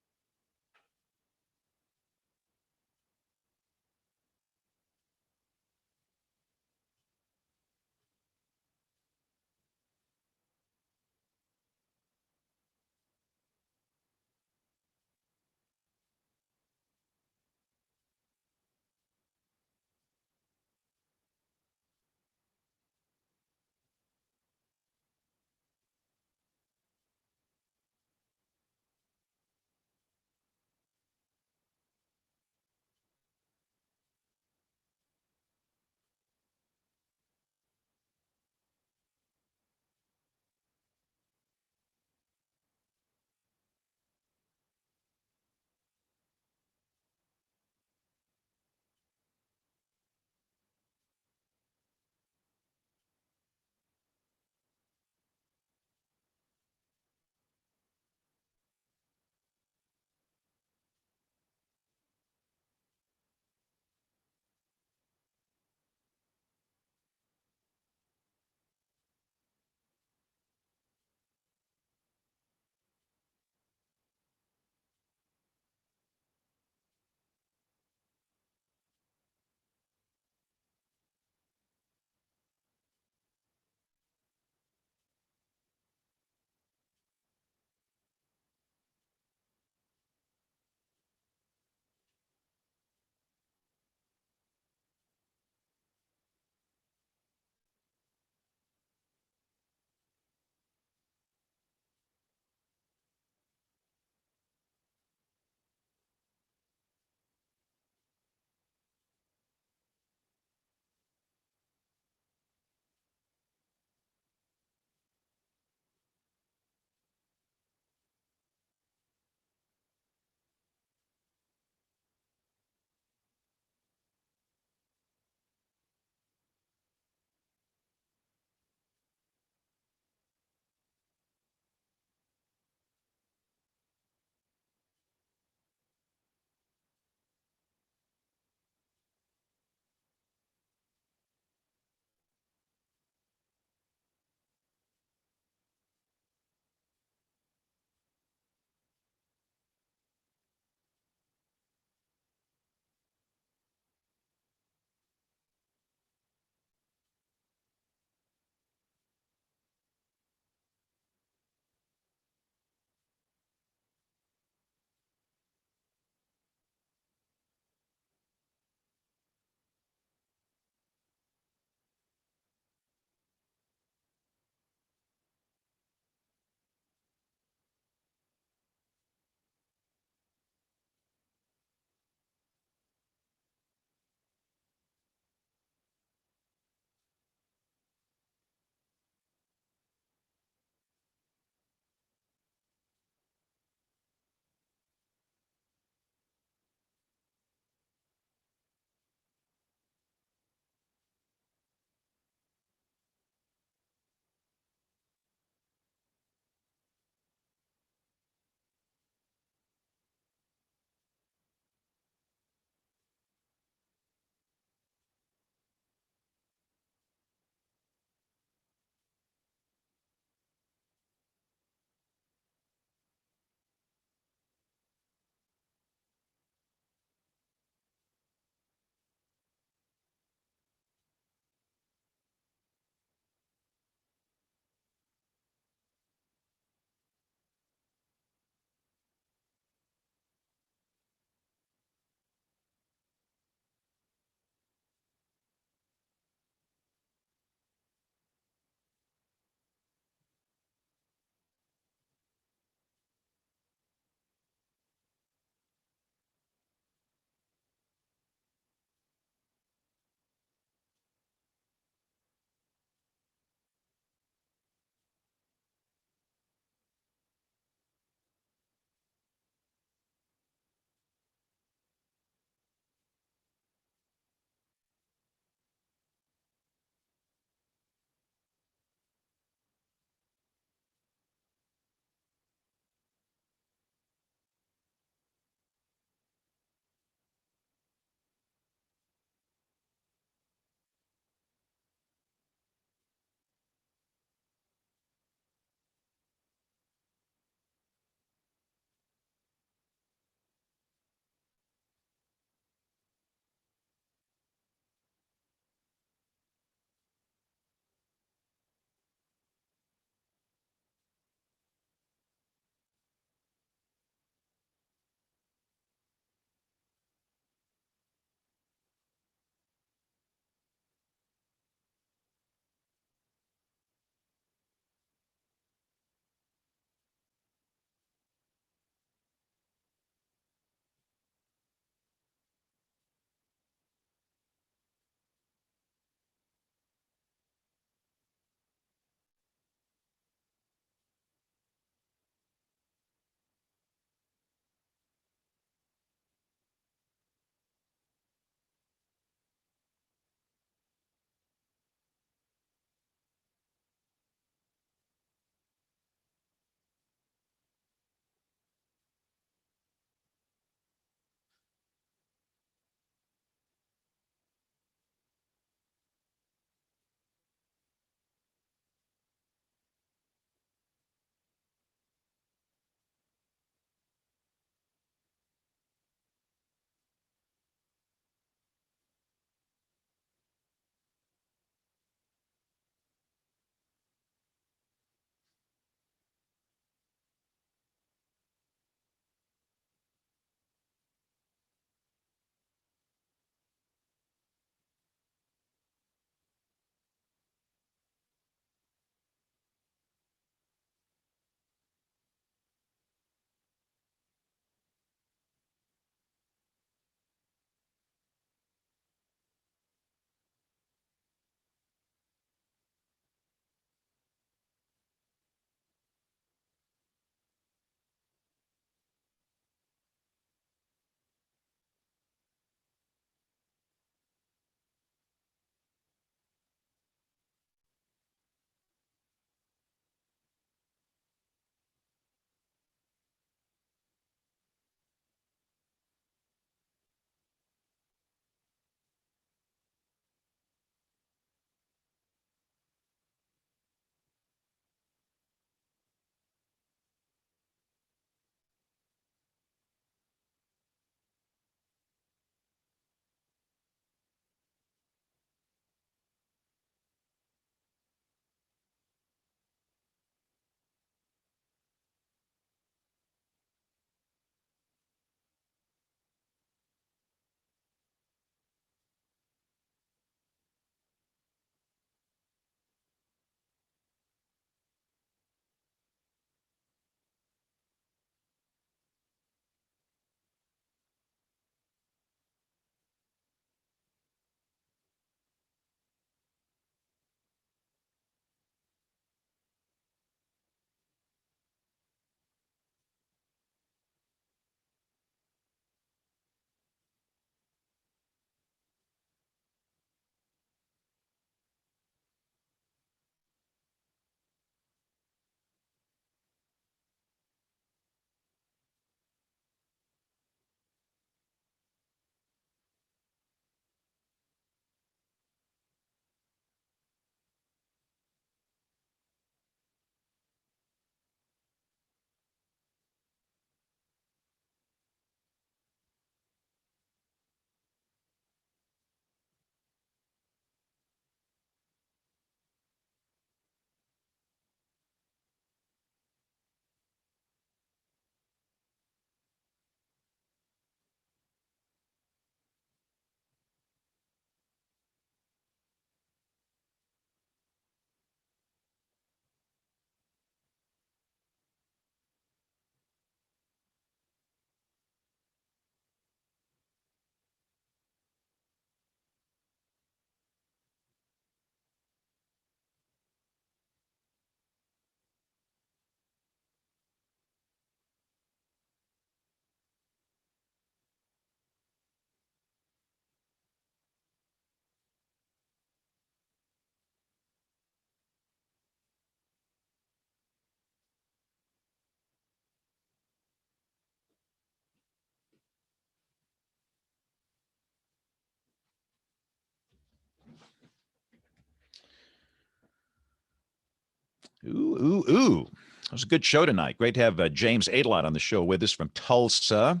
Ooh. It was a good show tonight. Great to have James Adelot on the show with us from Tulsa,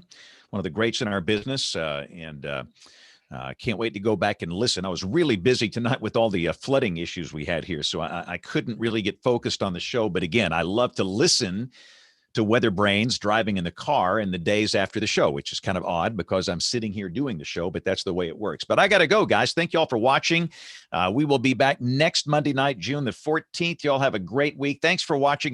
one of the greats in our business. Can't wait to go back and listen. I was really busy tonight with all the flooding issues we had here, so I couldn't really get focused on the show. But again, I love to listen to WeatherBrains driving in the car in the days after the show, which is kind of odd because I'm sitting here doing the show, but that's the way it works. But I got to go, guys. Thank you all for watching. We will be back next Monday night, June the 14th. Y'all have a great week. Thanks for watching.